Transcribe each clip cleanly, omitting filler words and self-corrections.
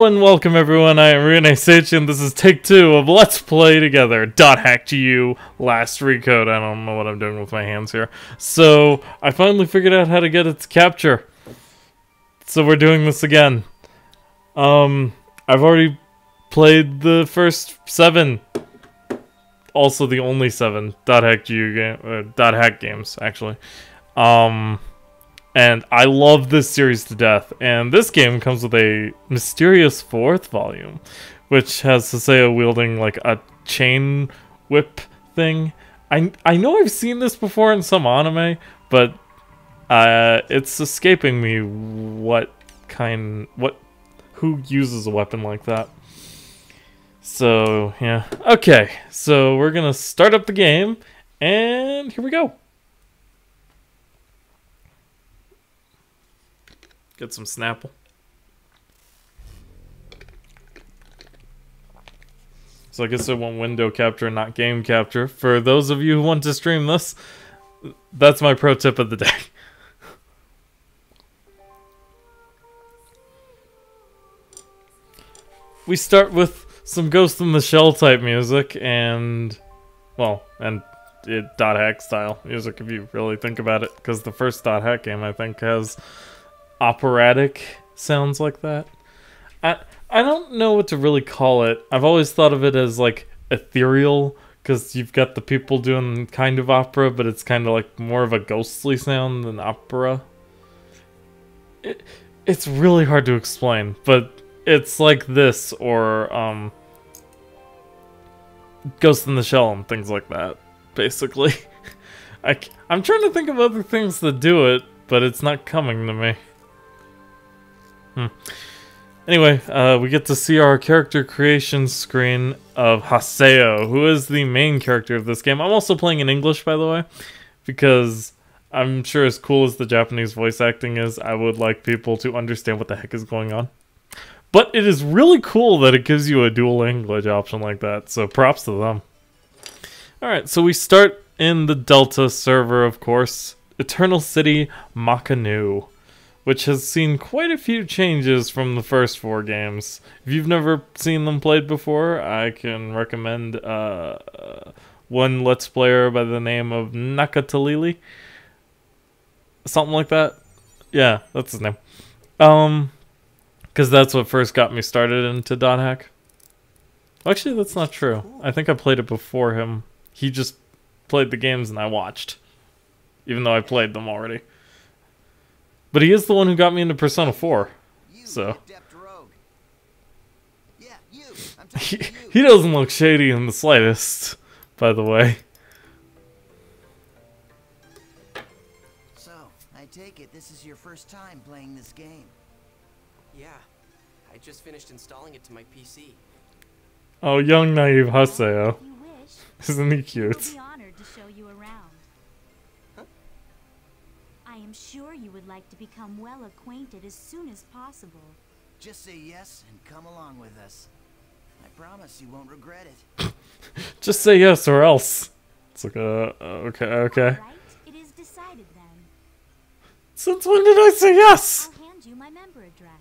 And welcome everyone, I am Rene Sitch, and this is take 2 of Let's Play Together, .hack to you, last Recode. I don't know what I'm doing with my hands here. So, I finally figured out how to get it to capture. So we're doing this again. I've already played the first 7. Also the only 7 .hack to you game, .hack games, actually. And I love this series to death. And this game comes with a mysterious 4th volume, which has Saseo wielding like a chain whip thing. I know I've seen this before in some anime, but it's escaping me who uses a weapon like that. So, yeah. Okay, so we're gonna start up the game, and here we go. Get some Snapple. So I guess I want window capture, not game capture. For those of you who want to stream this, that's my pro tip of the day. We start with some Ghost in the Shell type music and, well, .hack style music if you really think about it, because the first .hack game I think has operatic sounds like that. I don't know what to really call it. I've always thought of it as like ethereal, because you've got the people doing kind of opera, but it's kind of like more of a ghostly sound than opera. It's really hard to explain, but it's like this or Ghost in the Shell and things like that, basically. I'm trying to think of other things that do it, but it's not coming to me. Anyway, we get to see our character creation screen of Haseo, who is the main character of this game. I'm also playing in English, by the way, because I'm sure as cool as the Japanese voice acting is, I would like people to understand what the heck is going on. But it is really cool that it gives you a dual language option like that, so props to them. Alright, so we start in the Delta server, of course, Eternal City Makanu, which has seen quite a few changes from the first 4 games. If you've never seen them played before, I can recommend one Let's Player by the name of Nakatalili. Something like that. Yeah, that's his name. Because that's what first got me started into .hack. Actually, that's not true. I think I played it before him. He just played the games and I watched, even though I played them already. But he is the one who got me into Persona 4, so. He doesn't look shady in the slightest, by the way. So, I take it this is your first time playing this game. Yeah, I just finished installing it to my PC. Oh, young naive Haseo. Isn't he cute? I am sure you would like to become well acquainted as soon as possible. Just say yes and come along with us. I promise you won't regret it. Just say yes or else. It's like, okay. Right, it is decided then. Since when did I say yes? I'll hand you my member address.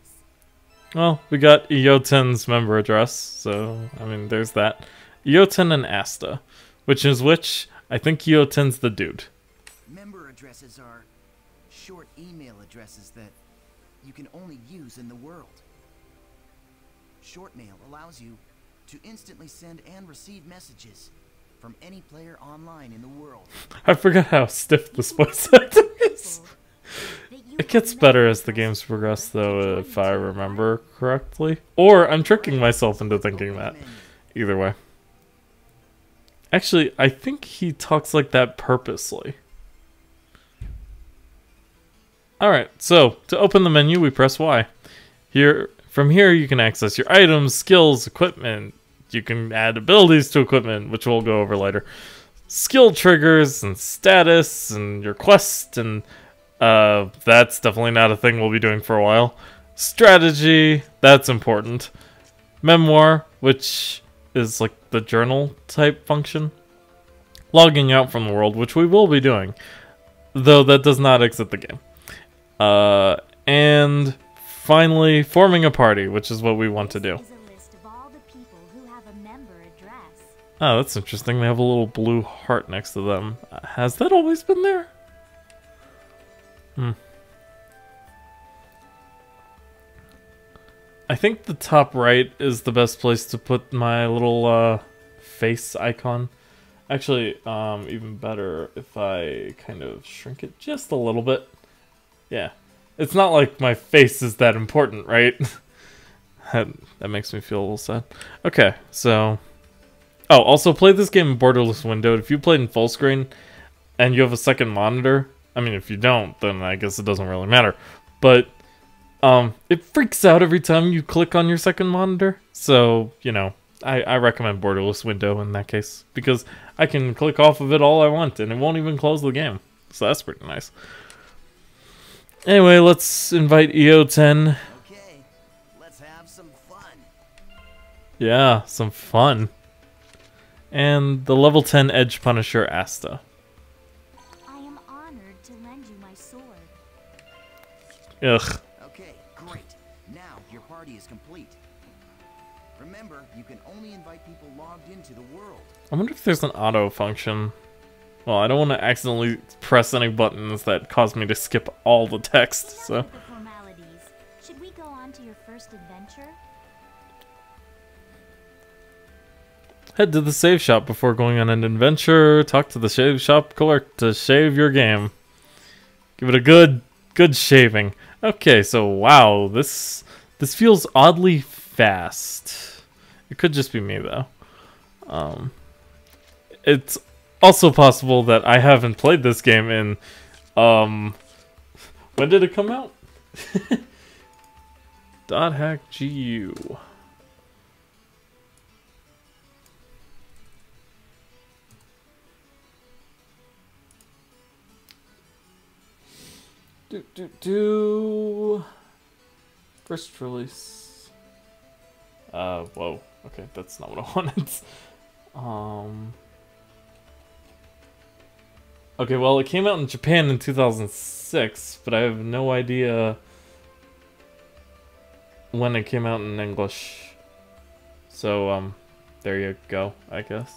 Well, we got Ioten's member address, so, I mean, there's that. Ioten and Asta. Which, I think Ioten's the dude. Member addresses are short email addresses that you can only use in the world. Short mail allows you to instantly send and receive messages from any player online in the world. I forgot how stiff this voice acting is. It gets better as the games progress, though, if I remember correctly. Or I'm tricking myself into thinking that. Either way. Actually, I think he talks like that purposely. Alright, so to open the menu, we press Y. From here, you can access your items, skills, equipment. You can add abilities to equipment, which we'll go over later. Skill triggers and status and your quest, and that's definitely not a thing we'll be doing for a while. Strategy, that's important. Memoir, which is like the journal type function. Logging out from the world, which we will be doing, though that does not exit the game. And finally forming a party, which is what we want to do. This is a list of all the people who have a member address. Oh, that's interesting. They have a little blue heart next to them. Has that always been there? I think the top right is the best place to put my little face icon. Actually, even better if I kind of shrink it just a little bit. Yeah. It's not like my face is that important, right? that makes me feel a little sad. Okay, so... Oh, also play this game in borderless windowed. If you played in full screen and you have a second monitor, I mean, if you don't, then I guess it doesn't really matter. But it freaks out every time you click on your second monitor. So, you know, I recommend borderless window in that case, because I can click off of it all I want and it won't even close the game. So that's pretty nice. Anyway, let's invite EO10. Okay, let's have some fun. Yeah, some fun. And the level 10 Edge Punisher, Asta. I am honored to lend you my sword. Ugh. Okay, great. Now your party is complete. Remember, you can only invite people logged into the world. I wonder if there's an auto function. Well, I don't want to accidentally press any buttons that cause me to skip all the text, so... Enough with the formalities. Should we go on to your first adventure? Head to the save shop before going on an adventure. Talk to the save shop clerk to shave your game. Give it a good shaving. Okay, so wow, this feels oddly fast. It could just be me though. It's also possible that I haven't played this game in when did it come out? .hack GU. First release. Whoa. Okay, that's not what I wanted. Okay, well, it came out in Japan in 2006, but I have no idea when it came out in English. So, there you go, I guess.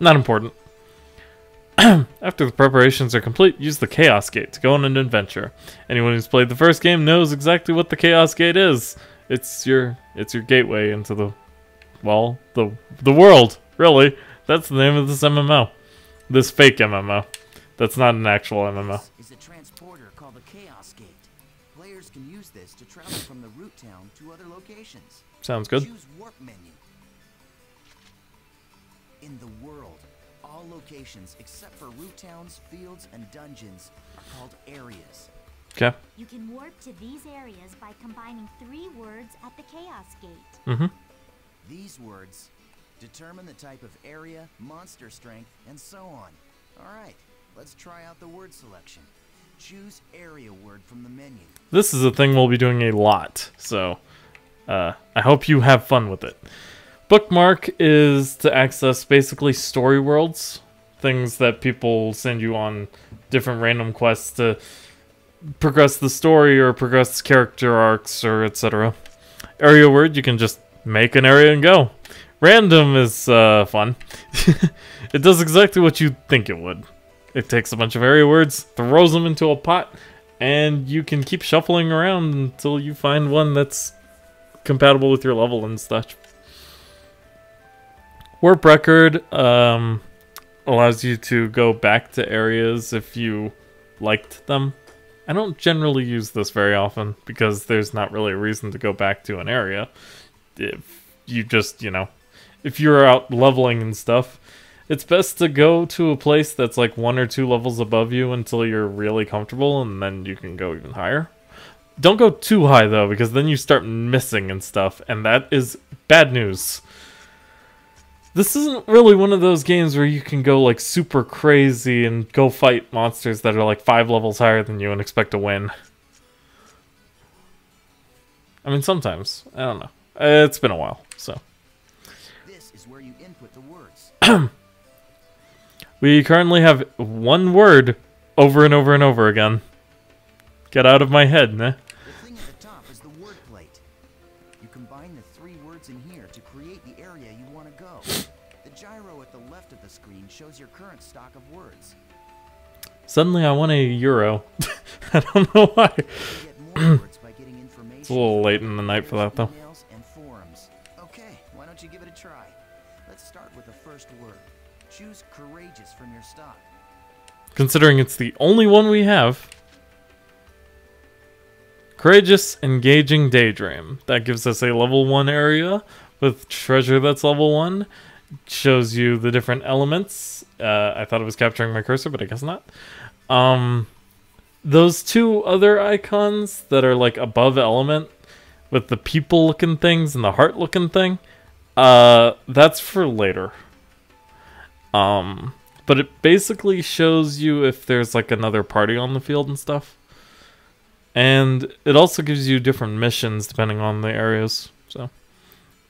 Not important. After the preparations are complete, use the Chaos Gate to go on an adventure. Anyone who's played the first game knows exactly what the Chaos Gate is. It's your gateway into the, well, the world, really. That's the name of this MMO. This fake MMO. That's not an actual MMO. This is a transporter called the Chaos Gate. Players can use this to travel from the root town to other locations. Sounds good. Choose warp menu. In the world, all locations except for root towns, fields, and dungeons are called areas. Okay. You can warp to these areas by combining 3 words at the Chaos Gate. Mm-hmm. These words determine the type of area, monster strength, and so on. Alright, let's try out the word selection. Choose area word from the menu. This is a thing we'll be doing a lot, so I hope you have fun with it. Bookmark is to access basically story worlds, things that people send you on different random quests to progress the story or progress character arcs or etc. Area word, you can just make an area and go. Random is fun. It does exactly what you think it would. It takes a bunch of area words, throws them into a pot, and you can keep shuffling around until you find one that's compatible with your level and such. Warp Record allows you to go back to areas if you liked them. I don't generally use this very often because there's not really a reason to go back to an area. If you just, you know, if you're out leveling and stuff, it's best to go to a place that's like 1 or 2 levels above you until you're really comfortable, and then you can go even higher. Don't go too high though, because then you start missing and stuff, and that is bad news. This isn't really one of those games where you can go like super crazy and go fight monsters that are like 5 levels higher than you and expect to win. I mean, sometimes. I don't know. It's been a while, so. This is where you input the words. We currently have 1 word over and over and over again. Get out of my head, nah. The thing at the top is the word plate. You combine the 3 words in here to create the area you want to go. The gyro at the left of the screen shows your current stock of words. Suddenly I want a euro. I don't know why. You get more words by getting information. It's a little late in the night for that, though. Emails and forums. Okay, why don't you give it a try? Let's start with the first word. Choose courageous from your stock. Considering it's the only one we have. Courageous, engaging daydream. That gives us a level 1 area with treasure that's level 1. Shows you the different elements. I thought it was capturing my cursor, but I guess not. Those 2 other icons that are like above element with the people looking things and the heart looking thing, that's for later. But it basically shows you if there's like another party on the field and stuff. And it also gives you different missions depending on the areas. So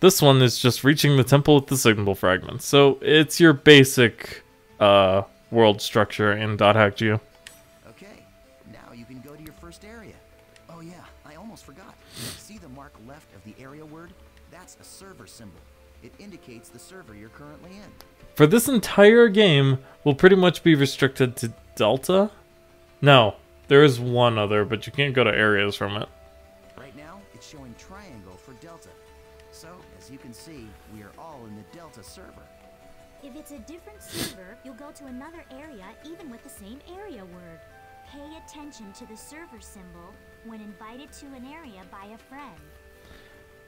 this one is just reaching the temple with the signal fragments. So it's your basic world structure in .hack Geo. Okay, now you can go to your first area. Oh yeah, I almost forgot. See the mark left of the area word? That's a server symbol. It indicates the server you're currently in. For this entire game, we'll pretty much be restricted to Delta. No, there is one other, but you can't go to areas from it. Right now, it's showing triangle for Delta. So, as you can see, we are all in the Delta server. If it's a different server, you'll go to another area even with the same area word. Pay attention to the server symbol when invited to an area by a friend.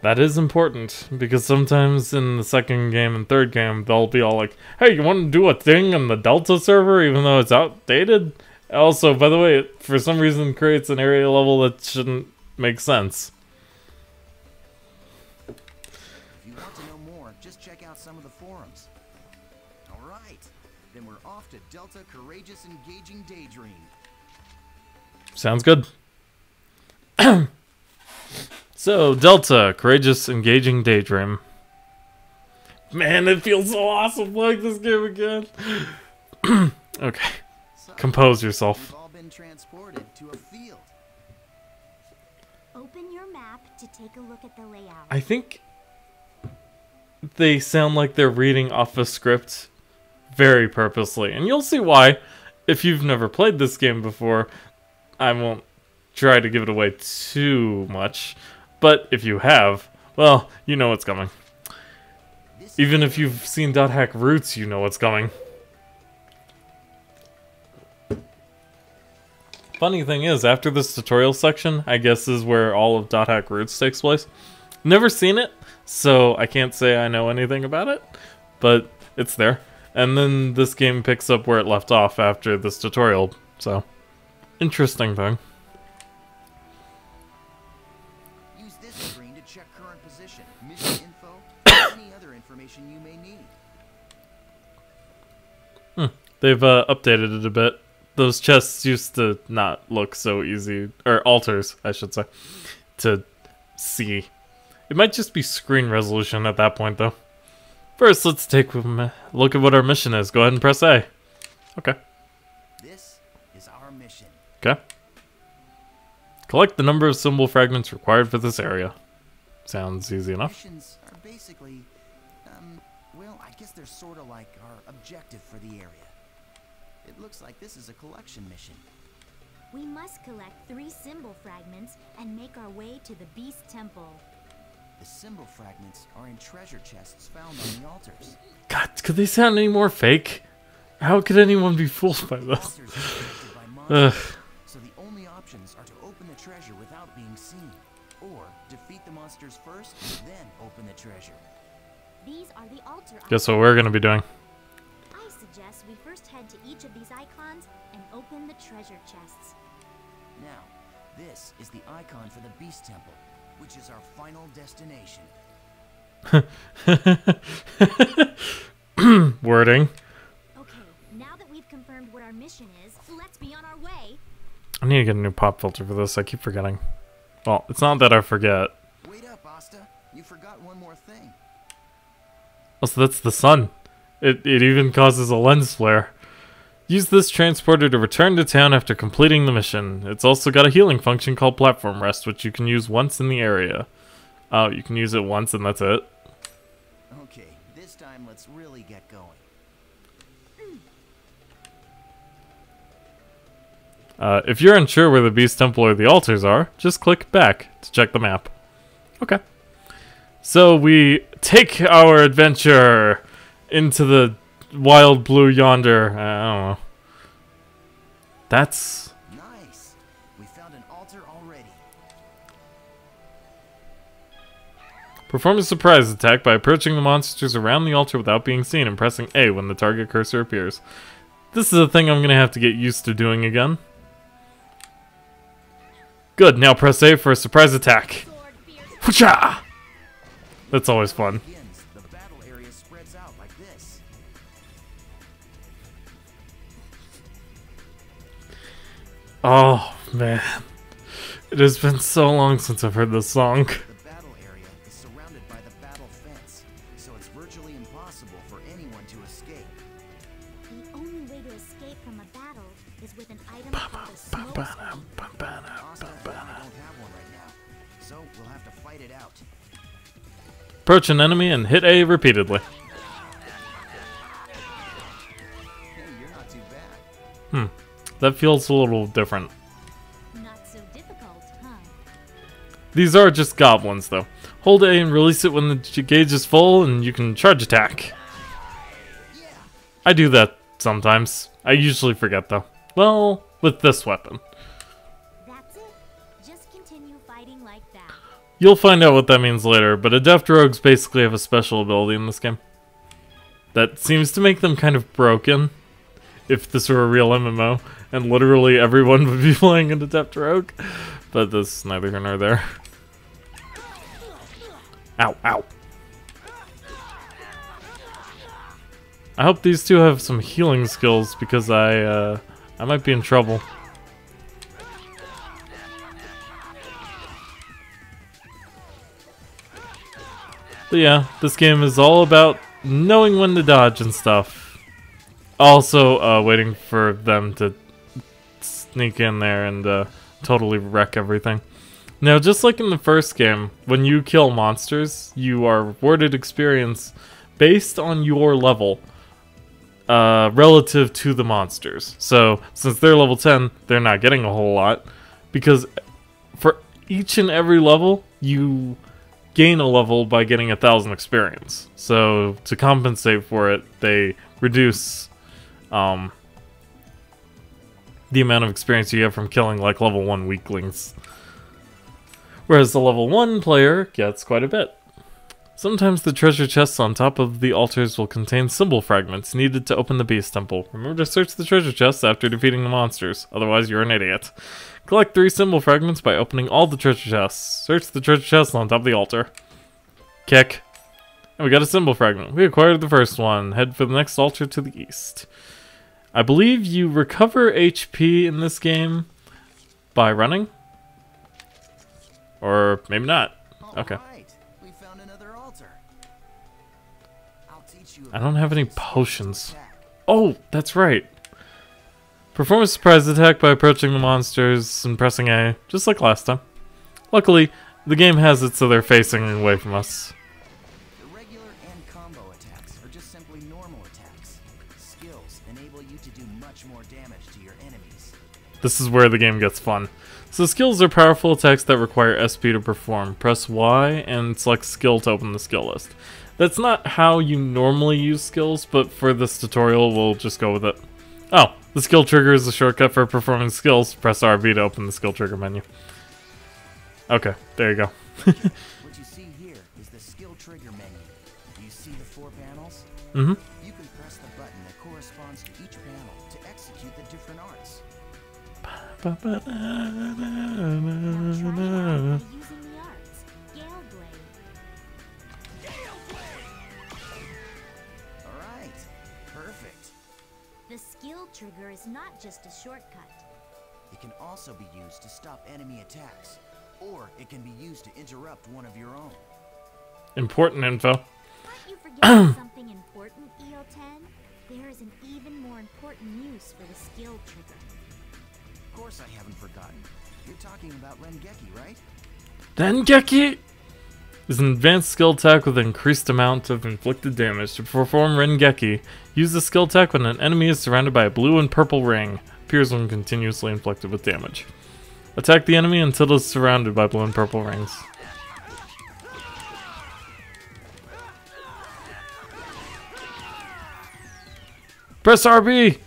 That is important, because sometimes in the second game and third game, they'll be all like, hey, you want to do a thing on the Delta server, even though it's outdated? Also, by the way, it for some reason creates an area level that shouldn't make sense. If you want to know more, just check out some of the forums. Alright, then we're off to Delta Courageous Engaging Daydream. Sounds good. So, Delta, Courageous Engaging Daydream. Man, it feels so awesome playing this game again. Okay, So, compose yourself. we've all been transported to a field. Open your map to take a look at the layout. I think they sound like they're reading off a script very purposely. And you'll see why. If you've never played this game before, I won't try to give it away too much. But if you have, well, you know what's coming. Even if you've seen .hack Roots, you know what's coming. Funny thing is, after this tutorial section, I guess is where all of .hack Roots takes place. Never seen it, so I can't say I know anything about it, but it's there. And then this game picks up where it left off after this tutorial, so interesting thing. Use this screen to check current position, mission info, and any other information you may need. They've updated it a bit. Those chests used to not look so easy, or altars, I should say, to see. It might just be screen resolution at that point, though. First, let's take a look at what our mission is. Go ahead and press A. Okay. This is our mission. Okay. Collect the number of symbol fragments required for this area. Sounds easy enough. Missions are basically, well, I guess they're sort of like our objective for the area. It looks like this is a collection mission. We must collect 3 symbol fragments and make our way to the Beast Temple. The symbol fragments are in treasure chests found on the altars. God, could they sound any more fake? How could anyone be fooled by this? Altars are protected by monsters, so the only options are to open the treasure without being seen, or defeat the monsters first, then open the treasure. These are the altar Guess what we're gonna be doing. I suggest we first head to each of these icons and open the treasure chests. Now, this is the icon for the Beast Temple, which is our final destination. Wording. Okay, now that we've confirmed what our mission is, let's be on our way. I need to get a new pop filter for this. I keep forgetting. Well, it's not that I forget. Wait up, Asta. You forgot one more thing. Oh, so that's the sun. It even causes a lens flare. Use this transporter to return to town after completing the mission. It's also got a healing function called Platform Rest, which you can use once in the area. Oh, you can use it once and that's it? Okay, this time let's really get going. If you're unsure where the Beast Temple or the altars are, just click back to check the map. Okay. So we take our adventure into the wild blue yonder. I don't know. That's... Nice. We found an altar already. Perform a surprise attack by approaching the monsters around the altar without being seen and pressing A when the target cursor appears. This is a thing I'm going to have to get used to doing again. Good, now press A for a surprise attack. Whooshah! That's always fun. The battle area spreads out like this. Oh, man. It has been so long since I've heard this song. The battle area is surrounded by the battle fence, so it's virtually impossible for anyone to escape. The only way to escape from a battle is with an item called a smoke screen. Asta and I don't have one right now, so we'll have to fight it out. Approach an enemy and hit A repeatedly. Hey, you're not too bad. That feels a little different. Not so difficult, huh? These are just goblins, though. Hold A and release it when the gauge is full, and you can charge attack. I do that sometimes. I usually forget, though. Well, with this weapon. That's it. Just continue fighting like that. You'll find out what that means later, but adept rogues basically have a special ability in this game that seems to make them kind of broken if this were a real MMO, and literally everyone would be playing an adept rogue, but this is neither here nor there. Ow, ow. I hope these two have some healing skills, because I might be in trouble. But yeah, this game is all about knowing when to dodge and stuff. Also, waiting for them to sneak in there and totally wreck everything. Now, just like in the first game, when you kill monsters, you are rewarded experience based on your level relative to the monsters. So, since they're level 10, they're not getting a whole lot, because for each and every level, you gain a level by getting 1,000 experience. So, to compensate for it, they reduce the amount of experience you get from killing like level 1 weaklings. Whereas the level 1 player gets quite a bit. Sometimes the treasure chests on top of the altars will contain symbol fragments needed to open the Beast Temple. Remember to search the treasure chests after defeating the monsters, otherwise you're an idiot. Collect 3 symbol fragments by opening all the treasure chests. Search the treasure chests on top of the altar. Kick. And we got a symbol fragment. We acquired the first one. Head for the next altar to the east. I believe you recover HP in this game by running? Or maybe not. Okay. Alright, we found another altar. I'll teach you I don't have any potions. attack. Oh, that's right. Perform a surprise attack by approaching the monsters and pressing A, just like last time. Luckily, the game has it so they're facing away from us. The regular and combo attacks are just simply normal attacks. Skills enable you to do much more damage to your enemies. This is where the game gets fun. So skills are powerful attacks that require SP to perform. Press Y and select skill to open the skill list. That's not how you normally use skills, but for this tutorial we'll just go with it. Oh, the skill trigger is a shortcut for performing skills. Press RB to open the skill trigger menu. Okay, there you go. What you see here is the skill trigger menu. You see the 4 panels? Mm-hmm. You can press the button that corresponds to each panel to execute the different arts. Now try it out by using the arts. Gale Blade. Alright, perfect. The skill trigger is not just a shortcut. It can also be used to stop enemy attacks, or it can be used to interrupt one of your own. Important info. Aren't you forgetting something important, EO10? There is an even more important use for the skill trigger. Of course I haven't forgotten. You're talking about Rengeki, right? Rengeki is an advanced skill attack with an increased amount of inflicted damage. To perform Rengeki, use the skill attack when an enemy is surrounded by a blue and purple ring. Appears when continuously inflicted with damage. Attack the enemy until it is surrounded by blue and purple rings. Press RB!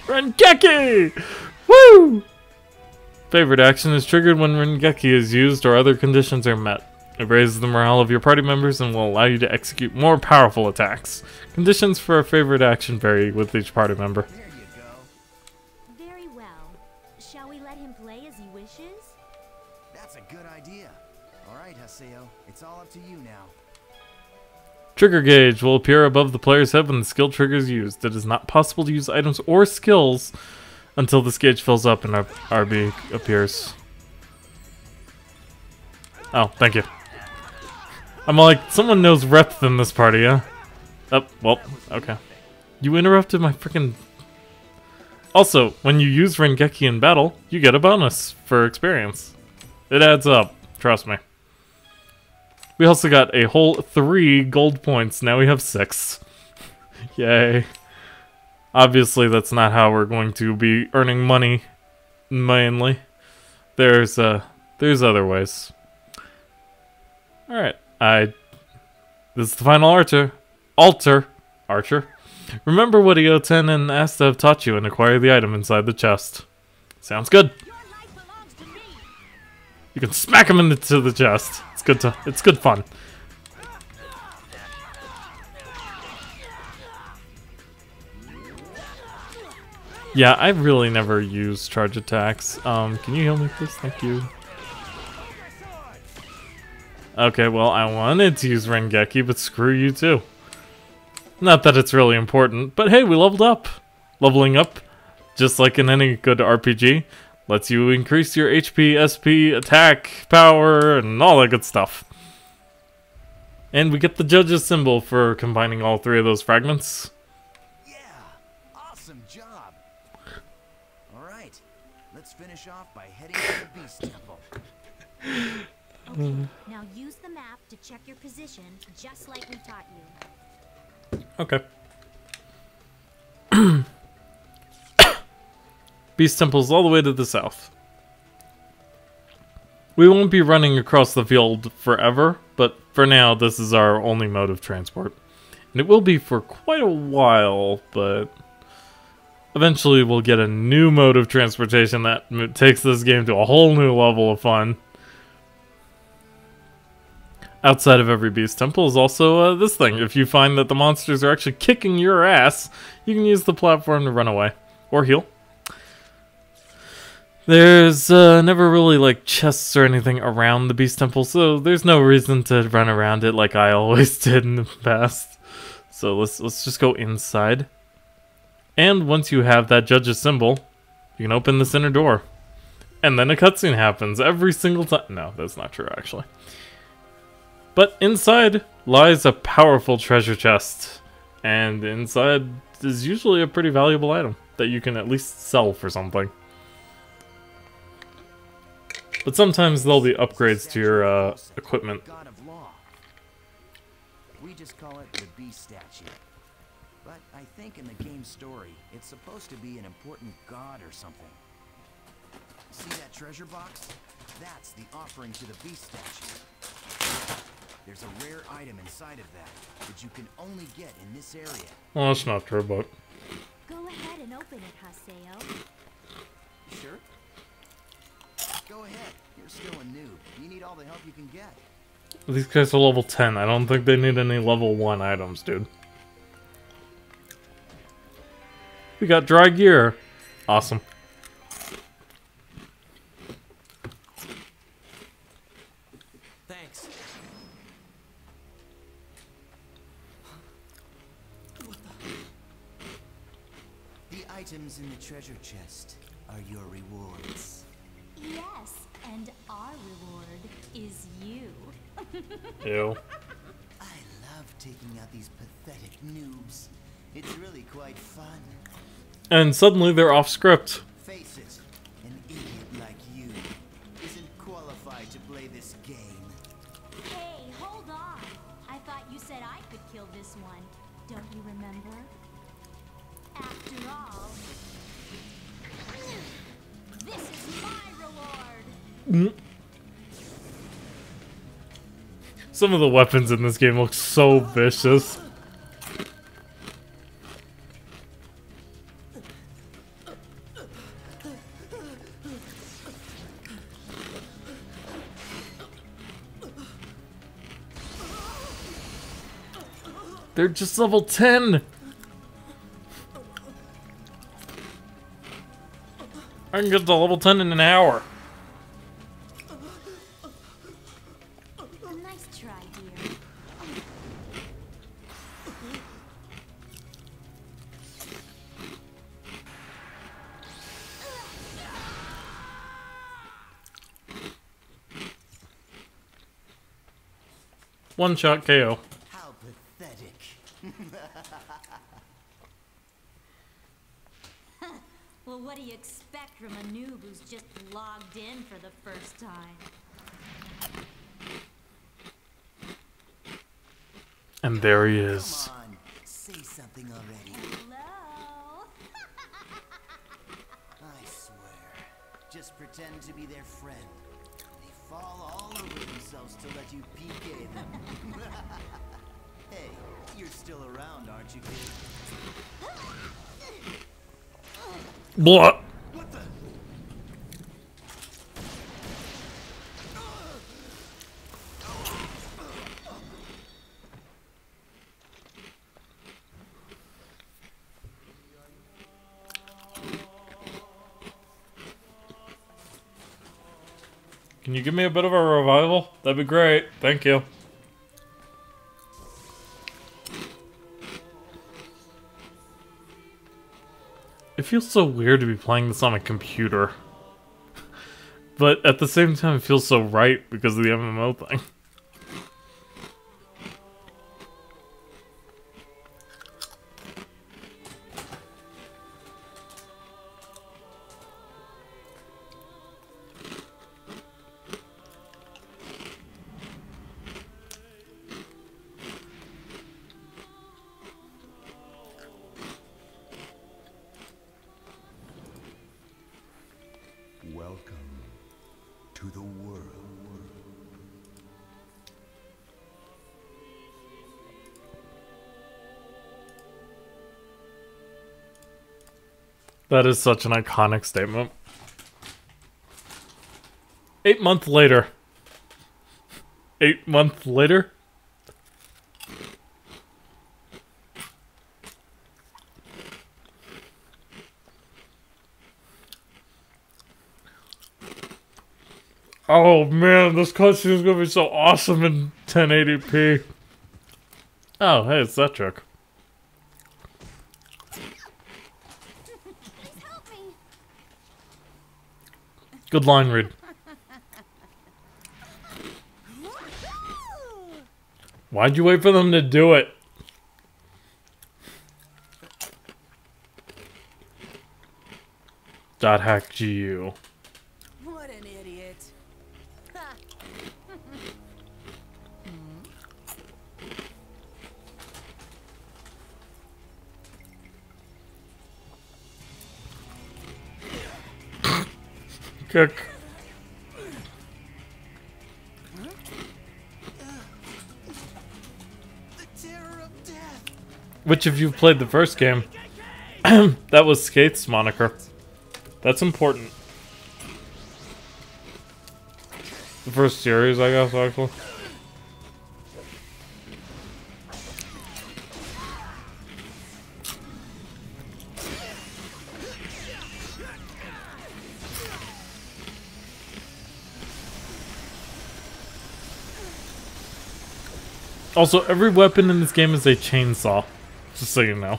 Rengeki! Woo! Favorite action is triggered when Rengeki is used or other conditions are met. It raises the morale of your party members and will allow you to execute more powerful attacks. Conditions for a favorite action vary with each party member. There you go. Very well. Shall we let him play as he wishes? That's a good idea. Alright, Haseo, it's all up to you now. Trigger gauge will appear above the player's head when the skill trigger is used. It is not possible to use items or skills until this gauge fills up and RB appears. Oh, thank you. I'm like, someone knows Repth in this party, huh? Oh, well, okay. You interrupted my freaking... Also, when you use Rengeki in battle, you get a bonus for experience. It adds up, trust me. We also got a whole 3 gold points. Now we have 6. Yay. Obviously, that's not how we're going to be earning money, mainly. There's other ways. Alright, this is the final archer. Remember what Ioten and Asta have taught you and acquire the item inside the chest. Sounds good. You can smack him into the chest. It's good fun. Yeah, I really never use charge attacks. Can you heal me, please? Thank you. Okay, well, I wanted to use Rengeki, but screw you too. Not that it's really important, but hey, we leveled up. Leveling up, just like in any good RPG, lets you increase your HP, SP, attack, power, and all that good stuff. And we get the judge's symbol for combining all 3 of those fragments. Yeah, awesome job. Alright, let's finish off by heading to the Beast Temple. Okay, now use the map to check your position, just like we taught you. Okay. Beast Temple's all the way to the south. We won't be running across the field forever, but for now, this is our only mode of transport. And it will be for quite a while, but eventually we'll get a new mode of transportation that takes this game to a whole new level of fun. Outside of every Beast Temple is also this thing. If you find that the monsters are actually kicking your ass, you can use the platform to run away. Or heal. There's never really like chests or anything around the Beast Temple, so there's no reason to run around it like I always did in the past. So let's just go inside. And once you have that judge's symbol, you can open this inner door. And then a cutscene happens every single time. No, that's not true actually. But inside lies a powerful treasure chest. And inside is usually a pretty valuable item that you can at least sell for something. But sometimes there'll be upgrades to your equipment. God of Law. We just call it the Beast statue. But I think in the game's story, it's supposed to be an important god or something. See that treasure box? That's the offering to the Beast statue. There's a rare item inside of that you can only get in this area. Well, that's not true, but... Go ahead and open it, Haseo. Sure. Go ahead. You're still a noob. You need all the help you can get. These guys are level 10. I don't think they need any level 1 items, dude. We got dry gear. Awesome. Thanks. The items in the treasure chest are your rewards. Yes, and our reward is you. Ew. I love taking out these pathetic noobs. It's really quite fun. And suddenly they're off script. Face it, an idiot like you isn't qualified to play this game. Hey, hold on. I thought you said I could kill this one. Don't you remember? After all, this is my reward. Some of the weapons in this game look so vicious. They're just level 10! I can get to level 10 in an hour. Nice try, dear. One shot KO. How pathetic. Well, what do you expect from a noob who's just logged in for the first time? And there he is. Come on, say something already. Hello? I swear, just pretend to be their friend. They fall all over themselves to let you PK them. Hey, you're still around, aren't you, kid? Blah. What the? Can you give me a bit of a revival? That'd be great. Thank you. It feels so weird to be playing this on a computer. But at the same time, it feels so right because of the MMO thing. Welcome to the world. That is such an iconic statement. 8 months later. 8 months later? Oh man, this cutscene is gonna be so awesome in 1080p. Oh, hey, it's that trick. Please help me. Good line read. Why'd you wait for them to do it? Dot hack GU. What an idiot. Kick. The terror of death. Which, if you've played the first game, that was Skate's moniker. That's important. The first series, I guess, actually. Also, every weapon in this game is a chainsaw. Just so you know.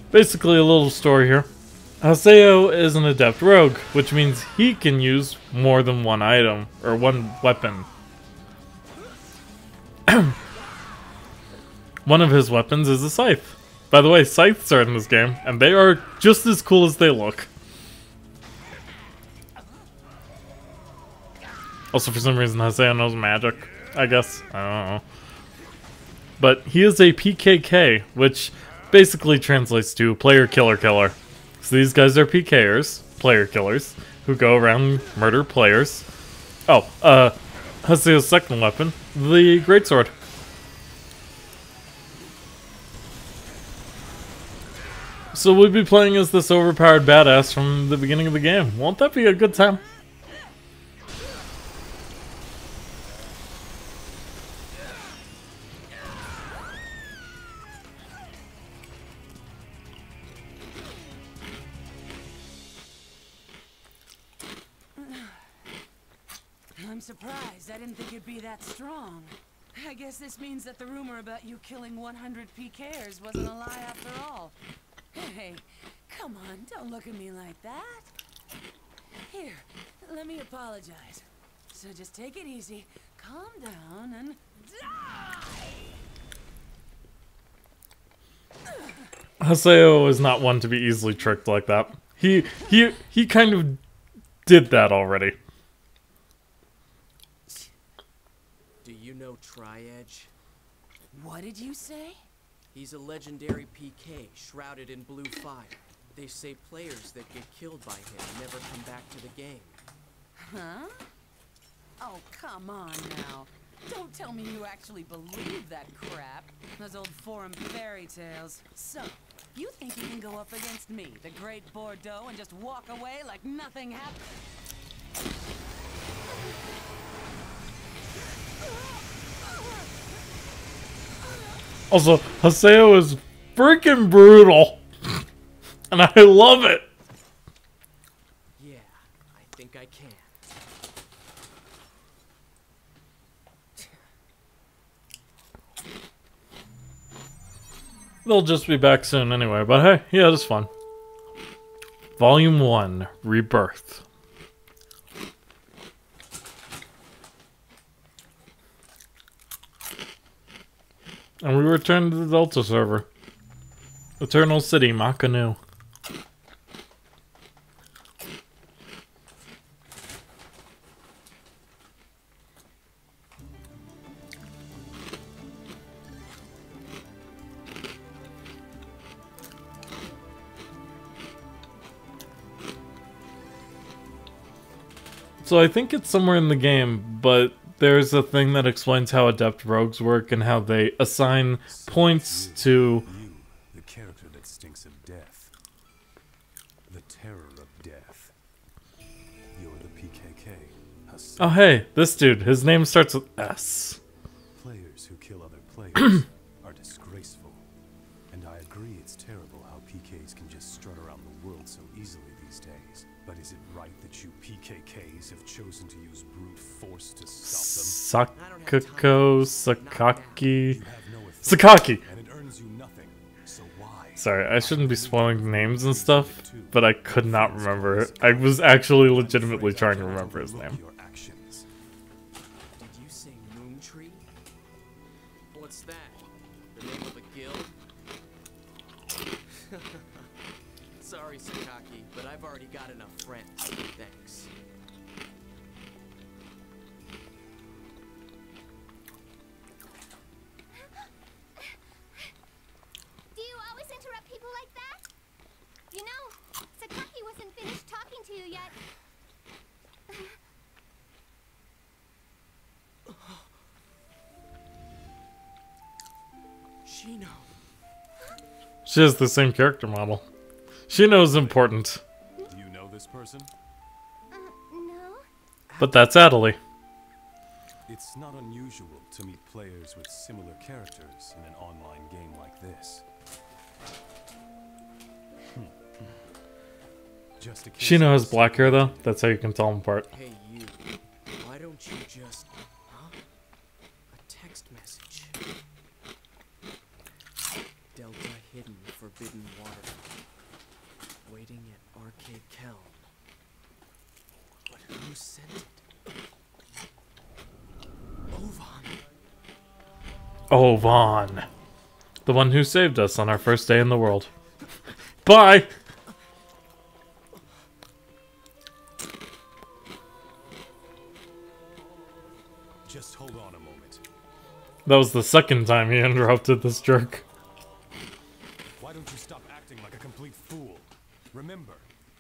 Basically, a little story here. Haseo is an adept rogue, which means he can use more than one item, or one weapon. One of his weapons is a scythe. By the way, scythes are in this game, and they are just as cool as they look. Also, for some reason, Haseo knows magic, I guess. I don't know. But he is a PKK, which basically translates to player killer killer. So these guys are PKers, player killers, who go around murder players. Oh, Haseo's second weapon, the greatsword. So we'll be playing as this overpowered badass from the beginning of the game. Won't that be a good time? I'm surprised. I didn't think you'd be that strong. I guess this means that the rumor about you killing 100 PKers wasn't a lie after all. Hey, come on, don't look at me like that. Here, let me apologize. So just take it easy, calm down, and die! Haseo is not one to be easily tricked like that. He kind of did that already. Do you know Tri-Edge? What did you say? He's a legendary PK, shrouded in blue fire. They say players that get killed by him never come back to the game. Huh? Oh, come on now. Don't tell me you actually believe that crap. Those old forum fairy tales. So, you think you can go up against me, the great Bordeaux, and just walk away like nothing happened? Also, Haseo is freaking brutal. And I love it. Yeah, I think I can. They'll just be back soon anyway, but hey, yeah, it is fun. Volume 1, Rebirth. And we return to the Delta server. Eternal City, Makanu. So I think it's somewhere in the game, but there's a thing that explains how adept rogues work and how they assign points to... You, the character that stinks of death. The terror of death. You're the PKK. Oh hey, this dude, his name starts with S. Players who kill other players are disgraceful. And I agree it's terrible how PKs can just strut around the world so easily these days. But is it right that you PKKs have chosen to use brute force to stop them? Sakako, Sakaki... You have no authority, Sakaki! and it earns you nothing. So why? Sorry, I shouldn't be spoiling names and stuff, but I could not remember it. I was actually legitimately trying to remember his name. Your actions. Did you say Moontree? What's that? The name of a guild? Sorry, Sakaki, but I've already got enough friends. Thanks. Do you always interrupt people like that? You know, Sakaki wasn't finished talking to you yet. Shino. She has the same character model. She knows important, Do you know this person? No? but that's Adelie. It's not unusual to meet players with similar characters in an online game like this. Just a case Shino of has black hair though, that's how you can tell them apart. Hey, you. Why don't you just... Huh? A text message. Delta hidden forbidden water. Waiting at Arcade Kelm. But who sent it? Ovan. Oh, Vaughn. The one who saved us on our first day in the world. Bye! Just hold on a moment. That was the second time he interrupted this jerk. Why don't you stop acting like a complete fool? Remember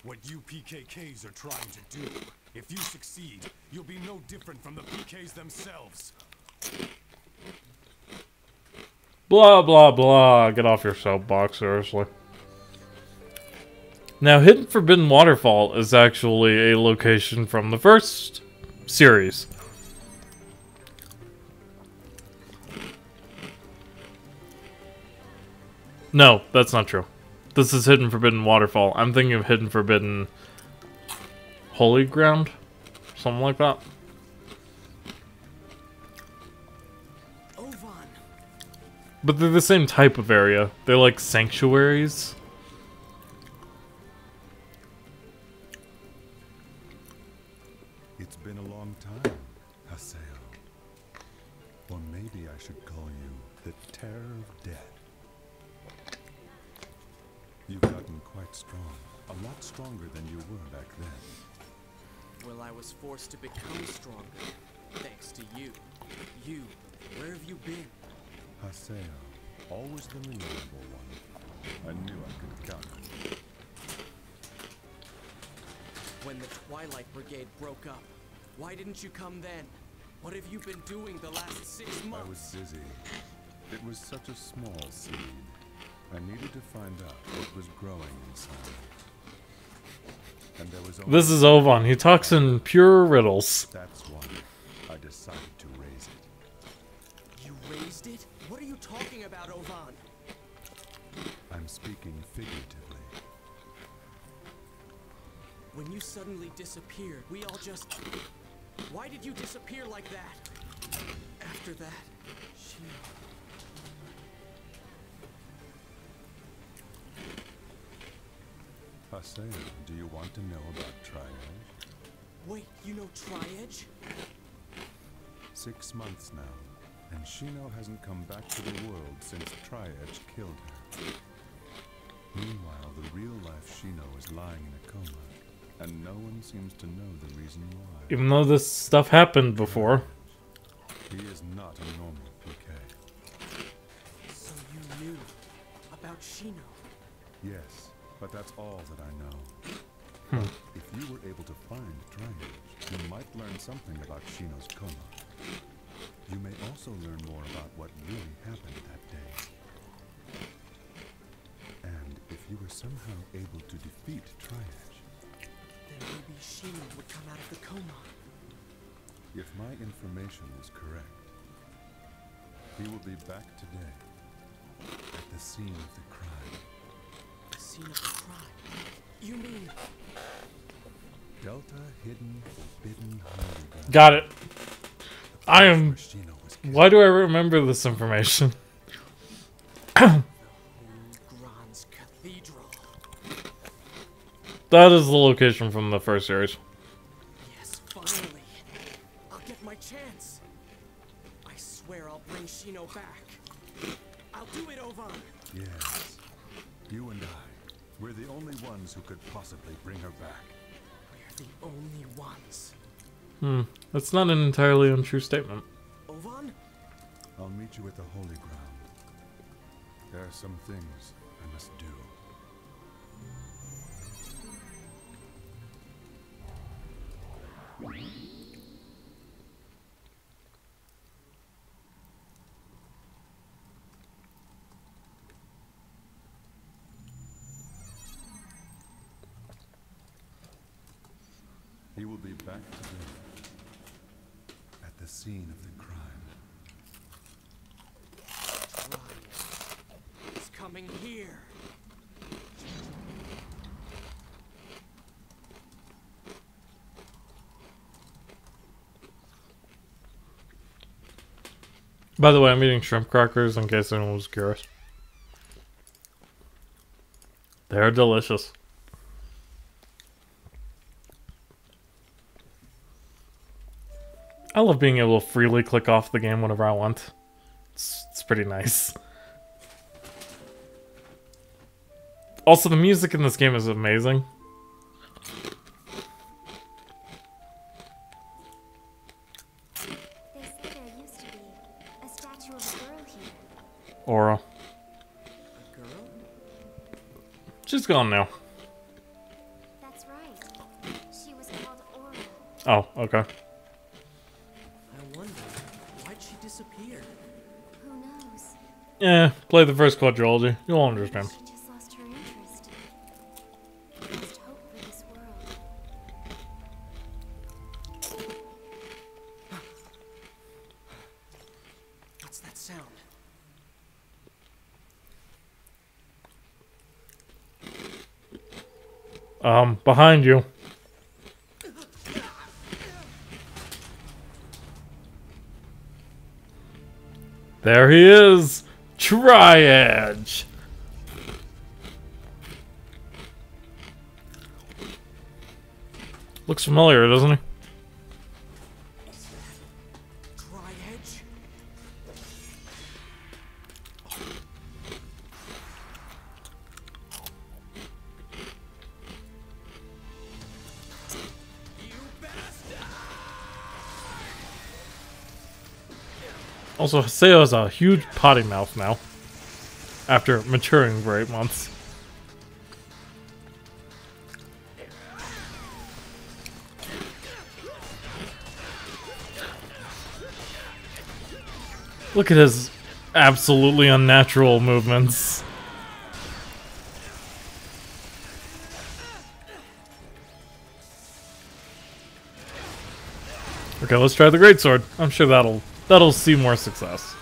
what you PKKs are trying to do. If you succeed, you'll be no different from the PKs themselves. Blah, blah, blah. Get off your soapbox, seriously. Now, Hidden Forbidden Waterfall is actually a location from the first series. No, that's not true. This is Hidden Forbidden Waterfall. I'm thinking of Hidden Forbidden Holy Ground? Something like that. But they're the same type of area. They're like sanctuaries. It's been a long time, Haseo. Or maybe I should call you the Terror of Death. You've gotten quite strong. A lot stronger than you were back then. Well, I was forced to become stronger. Thanks to you. You, where have you been? Haseo, always the reliable one. I knew I could count on you. When the Twilight Brigade broke up, why didn't you come then? What have you been doing the last 6 months? I was busy. It was such a small seed. I needed to find out what was growing inside. And there was only This is Ovan. He talks in pure riddles. That's why I decided to raise it. You raised it? What are you talking about, Ovan? I'm speaking figuratively. When you suddenly disappeared, we all just... Why did you disappear like that? After that, she... Haseo, do you want to know about Tri-Edge? Wait, you know Tri-Edge? 6 months now, and Shino hasn't come back to the world since Tri-Edge killed her. Meanwhile, the real-life Shino is lying in a coma, and no one seems to know the reason why. Even though this stuff happened before. He is not a normal PK. So you knew about Shino? Yes, but that's all that I know. If you were able to find Tri-Edge, you might learn something about Shino's coma. You may also learn more about what really happened that day. And if you were somehow able to defeat Tri-Edge, Then maybe Shino would come out of the coma. if my information is correct, he will be back today at the scene of the crime. The scene of the crime. You mean... Delta Hidden Forbidden Holy Ground. Got it. I am... Where Shino was killed. Why do I remember this information? Holy Grand's Cathedral. That is the location from the first series. Yes, finally. I'll get my chance. I swear I'll bring Shino back. I'll do it, Ovan. Yes, you and I, we're the only ones who could possibly bring her back. We're the only ones. That's not an entirely untrue statement. Ovan? I'll meet you at the Holy Ground. There are some things I must do. He will be back today at the scene of the crime. Ryan. It's coming here. By the way, I'm eating shrimp crackers in case anyone was curious. They're delicious. I love being able to freely click off the game whenever I want. It's pretty nice. Also, the music in this game is amazing. They say there used to be a statue of a girl here. Aura. A girl? She's gone now. That's right. She was called Aura. Oh, okay. I wonder, why'd she disappear? Who knows? Yeah, play the first quadrilogy. You'll understand. She just lost her interest. Lost hope for this world. What's that sound? Behind you. There he is! Triage! Looks familiar, doesn't he? Dry edge? Also, Haseo has a huge potty mouth now. After maturing for 8 months. Look at his absolutely unnatural movements. Okay, let's try the greatsword. I'm sure that'll see more success.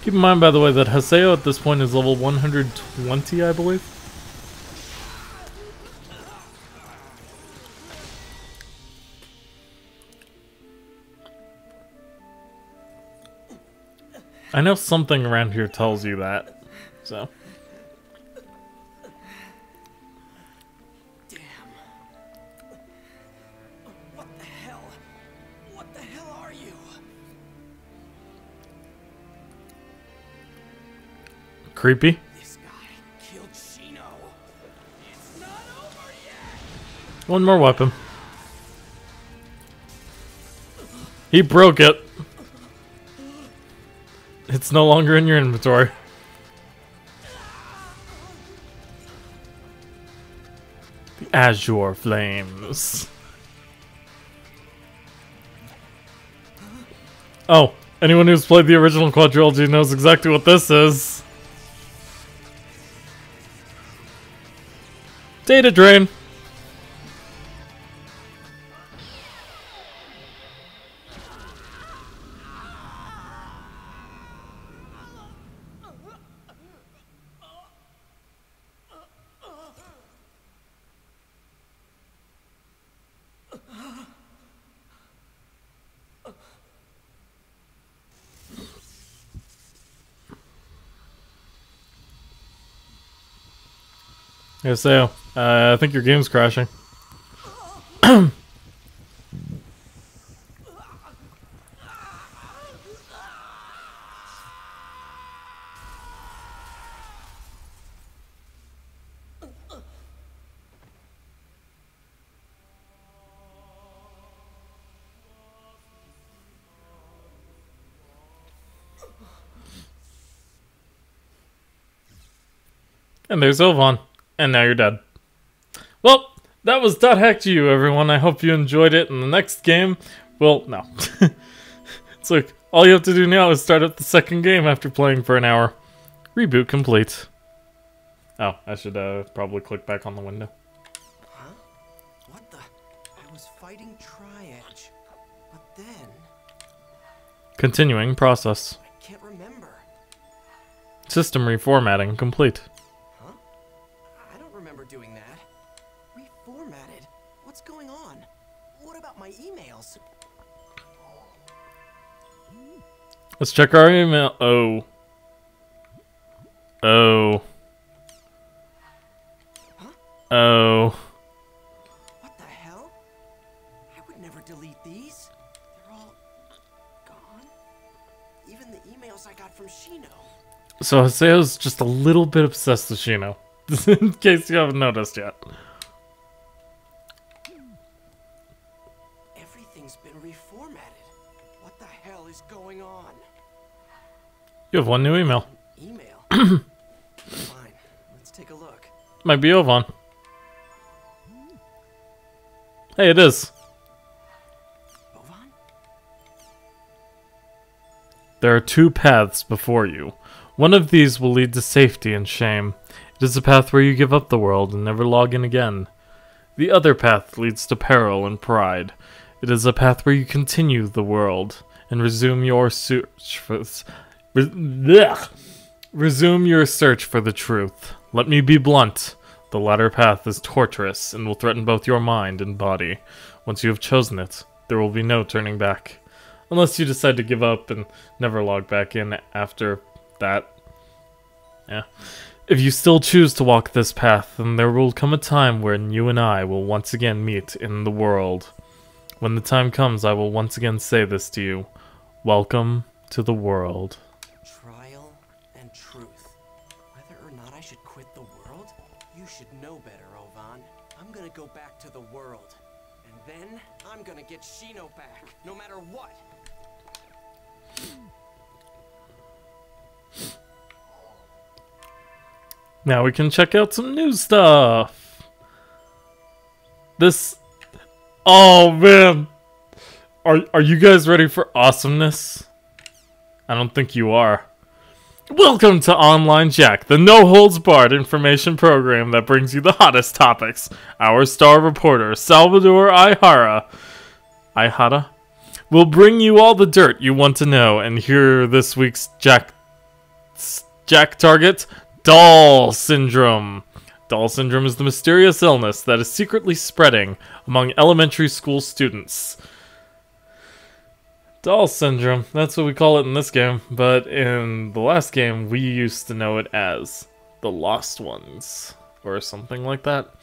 Keep in mind, by the way, that Haseo at this point is level 120, I believe. I know something around here tells you that, so. Damn. What the hell? What the hell are you? Creepy. This guy killed Shino. It's not over yet. One more weapon. He broke it. It's no longer in your inventory. The Azure Flames. Oh, anyone who's played the original quadrilogy knows exactly what this is. Data drain. Yeah, so, I think your game's crashing. And there's Sylvan. And now you're dead. Well, that was Dot Hack to you, everyone. I hope you enjoyed it. In the next game, well, no. It's like, all you have to do now is start up the second game after playing for an hour. Reboot complete. Oh, I should probably click back on the window. Huh? What the? I was fighting Tri-Edge. But then, Continuing process. I can't remember. System reformatting complete. Huh? I don't remember doing that. Reformatted? What's going on? What about my emails? Let's check our email. Oh. Oh. Huh? Oh. What the hell? I would never delete these. They're all gone. So Haseo's just a little bit obsessed with Shino, in case you haven't noticed yet. Everything's been reformatted. What the hell is going on? You have one new email. Email? Fine, let's take a look. Might be Ovan. Hey, it is. Ovan? There are two paths before you. One of these will lead to safety and shame. It is a path where you give up the world and never log in again. The other path leads to peril and pride. It is a path where you continue the world and resume your search for resume your search for the truth. Let me be blunt. The latter path is torturous and will threaten both your mind and body. Once you have chosen it, there will be no turning back. Unless you decide to give up and never log back in after that. Yeah. If you still choose to walk this path, then there will come a time when you and I will once again meet in the world. When the time comes, I will once again say this to you. Welcome to the world. Trial and truth. Whether or not I should quit the world? You should know better, Ovan. I'm gonna go back to the world. And then, I'm gonna get Shino back, no matter what. Now we can check out some new stuff. This... Oh, man. Are you guys ready for awesomeness? I don't think you are. Welcome to Online Jack, the no-holds-barred information program that brings you the hottest topics. Our star reporter, Salvador Ihara, will bring you all the dirt you want to know. And here this week's Jack target, Doll Syndrome. Doll Syndrome is the mysterious illness that is secretly spreading among elementary school students. Doll Syndrome, that's what we call it in this game, but in the last game we used to know it as the Lost Ones, or something like that.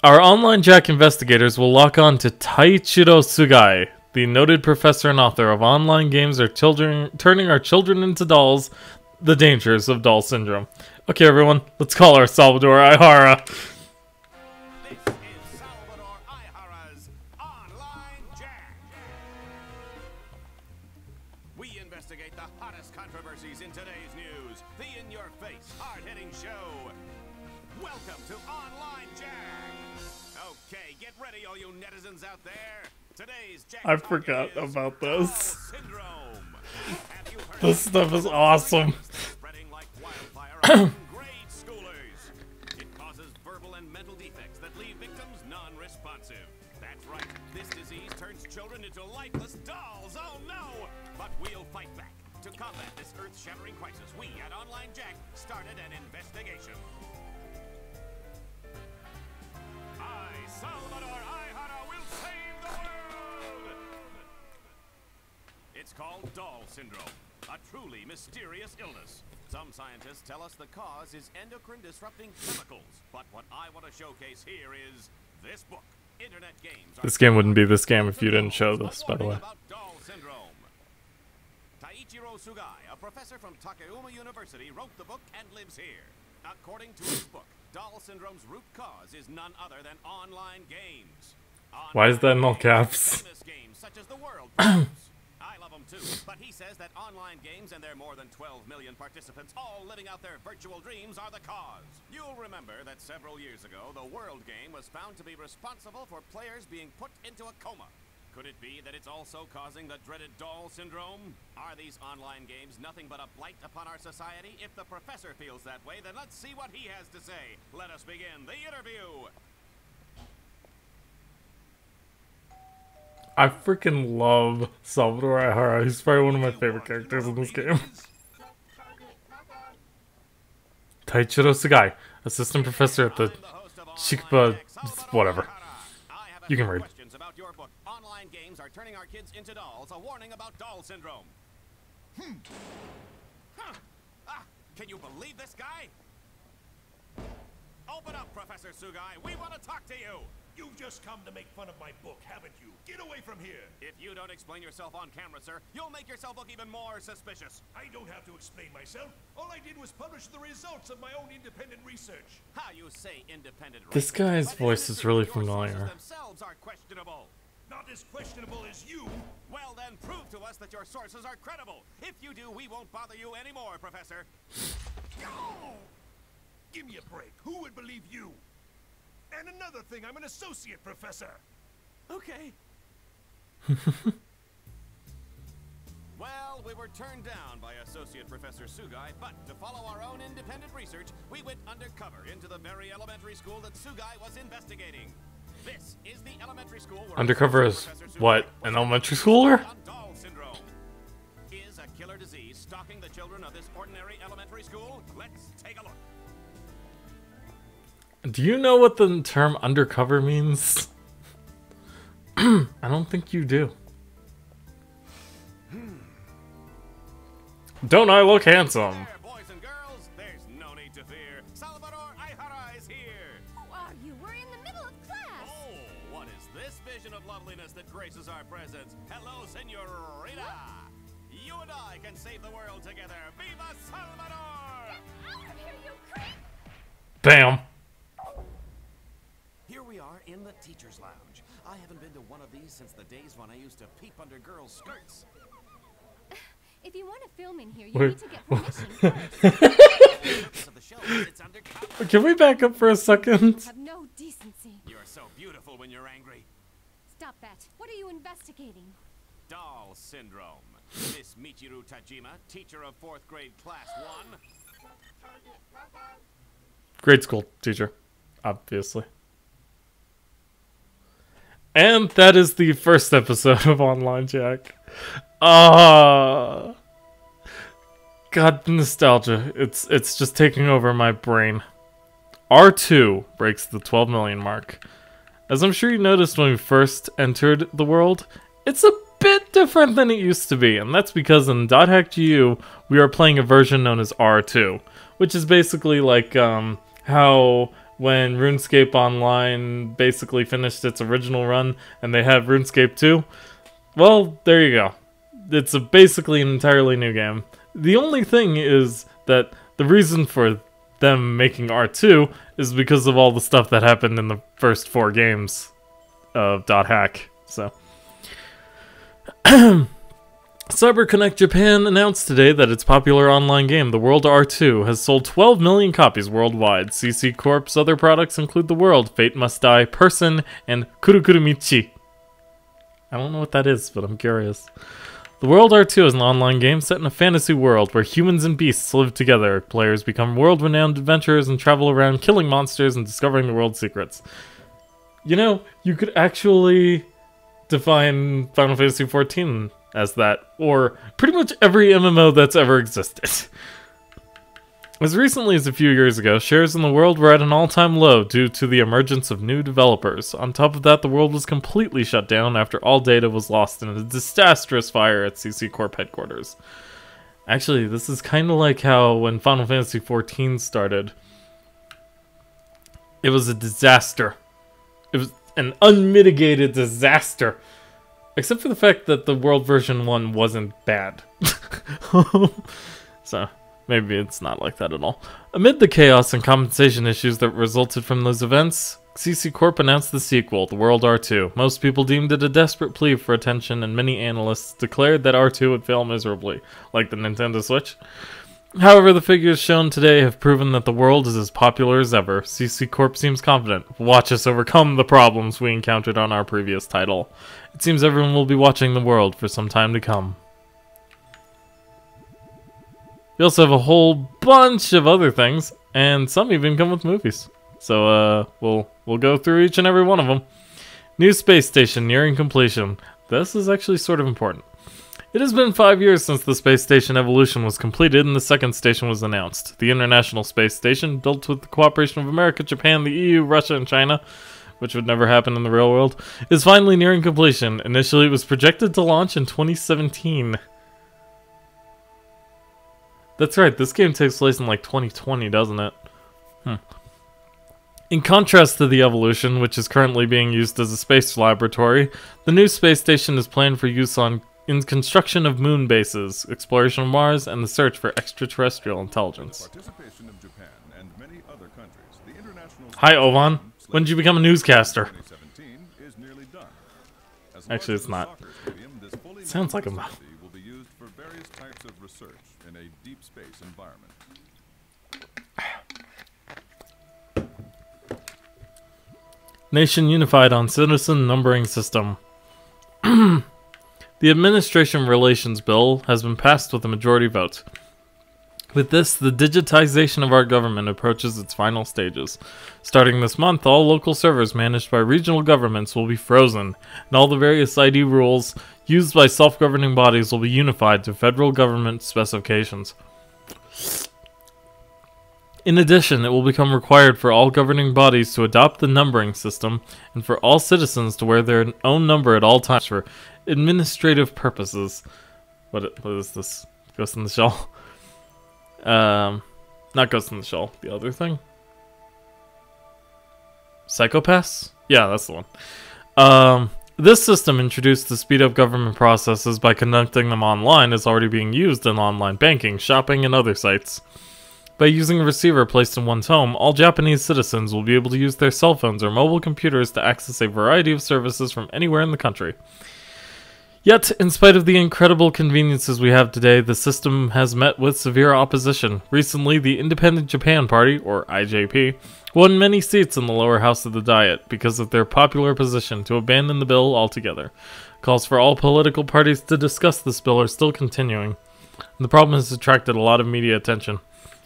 Our Online Jack investigators will lock on to Taichiro Sugai, the noted professor and author of online games turning our children into dolls, the dangers of Doll Syndrome. Okay everyone, let's call our Salvador Ihara. This is Salvador Ihara's Online Jack. We investigate the hottest controversies in today's news. The in-your-face, hard-hitting show. Welcome to Online Jack. Okay, get ready, all you netizens out there. Today's Jack I forgot about this. Syndrome. Have you heard This stuff is awesome. spreading like wildfire among grade schoolers? It causes verbal and mental defects that leave victims non-responsive. That's right, this disease turns children into lifeless dolls. Oh no! But we'll fight back. To combat this earth-shattering crisis, we at Online Jack started an investigation. I, Salvador Ihara, will save the world! It's called Doll Syndrome, a truly mysterious illness. Some scientists tell us the cause is endocrine-disrupting chemicals, but what I want to showcase here is this book. Internet games. This game wouldn't be this game if you didn't show this, by the way. About Doll Syndrome. Taichiro Sugai, a professor from Takayama University, wrote the book and lives here. According to his book, Doll Syndrome's root cause is none other than online games. Why is that in all caps? Famous games such as the World Games. I love them too, but he says that online games and their more than 12 million participants all living out their virtual dreams are the cause. You'll remember that several years ago, the World Game was found to be responsible for players being put into a coma. Could it be that it's also causing the dreaded Doll Syndrome? Are these online games nothing but a blight upon our society? If the professor feels that way, then let's see what he has to say. Let us begin the interview. I freaking love Salvador Ihara. He's probably one of my favorite characters in this game. Taichiro Sugai, assistant professor at the Chikba, whatever. You can read. Questions about your book. Online games are turning our kids into dolls. A warning about Doll Syndrome. Huh. Ah, can you believe this guy? Open up, Professor Sugai. We want to talk to you. You've just come to make fun of my book, haven't you? Get away from here! If you don't explain yourself on camera, sir, you'll make yourself look even more suspicious. I don't have to explain myself. All I did was publish the results of my own independent research. How you say independent This research, guy's but voice is really your sources familiar. themselves are questionable. Not as questionable as you. Well, then prove to us that your sources are credible. If you do, we won't bother you anymore, Professor. Oh! Give me a break. Who would believe you? And another thing, I'm an associate professor. Okay. Well, we were turned down by Associate Professor Sugai, but to follow our own independent research, we went undercover into the very elementary school that Sugai was investigating. This is the elementary school where Undercover as Professor Sugai what? was An elementary schooler? on doll syndrome. Is a killer disease stalking the children of this ordinary elementary school? Let's take a look. Do you know what the term undercover means? I don't think you do. Don't I look handsome? There, boys and girls, there's no need to fear. Salvador Aihara is here. Who are you? We're in the middle of class. Oh, what is this vision of loveliness that graces our presence? Hello, Senorita. You and I can save the world together. Viva Salvador! Out of here, you creep! Bam. Here we are in the teacher's lounge. I haven't been to one of these since the days when I used to peep under girls' skirts. If you want to film in here, you Wait. need to get permission first. Purpose of the show is it's undercover. Can we back up for a second? Have no decency. You're so beautiful when you're angry. Stop that. What are you investigating? Doll syndrome. Miss Michiru Tajima, teacher of 4th grade class 1. Grade school teacher, obviously. And that is the first episode of Online Jack. God, nostalgia. It's just taking over my brain. R2 breaks the 12 million mark. As I'm sure you noticed when we first entered the world, it's a bit different than it used to be, and that's because in .hack GU, we are playing a version known as R2, which is basically like how when RuneScape Online basically finished its original run and they have RuneScape 2, well, there you go. It's basically an entirely new game. The only thing is that the reason for them making R2 is because of all the stuff that happened in the first 4 games of .hack. So, CyberConnect Japan announced today that its popular online game, The World R2, has sold 12 million copies worldwide. CC Corp's other products include The World, Fate Must Die, Person, and Kurukurumichi. I don't know what that is, but I'm curious. The World R2 is an online game set in a fantasy world where humans and beasts live together. Players become world-renowned adventurers and travel around killing monsters and discovering the world's secrets. You know, you could actually define Final Fantasy XIV as that, or pretty much every MMO that's ever existed. As recently as a few years ago, shares in the world were at an all-time low due to the emergence of new developers. On top of that, the world was completely shut down after all data was lost in a disastrous fire at CC Corp headquarters. Actually, this is kind of like how when Final Fantasy XIV started, it was a disaster. It was an unmitigated disaster. Except for the fact that the World version 1 wasn't bad. So, maybe it's not like that at all. Amid the chaos and compensation issues that resulted from those events, CC Corp announced the sequel, The World R2. Most people deemed it a desperate plea for attention, and many analysts declared that R2 would fail miserably, like the Nintendo Switch. However, the figures shown today have proven that the world is as popular as ever. CC Corp seems confident. Watch us overcome the problems we encountered on our previous title. It seems everyone will be watching the world for some time to come. We also have a whole bunch of other things, and some even come with movies. So we'll go through each and every one of them. New space station nearing completion. This is actually sort of important. It has been 5 years since the space station evolution was completed and the second station was announced. The International Space Station, built with the cooperation of America, Japan, the EU, Russia, and China, which would never happen in the real world, is finally nearing completion. Initially, it was projected to launch in 2017. That's right, this game takes place in like 2020, doesn't it? In contrast to the Evolution, which is currently being used as a space laboratory, the new space station is planned for use in construction of moon bases, exploration of Mars, and the search for extraterrestrial intelligence. Participation of Japan and many other countries, the International Hi, Ovan. When did you become a newscaster? 2017 is nearly done. As Actually, it's large as a not. soccer stadium, this fully Sounds like a manned mo- facility will be used for various types of research in a deep space environment. Nation unified on citizen numbering system. The Administration Relations Bill has been passed with a majority vote. With this, the digitization of our government approaches its final stages. Starting this month, all local servers managed by regional governments will be frozen, and all the various ID rules used by self-governing bodies will be unified to federal government specifications. In addition, it will become required for all governing bodies to adopt the numbering system, and for all citizens to wear their own number at all times for administrative purposes. What is this? Ghost in the Shell? Not Ghost in the Shell. The other thing? Psychopaths? Yeah, that's the one. This system, introduced to speed up government processes by conducting them online, is already being used in online banking, shopping, and other sites. By using a receiver placed in one's home, all Japanese citizens will be able to use their cell phones or mobile computers to access a variety of services from anywhere in the country. Yet, in spite of the incredible conveniences we have today, the system has met with severe opposition. Recently, the Independent Japan Party, or IJP, won many seats in the lower house of the Diet because of their popular position to abandon the bill altogether. Calls for all political parties to discuss this bill are still continuing. And the problem has attracted a lot of media attention.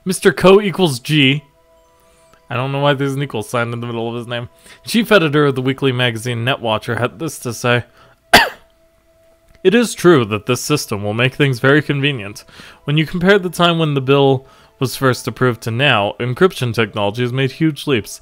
Mr. Co equals G. I don't know why there's an equal sign in the middle of his name. Chief editor of the weekly magazine Netwatcher had this to say. It is true that this system will make things very convenient. When you compare the time when the bill was first approved to now, encryption technology has made huge leaps.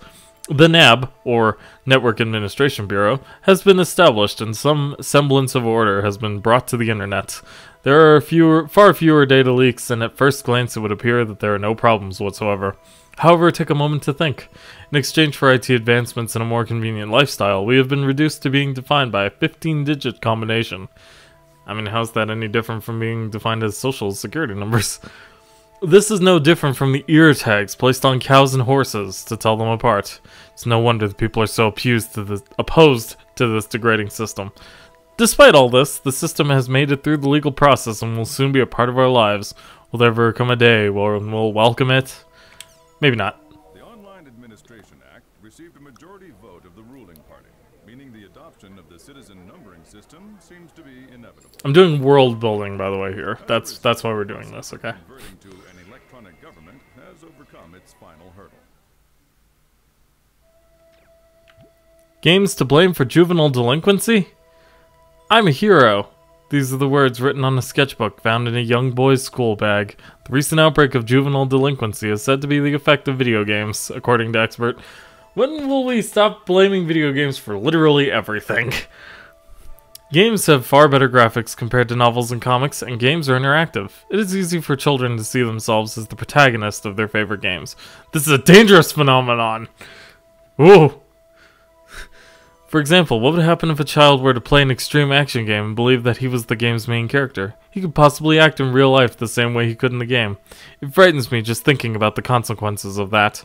The NAB, or Network Administration Bureau, has been established and some semblance of order has been brought to the internet. There are far fewer data leaks, and at first glance it would appear that there are no problems whatsoever. However, take a moment to think. In exchange for IT advancements and a more convenient lifestyle, we have been reduced to being defined by a 15-digit combination. I mean, how's that any different from being defined as social security numbers? This is no different from the ear tags placed on cows and horses to tell them apart. It's no wonder that people are so opposed to this degrading system. Despite all this, the system has made it through the legal process and will soon be a part of our lives. Will there ever come a day where we'll welcome it? Maybe not. The Online Administration Act received a majority vote of the ruling party, meaning the adoption of the citizen numbering system seems to be inevitable. I'm doing world building, by the way, here. That's why we're doing this, okay? Converting to an electronic government has overcome its final hurdle. Games to blame for juvenile delinquency? I'm a hero. These are the words written on a sketchbook found in a young boy's school bag. The recent outbreak of juvenile delinquency is said to be the effect of video games, according to expert. When will we stop blaming video games for literally everything? Games have far better graphics compared to novels and comics, and games are interactive. It is easy for children to see themselves as the protagonist of their favorite games. This is a dangerous phenomenon! Ooh! For example, what would happen if a child were to play an extreme action game and believe that he was the game's main character? He could possibly act in real life the same way he could in the game. It frightens me just thinking about the consequences of that.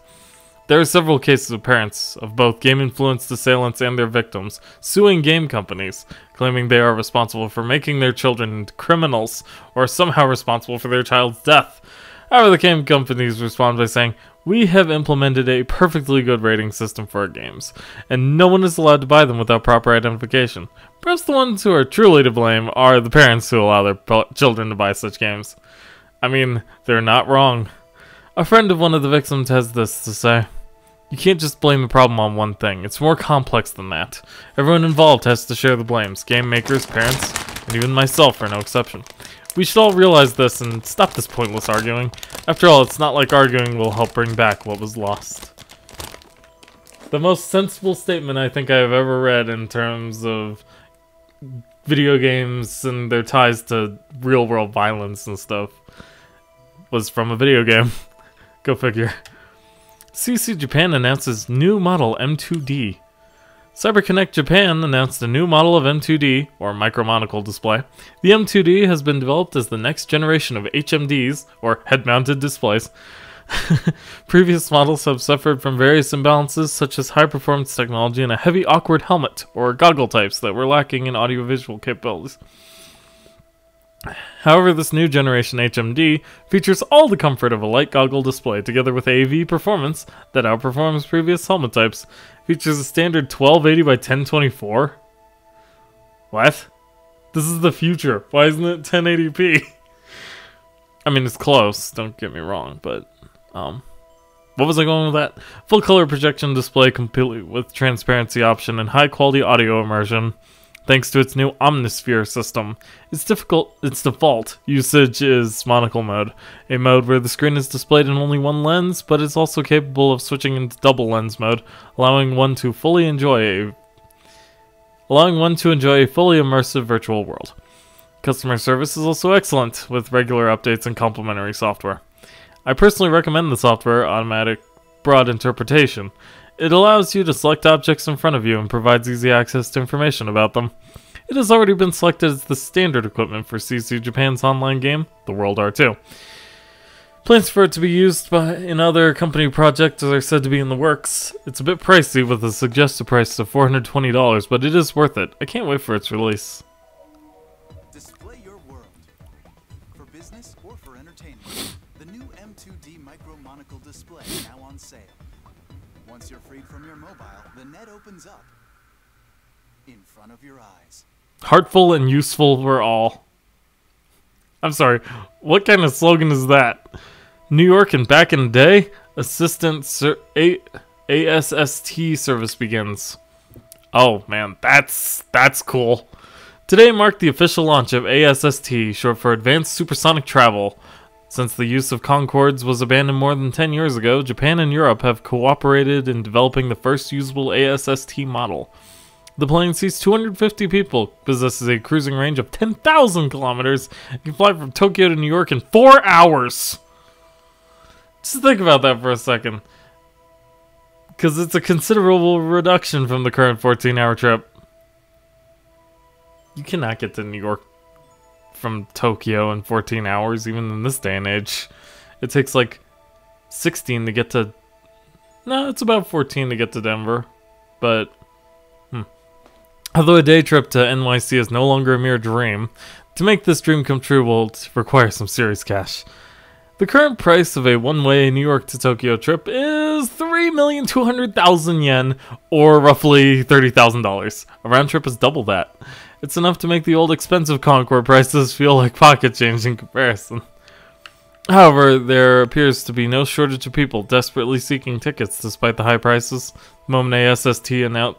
There are several cases of parents, of both game-influenced assailants and their victims, suing game companies, claiming they are responsible for making their children into criminals, or somehow responsible for their child's death. However, the game companies respond by saying, "We have implemented a perfectly good rating system for our games, and no one is allowed to buy them without proper identification." Perhaps the ones who are truly to blame are the parents who allow their children to buy such games. I mean, they're not wrong. A friend of one of the victims has this to say. You can't just blame the problem on one thing. It's more complex than that. Everyone involved has to share the blames. Game makers, parents, and even myself are no exception. We should all realize this and stop this pointless arguing. After all, it's not like arguing will help bring back what was lost. The most sensible statement I think I've ever read in terms of video games and their ties to real-world violence and stuff was from a video game. Go figure. CC Japan announces new model M2D. CyberConnect Japan announced a new model of M2D, or micro-monocle display. The M2D has been developed as the next generation of HMDs, or head-mounted displays. Previous models have suffered from various imbalances, such as high-performance technology and a heavy, awkward helmet, or goggle types that were lacking in audiovisual capabilities. However, this new generation HMD features all the comfort of a light goggle display, together with AV performance that outperforms previous helmet types. Features a standard 1280 by 1024. What? This is the future. Why isn't it 1080p? I mean, it's close, don't get me wrong, but what was I going with that? Full color projection display complete with transparency option and high quality audio immersion. Thanks to its new Omnisphere system. Its default usage is monocle mode, a mode where the screen is displayed in only one lens, but it's also capable of switching into double lens mode, allowing one to enjoy a fully immersive virtual world. Customer service is also excellent, with regular updates and complimentary software. I personally recommend the software Automatic Broad Interpretation. It allows you to select objects in front of you and provides easy access to information about them. It has already been selected as the standard equipment for CC Japan's online game, The World R2. Plans for it to be used in other company projects are said to be in the works. It's a bit pricey with a suggested price of $420, but it is worth it. I can't wait for its release. Display your world. For business or for entertainment, the new M2D Micro Monocle display now on sale. Once you're freed from your mobile, the net opens up in front of your eyes. Heartful and useful for all. I'm sorry, what kind of slogan is that? New York and back in the day? ASST service begins. Oh man, that's cool. Today marked the official launch of ASST, short for Advanced Supersonic Travel. Since the use of Concords was abandoned more than 10 years ago, Japan and Europe have cooperated in developing the first usable ASST model. The plane seats 250 people, possesses a cruising range of 10,000 kilometers, and can fly from Tokyo to New York in 4 hours. Just think about that for a second. Because it's a considerable reduction from the current 14-hour trip. You cannot get to New York from Tokyo in 14 hours, even in this day and age. It takes like 16 to get to... No, it's about 14 to get to Denver. But... Although a day trip to NYC is no longer a mere dream, to make this dream come true will require some serious cash. The current price of a one-way New York to Tokyo trip is 3,200,000 yen, or roughly $30,000. A round trip is double that. It's enough to make the old expensive Concorde prices feel like pocket change in comparison. However, there appears to be no shortage of people desperately seeking tickets despite the high prices. The moment ASST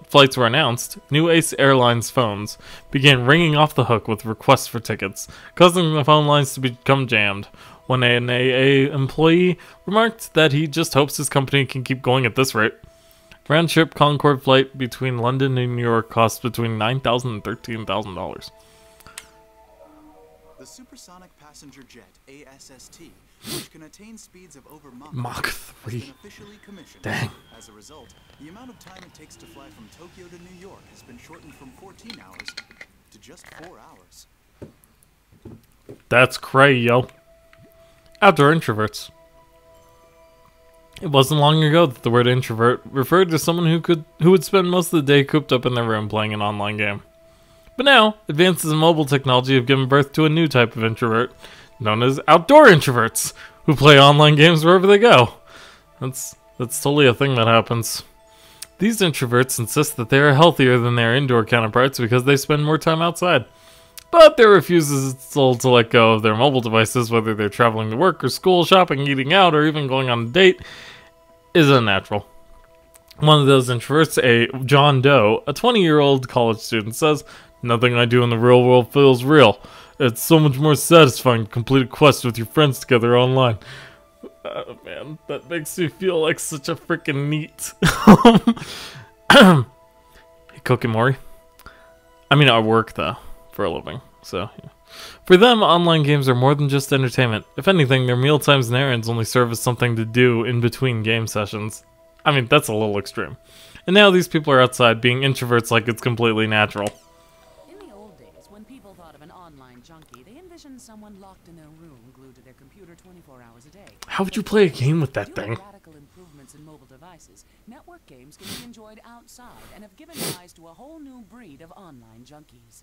flights were announced, new Ace Airlines phones began ringing off the hook with requests for tickets, causing the phone lines to become jammed. One AA employee remarked that he just hopes his company can keep going at this rate. Round-trip Concorde flight between London and New York costs between $9,000 and $13,000. The supersonic passenger jet ASST, which can attain speeds of over Mach 3. has been officially commissioned. Dang. As a result, the amount of time it takes to fly from Tokyo to New York has been shortened from 14 hours to just 4 hours. That's crazy, yo. Outdoor introverts. It wasn't long ago that the word introvert referred to someone who would spend most of the day cooped up in their room playing an online game. But now, advances in mobile technology have given birth to a new type of introvert, known as outdoor introverts, who play online games wherever they go. That's totally a thing that happens. These introverts insist that they are healthier than their indoor counterparts because they spend more time outside. But their refusal to let go of their mobile devices, whether they're traveling to work or school, shopping, eating out, or even going on a date, is unnatural. One of those introverts, a John Doe, a 20-year-old college student, says, "Nothing I do in the real world feels real. It's so much more satisfying to complete a quest with your friends together online." Oh, man, that makes me feel like such a freaking neat. Hey, Kokimori. I mean, I work, though, for a living, so... Yeah. For them, online games are more than just entertainment. If anything, their mealtimes and errands only serve as something to do in between game sessions. I mean, that's a little extreme. And now these people are outside being introverts like it's completely natural. In the old days, when people thought of an online junkie, they envisioned someone locked in their room, glued to their computer 24 hours a day. How would you play a game with that Due to thing? radical improvements in mobile devices, network games can be enjoyed outside and have given rise to a whole new breed of online junkies.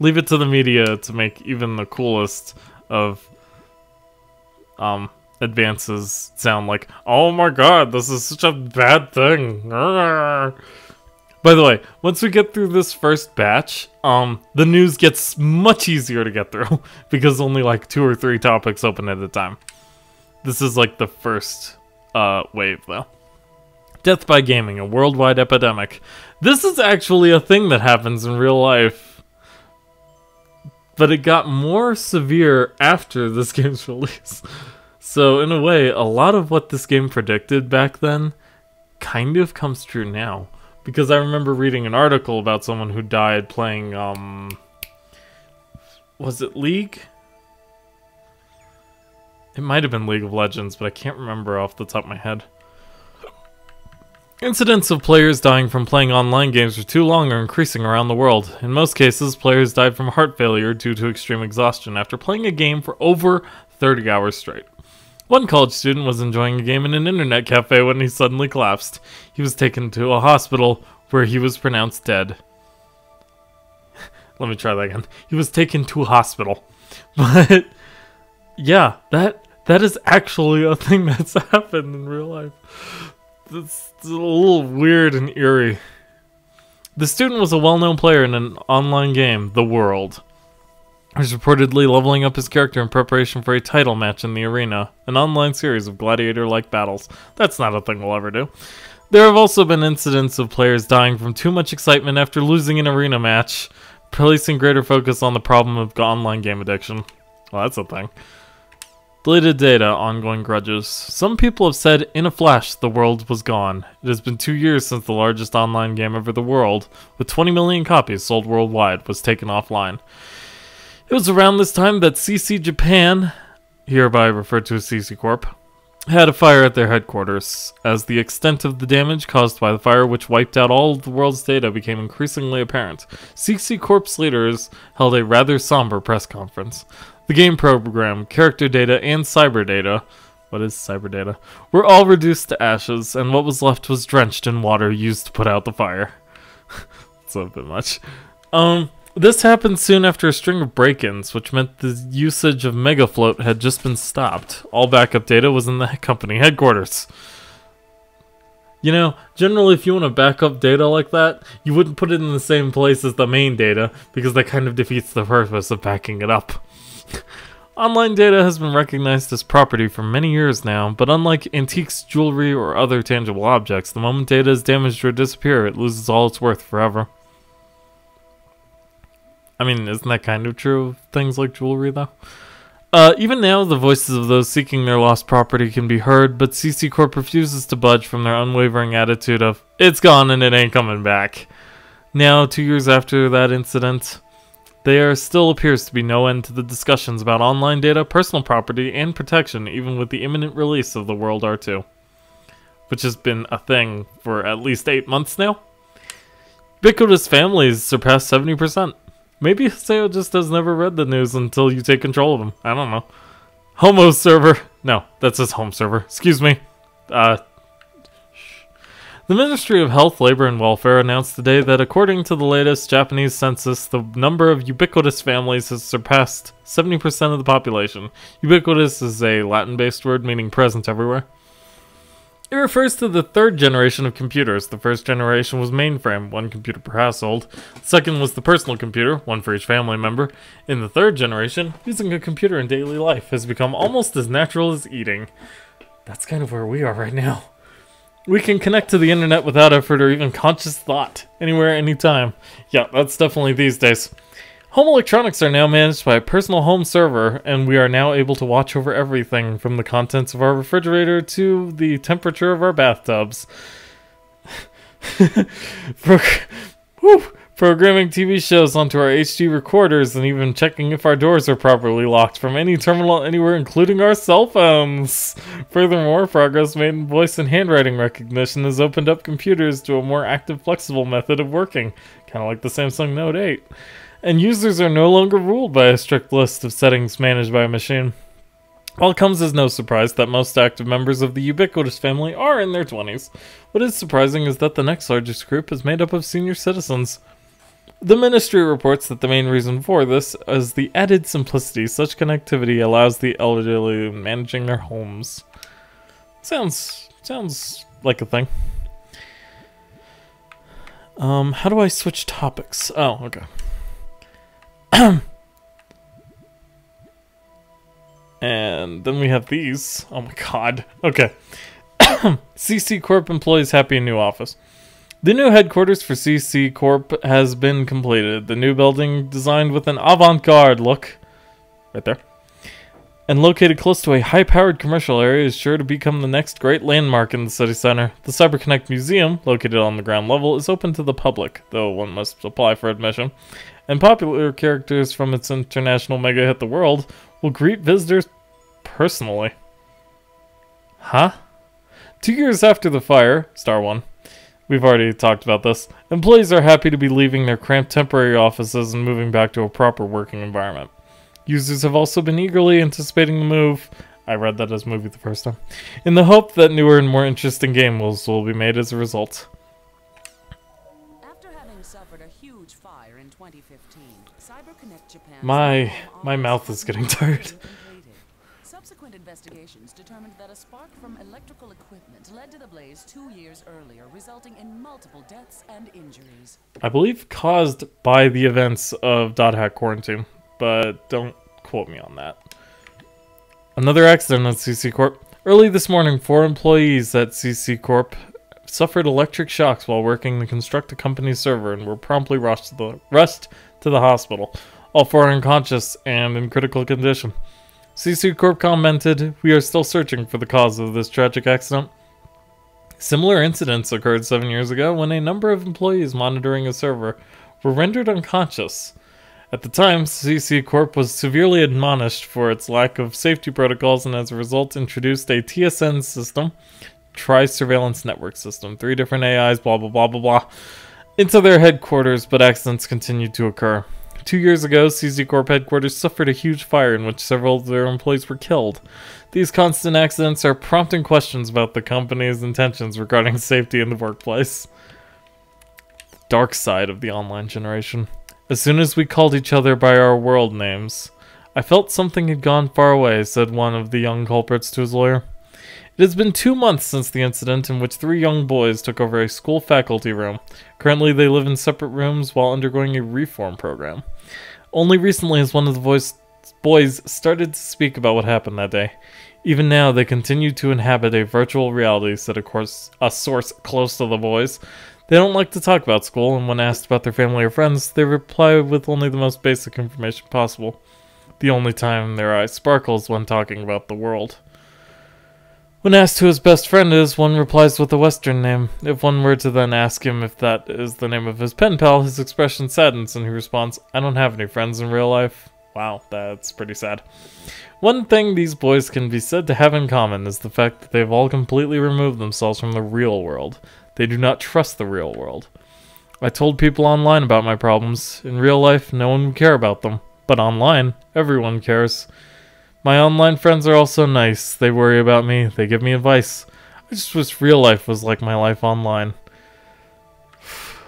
Leave it to the media to make even the coolest of advances sound like, oh my god, this is such a bad thing. By the way, once we get through this first batch, the news gets much easier to get through because only like 2 or 3 topics open at a time. This is like the first wave though. Death by gaming, a worldwide epidemic. This is actually a thing that happens in real life. But it got more severe after this game's release. So in a way, a lot of what this game predicted back then kind of comes true now. Because I remember reading an article about someone who died playing, was it League? It might have been League of Legends, but I can't remember off the top of my head. Incidents of players dying from playing online games for too long are increasing around the world. In most cases, players died from heart failure due to extreme exhaustion after playing a game for over 30 hours straight. One college student was enjoying a game in an internet cafe when he suddenly collapsed. He was taken to a hospital where he was pronounced dead. Let me try that again. He was taken to a hospital. But yeah, that is actually a thing that's happened in real life. It's a little weird and eerie. The student was a well-known player in an online game, The World. He was reportedly leveling up his character in preparation for a title match in the arena, an online series of gladiator-like battles. That's not a thing we'll ever do. There have also been incidents of players dying from too much excitement after losing an arena match, placing greater focus on the problem of online game addiction. Well, that's a thing. Deleted data, ongoing grudges. Some people have said, in a flash, the world was gone. It has been 2 years since the largest online game ever, The World, with 20 million copies sold worldwide, was taken offline. It was around this time that CC Japan, hereby referred to as CC Corp, had a fire at their headquarters. As the extent of the damage caused by the fire, which wiped out all of the world's data, became increasingly apparent, CC Corp's leaders held a rather somber press conference. The game program, character data, and cyber data, what is cyber data, were all reduced to ashes, and what was left was drenched in water used to put out the fire. That's a bit much. This happened soon after a string of break-ins, which meant the usage of Megafloat had just been stopped. All backup data was in the company headquarters. You know, generally if you want to back up data like that, you wouldn't put it in the same place as the main data, because that kind of defeats the purpose of backing it up. Online data has been recognized as property for many years now, but unlike antiques, jewelry, or other tangible objects, the moment data is damaged or disappear, it loses all its worth forever. I mean, isn't that kind of true of things like jewelry, though? Even now, the voices of those seeking their lost property can be heard, but CC Corp refuses to budge from their unwavering attitude of, it's gone and it ain't coming back. Now, 2 years after that incident, there still appears to be no end to the discussions about online data, personal property, and protection, even with the imminent release of The World R2. Which has been a thing for at least 8 months now. Ubiquitous families surpassed 70%. Maybe Haseo just has never read the news until you take control of him. I don't know. Homo server. No, that's his home server. Excuse me. The Ministry of Health, Labor and Welfare announced today that according to the latest Japanese census, the number of ubiquitous families has surpassed 70% of the population. Ubiquitous is a Latin-based word meaning present everywhere. It refers to the third generation of computers. The first generation was mainframe, 1 computer per household. The second was the personal computer, 1 for each family member. In the third generation, using a computer in daily life has become almost as natural as eating. That's kind of where we are right now. We can connect to the internet without effort or even conscious thought, anywhere, anytime. Yeah, that's definitely these days. Home electronics are now managed by a personal home server, and we are now able to watch over everything from the contents of our refrigerator to the Programming TV shows onto our HD recorders and even checking if our doors are properly locked from any terminal anywhere, including our cell phones. Furthermore, progress made in voice and handwriting recognition has opened up computers to a more active, flexible method of working, kind of like the Samsung Note 8. And users are no longer ruled by a strict list of settings managed by a machine. While it comes as no surprise that most active members of the ubiquitous family are in their 20s, what is surprising is that the next largest group is made up of senior citizens. The ministry reports that the main reason for this is the added simplicity such connectivity allows the elderly in managing their homes. Sounds like a thing. How do I switch topics? Oh, okay. And then we have these. Oh my god. Okay. CC Corp employees happy in new office. The new headquarters for CC Corp has been completed. The new building, designed with an avant-garde look, right there, and located close to a high-powered commercial area, is sure to become the next great landmark in the city center. The CyberConnect Museum, located on the ground level, is open to the public, though one must apply for admission, and popular characters from its international mega hit The World will greet visitors personally. Huh? 2 years after the fire, Star 1, we've already talked about this, employees are happy to be leaving their cramped temporary offices and moving back to a proper working environment. Users have also been eagerly anticipating the move. I read that as movie the first time. In the hope that newer and more interesting games will be made as a result. After having suffered a huge fire in 2015, CyberConnect Japan... My mouth is getting tired. Subsequent investigations determined that a spark from electrical equipment led to the blaze 2 years earlier, resulting in multiple deaths and injuries. I believe caused by the events of .hack Quarantine, but don't quote me on that. Another accident at CC Corp. Early this morning, 4 employees at CC Corp suffered electric shocks while working to construct the company's server and were promptly rushed to the hospital. All 4 are unconscious and in critical condition. CC Corp commented, "We are still searching for the cause of this tragic accident." Similar incidents occurred 7 years ago when a number of employees monitoring a server were rendered unconscious. At the time, CC Corp was severely admonished for its lack of safety protocols and as a result introduced a TSN system, Tri-Surveillance Network System, 3 different AIs, blah blah blah blah blah, into their headquarters, but accidents continued to occur. 2 years ago, CC Corp headquarters suffered a huge fire in which several of their employees were killed. These constant accidents are prompting questions about the company's intentions regarding safety in the workplace. Dark side of the online generation. As soon as we called each other by our world names, I felt something had gone far away, said one of the young culprits to his lawyer. It has been 2 months since the incident in which 3 young boys took over a school faculty room. Currently, they live in separate rooms while undergoing a reform program. Only recently has one of the boys started to speak about what happened that day. Even now, they continue to inhabit a virtual reality, said a source close to the boys. They don't like to talk about school, and when asked about their family or friends, they reply with only the most basic information possible. The only time their eyes sparkle is when talking about the world. When asked who his best friend is, one replies with a Western name. If one were to then ask him if that is the name of his pen pal, his expression saddens and he responds, "I don't have any friends in real life." Wow, that's pretty sad. One thing these boys can be said to have in common is the fact that they've all completely removed themselves from the real world. They do not trust the real world. I told people online about my problems. In real life, no one would care about them. But online, everyone cares. My online friends are also nice. They worry about me. They give me advice. I just wish real life was like my life online.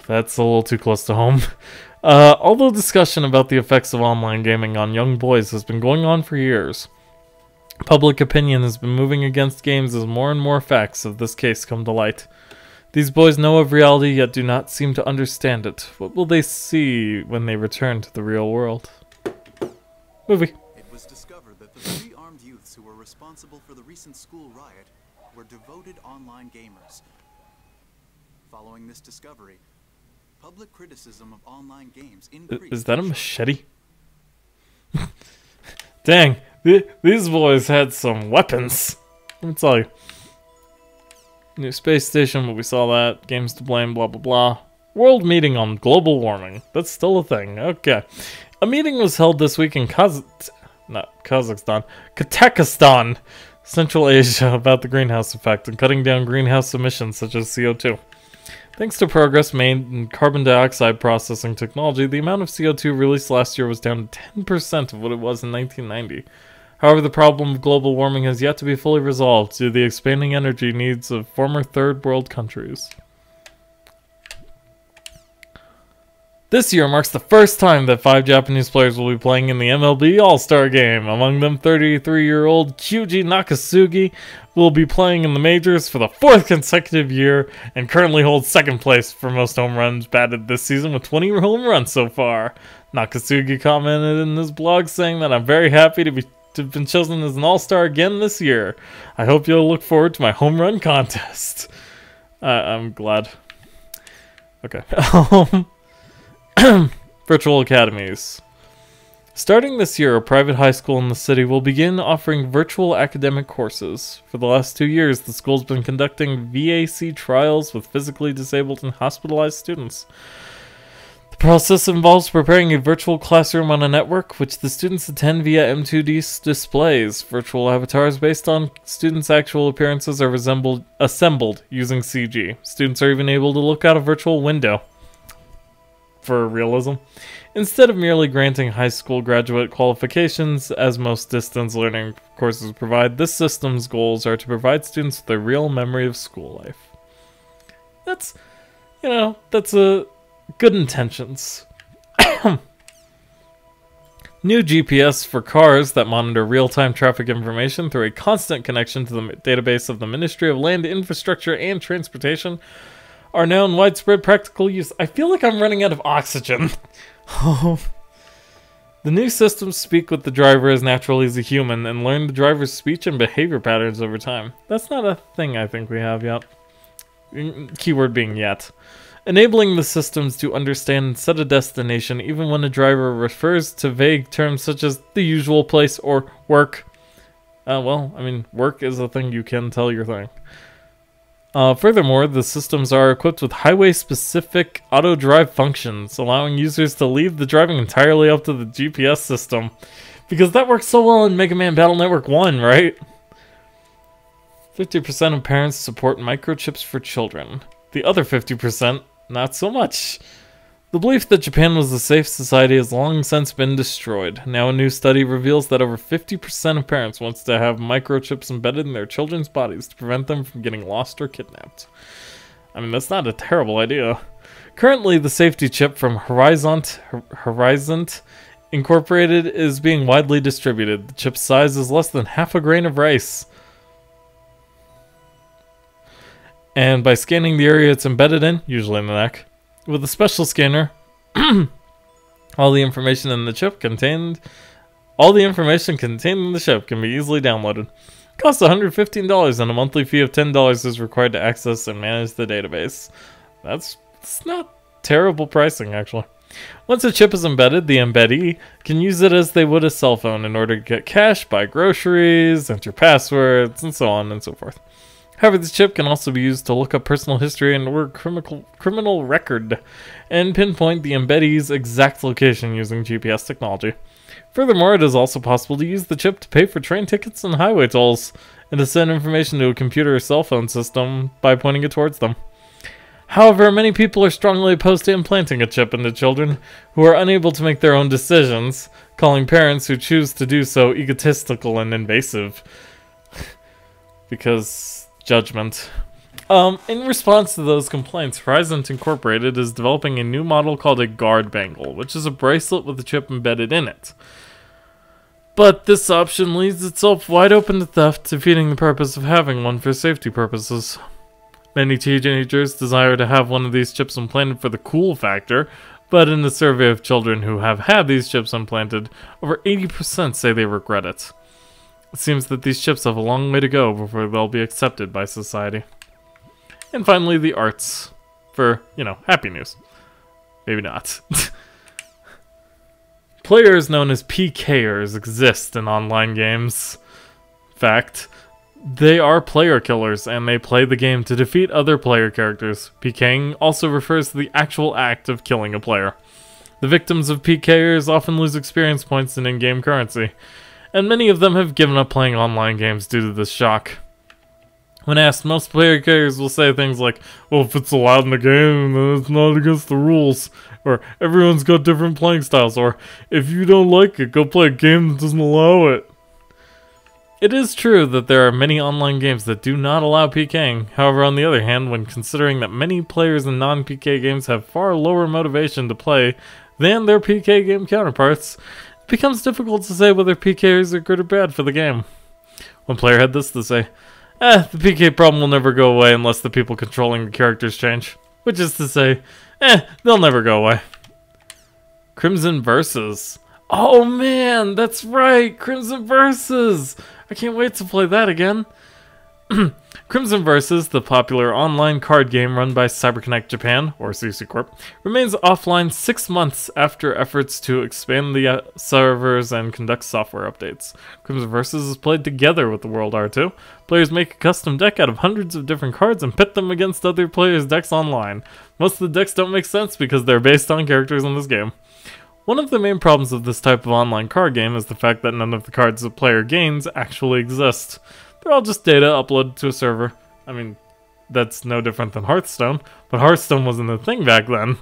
That's a little too close to home. Although discussion about the effects of online gaming on young boys has been going on for years, public opinion has been moving against games as more and more facts of this case come to light. These boys know of reality, yet do not seem to understand it. What will they see when they return to the real world? Movie. It was discovered that the 3 armed youths who were responsible for the recent school riot were devoted online gamers. Following this discovery, public criticism of online games increased. Is that a machete? Dang, these boys had some weapons. Let me tell you. New space station, but we saw that. Games to blame, blah blah blah. World Meeting on Global Warming. That's still a thing. Okay. A meeting was held this week in Kazakhstan, Central Asia, about the greenhouse effect and cutting down greenhouse emissions such as CO2. Thanks to progress made in carbon dioxide processing technology, the amount of CO2 released last year was down to 10% of what it was in 1990. However, the problem of global warming has yet to be fully resolved due to the expanding energy needs of former third world countries. This year marks the first time that 5 Japanese players will be playing in the MLB All-Star Game. Among them, 33-year-old Kyuji Nakasugi will be playing in the majors for the 4th consecutive year and currently holds 2nd place for most home runs batted this season with 20 home runs so far. Nakasugi commented in his blog saying that I'm very happy to have been chosen as an All-Star again this year. I hope you'll look forward to my home run contest. I'm glad. Okay. Virtual academies. Starting this year, a private high school in the city will begin offering virtual academic courses. For the last 2 years, the school's been conducting VAC trials with physically disabled and hospitalized students. The process involves preparing a virtual classroom on a network, which the students attend via M2D displays. Virtual avatars based on students' actual appearances are assembled using CG. Students are even able to look out a virtual window. For realism, instead of merely granting high school graduate qualifications, as most distance learning courses provide, this system's goals are to provide students with a real memory of school life. That's, that's a good intentions. New GPS for cars that monitor real-time traffic information through a constant connection to the database of the Ministry of Land, Infrastructure, and Transportation are now in widespread practical use. I feel like I'm running out of oxygen. The new systems speak with the driver as naturally as a human and learn the driver's speech and behavior patterns over time. That's not a thing I think we have yet. Keyword being yet. Enabling the systems to understand and set a destination even when a driver refers to vague terms such as the usual place or work. Work is a thing you can tell your thing. Furthermore, the systems are equipped with highway-specific auto-drive functions, allowing users to leave the driving entirely up to the GPS system. Because that works so well in Mega Man Battle Network 1, right? 50% of parents support microchips for children. The other 50%, not so much. The belief that Japan was a safe society has long since been destroyed. Now a new study reveals that over 50% of parents wants to have microchips embedded in their children's bodies to prevent them from getting lost or kidnapped. I mean, that's not a terrible idea. Currently, the safety chip from Horizon Incorporated is being widely distributed. The chip's size is less than half a grain of rice. And by scanning the area it's embedded in, usually in the neck, with a special scanner, all the information contained in the chip can be easily downloaded. It costs $115 and a monthly fee of $10 is required to access and manage the database. It's not terrible pricing, actually. Once a chip is embedded, the embeddee can use it as they would a cell phone in order to get cash, buy groceries, enter passwords, and so on and so forth. However, this chip can also be used to look up personal history and or criminal record, and pinpoint the embeddee's exact location using GPS technology. Furthermore, it is also possible to use the chip to pay for train tickets and highway tolls, and to send information to a computer or cell phone system by pointing it towards them. However, many people are strongly opposed to implanting a chip into children who are unable to make their own decisions, calling parents who choose to do so egotistical and invasive. Because judgment. In response to those complaints, Horizon Incorporated is developing a new model called a guard bangle, which is a bracelet with a chip embedded in it. But this option leaves itself wide open to theft, defeating the purpose of having one for safety purposes. Many teenagers desire to have one of these chips implanted for the cool factor, but in a survey of children who have had these chips implanted, over 80% say they regret it. It seems that these chips have a long way to go before they'll be accepted by society. And finally, the arts. For, happy news. Maybe not. Players known as PKers exist in online games. Fact. They are player killers, and they play the game to defeat other player characters. PKing also refers to the actual act of killing a player. The victims of PKers often lose experience points and in-game currency, and many of them have given up playing online games due to this shock. When asked, most player characters will say things like, well, if it's allowed in the game, then it's not against the rules, or everyone's got different playing styles, or if you don't like it, go play a game that doesn't allow it. It is true that there are many online games that do not allow PKing. However, on the other hand, when considering that many players in non-PK games have far lower motivation to play than their PK game counterparts, it becomes difficult to say whether PKers are good or bad for the game. One player had this to say, the PK problem will never go away unless the people controlling the characters change. Which is to say, they'll never go away. Crimson Versus. Oh man, that's right, Crimson Versus! I can't wait to play that again. Crimson Versus, the popular online card game run by CyberConnect Japan, or CC Corp, remains offline 6 months after efforts to expand the servers and conduct software updates. Crimson Versus is played together with the World R2. Players make a custom deck out of hundreds of different cards and pit them against other players' decks online. Most of the decks don't make sense because they're based on characters in this game. One of the main problems of this type of online card game is the fact that none of the cards the player gains actually exist. They're all just data uploaded to a server. I mean, that's no different than Hearthstone, but Hearthstone wasn't a thing back then.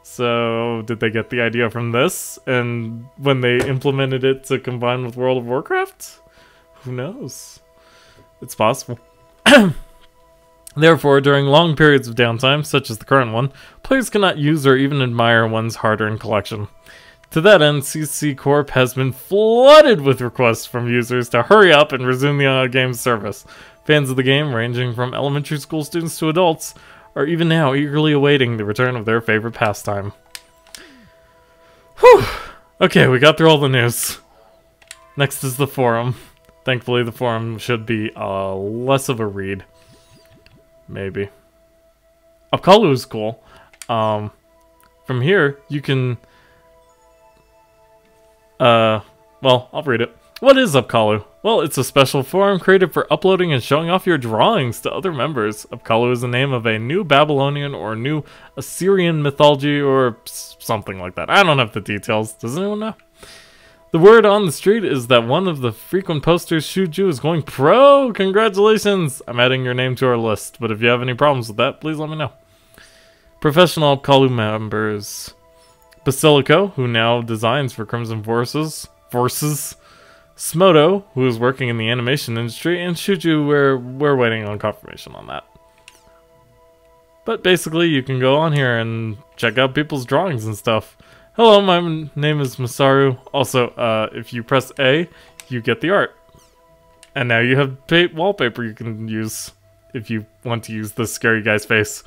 So, did they get the idea from this, and when they implemented it to combine with World of Warcraft? Who knows? It's possible. Therefore, during long periods of downtime, such as the current one, players cannot use or even admire one's hard-earned collection. To that end, CC Corp has been flooded with requests from users to hurry up and resume the game's service. Fans of the game, ranging from elementary school students to adults, are even now eagerly awaiting the return of their favorite pastime. Whew! Okay, we got through all the news. Next is the forum. Thankfully, the forum should be less of a read. Maybe. Upkalu is cool. From here, you can... well, I'll read it. What is Upkalu? Well, it's a special forum created for uploading and showing off your drawings to other members. Upkalu is the name of a new Babylonian or new Assyrian mythology or something like that. I don't have the details. Does anyone know? The word on the street is that one of the frequent posters, Shuju, is going pro! Congratulations! I'm adding your name to our list, but if you have any problems with that, please let me know. Professional Upkalu members. Basilico, who now designs for Crimson Forces. Smoto, who is working in the animation industry, and Shuju, we're waiting on confirmation on that. But basically, you can go on here and check out people's drawings and stuff. Hello, my name is Masaru. Also, if you press A, you get the art. And now you have wallpaper you can use if you want to use this scary guy's face.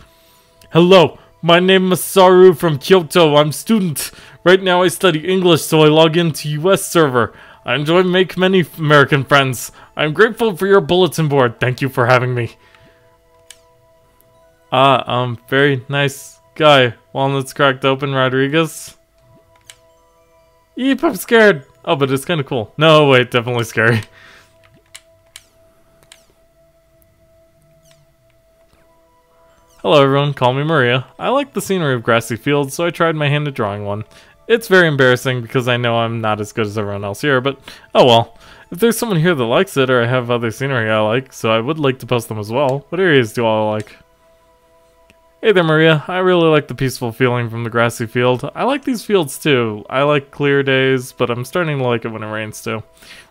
Hello, my name is Masaru from Kyoto. I'm student. Right now I study English, so I log into US server. I enjoy make many American friends. I'm grateful for your bulletin board. Thank you for having me. Very nice guy. Walnuts cracked open, Rodriguez. Eep, I'm scared. Oh, but it's kind of cool. No, wait, definitely scary. Hello everyone, call me Maria. I like the scenery of grassy fields, so I tried my hand at drawing one. It's very embarrassing because I know I'm not as good as everyone else here, but oh well. If there's someone here that likes it, or I have other scenery I like, so I would like to post them as well. What areas do I like? Hey there Maria, I really like the peaceful feeling from the grassy field. I like these fields too. I like clear days, but I'm starting to like it when it rains too.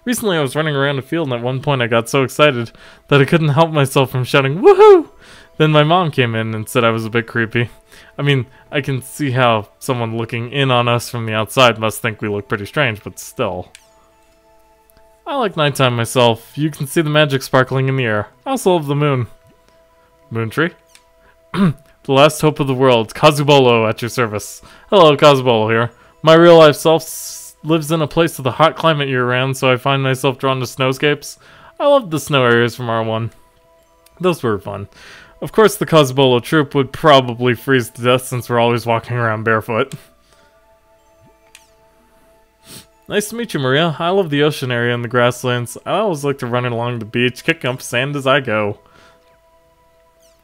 Recently I was running around a field and at one point I got so excited that I couldn't help myself from shouting, woohoo! Then my mom came in and said I was a bit creepy. I mean, I can see how someone looking in on us from the outside must think we look pretty strange, but still. I like nighttime myself. You can see the magic sparkling in the air. I also love the moon. Moon tree? The last hope of the world. Kazubolo at your service. Hello, Kazubolo here. My real life self lives in a place with a hot climate year-round, so I find myself drawn to snowscapes. I love the snow areas from R1. Those were fun. Of course, the Kazubolo troop would probably freeze to death since we're always walking around barefoot. Nice to meet you, Maria. I love the ocean area and the grasslands. I always like to run along the beach, kicking up sand as I go.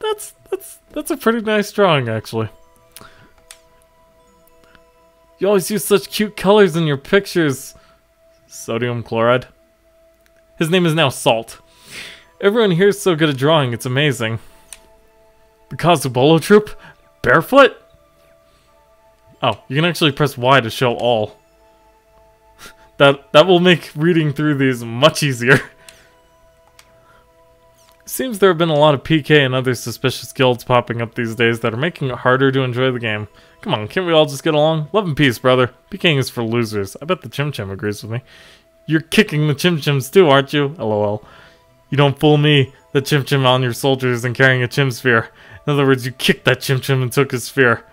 That's a pretty nice drawing, actually. You always use such cute colors in your pictures. Sodium chloride. His name is now Salt. Everyone here is so good at drawing, it's amazing. The Kazubolo Troop? Barefoot? Oh, you can actually press Y to show all. That will make reading through these much easier. Seems there have been a lot of PK and other suspicious guilds popping up these days that are making it harder to enjoy the game. Come on, can't we all just get along? Love and peace, brother. PKing is for losers. I bet the Chim Chim agrees with me. You're kicking the Chim Chims too, aren't you? LOL. You don't fool me. The Chim Chim on your soldiers and carrying a Chim Sphere. In other words, you kicked that Chim Chim and took his sphere.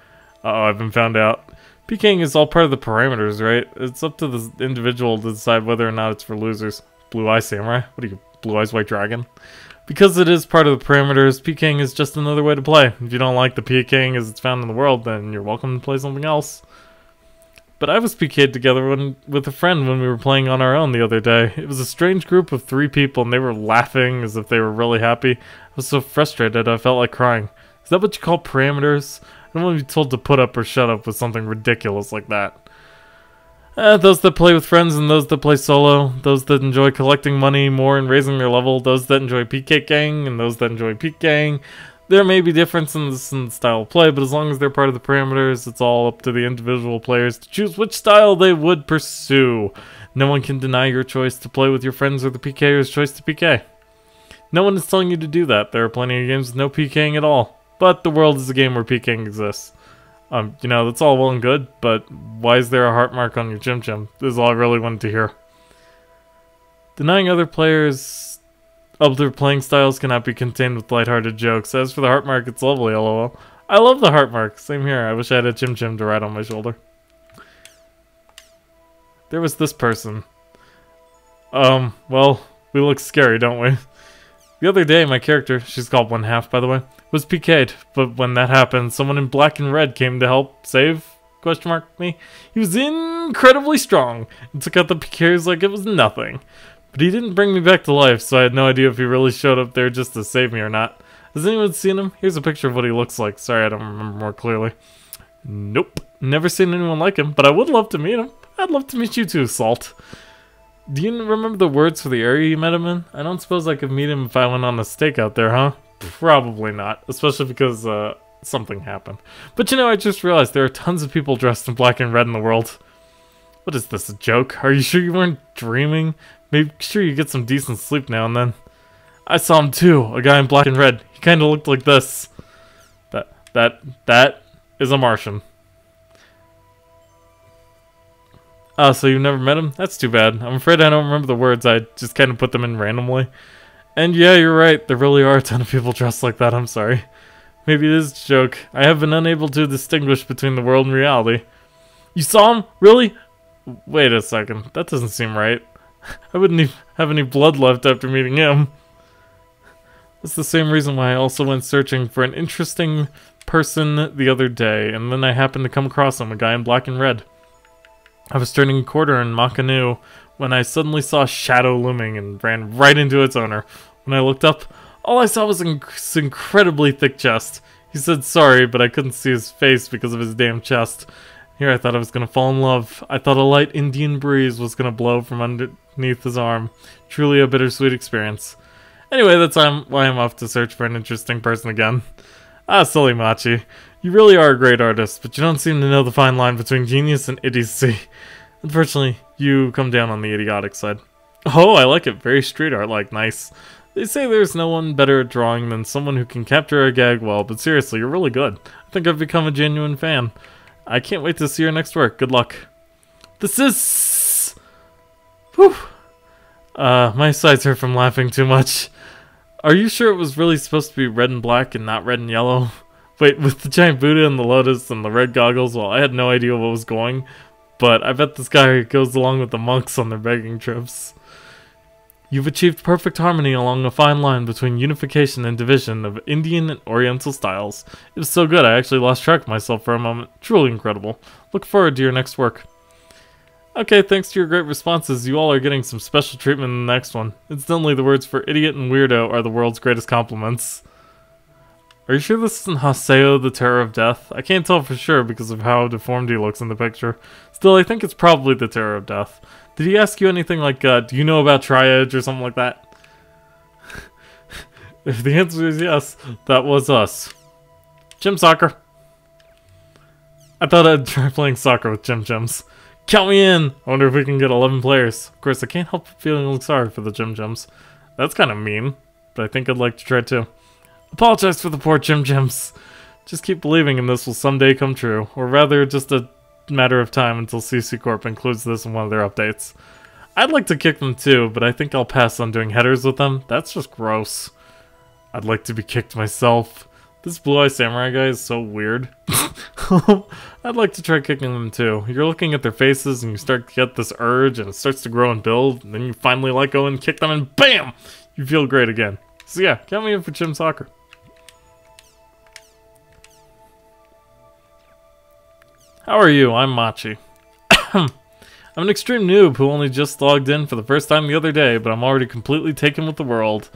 Uh-oh, I've been found out. PKing is all part of the parameters, right? It's up to the individual to decide whether or not it's for losers. Blue Eye Samurai? What are you, Blue Eyes White Dragon? Because it is part of the parameters, PKing is just another way to play. If you don't like the PKing as it's found in the world, then you're welcome to play something else. But I was PK'd together with a friend when we were playing on our own the other day. It was a strange group of 3 people, and they were laughing as if they were really happy. I was so frustrated I felt like crying. Is that what you call parameters? I don't want to be told to put up or shut up with something ridiculous like that. Those that play with friends and those that play solo, those that enjoy collecting money more and raising their level, those that enjoy PKing and those that enjoy PKing. There may be differences in the style of play, but as long as they're part of the parameters, it's all up to the individual players to choose which style they would pursue. No one can deny your choice to play with your friends or the PKer's choice to PK. No one is telling you to do that. There are plenty of games with no PKing at all. But the world is a game where PKing exists. You know, that's all well and good, but why is there a heart mark on your Chim Chim? This is all I really wanted to hear. Denying other players other playing styles cannot be contained with lighthearted jokes. As for the heart mark, it's lovely, lol. I love the heart mark. Same here. I wish I had a Chim Chim to ride on my shoulder. There was this person. Well, we look scary, don't we? The other day, my character, she's called One Half, by the way, was PK'd, but when that happened, someone in black and red came to help save, me. He was incredibly strong, and took out the PKers like it was nothing. But he didn't bring me back to life, so I had no idea if he really showed up there just to save me or not. Has anyone seen him? Here's a picture of what he looks like. Sorry, I don't remember more clearly. Nope. Never seen anyone like him, but I would love to meet him. I'd love to meet you too, Salt. Do you remember the words for the area you met him in? I don't suppose I could meet him if I went on a stakeout there, huh? Probably not, especially because something happened. But you know, I just realized there are tons of people dressed in black and red in the world. What is this, a joke? Are you sure you weren't dreaming? Make sure you get some decent sleep now and then. I saw him too, a guy in black and red. He kinda looked like this. That is a Martian. Oh, so you've never met him? That's too bad. I'm afraid I don't remember the words, I just kinda put them in randomly. And yeah, you're right, there really are a ton of people dressed like that, I'm sorry. Maybe it is a joke. I have been unable to distinguish between the world and reality. You saw him? Really? Wait a second, that doesn't seem right. I wouldn't even have any blood left after meeting him. That's the same reason why I also went searching for an interesting person the other day, and then I happened to come across him, a guy in black and red. I was turning a corner in Makanu when I suddenly saw a shadow looming and ran right into its owner. When I looked up, all I saw was an incredibly thick chest. He said sorry, but I couldn't see his face because of his damn chest. Here I thought I was going to fall in love. I thought a light Indian breeze was going to blow from underneath his arm. Truly a bittersweet experience. Anyway, that's why I'm off to search for an interesting person again. Ah, silly Machi. You really are a great artist, but you don't seem to know the fine line between genius and idiocy. Unfortunately, you come down on the idiotic side. Oh, I like it. Very street art-like. Nice. They say there's no one better at drawing than someone who can capture a gag well, but seriously, you're really good. I think I've become a genuine fan. I can't wait to see your next work. Good luck. This is... Whew. My sides hurt from laughing too much. Are you sure it was really supposed to be red and black and not red and yellow? Wait, with the giant Buddha and the lotus and the red goggles, well, I had no idea what was going, but I bet this guy goes along with the monks on their begging trips. You've achieved perfect harmony along a fine line between unification and division of Indian and Oriental styles. It was so good I actually lost track of myself for a moment. Truly incredible. Look forward to your next work. Okay, thanks to your great responses, you all are getting some special treatment in the next one. Incidentally, the words for idiot and weirdo are the world's greatest compliments. Are you sure this isn't Haseo, the Terror of Death? I can't tell for sure because of how deformed he looks in the picture. Still, I think it's probably the Terror of Death. Did he ask you anything like, do you know about Triage or something like that? If the answer is yes, that was us. Gym soccer. I thought I'd try playing soccer with Gym Gyms. Count me in! I wonder if we can get 11 players. Of course, I can't help feeling sorry for the Gym Gyms. That's kind of mean, but I think I'd like to try too. Apologize for the poor Gym Gyms. Just keep believing in this will someday come true, or rather, just a matter of time until CC Corp includes this in one of their updates. I'd like to kick them too, but I think I'll pass on doing headers with them. That's just gross. I'd like to be kicked myself. This Blue Eye Samurai guy is so weird. I'd like to try kicking them too. You're looking at their faces and you start to get this urge and it starts to grow and build, and then you finally let go and kick them and BAM! You feel great again. So yeah, count me in for Gym Soccer. How are you? I'm Machi. I'm an extreme noob who only just logged in for the first time the other day, but I'm already completely taken with the world.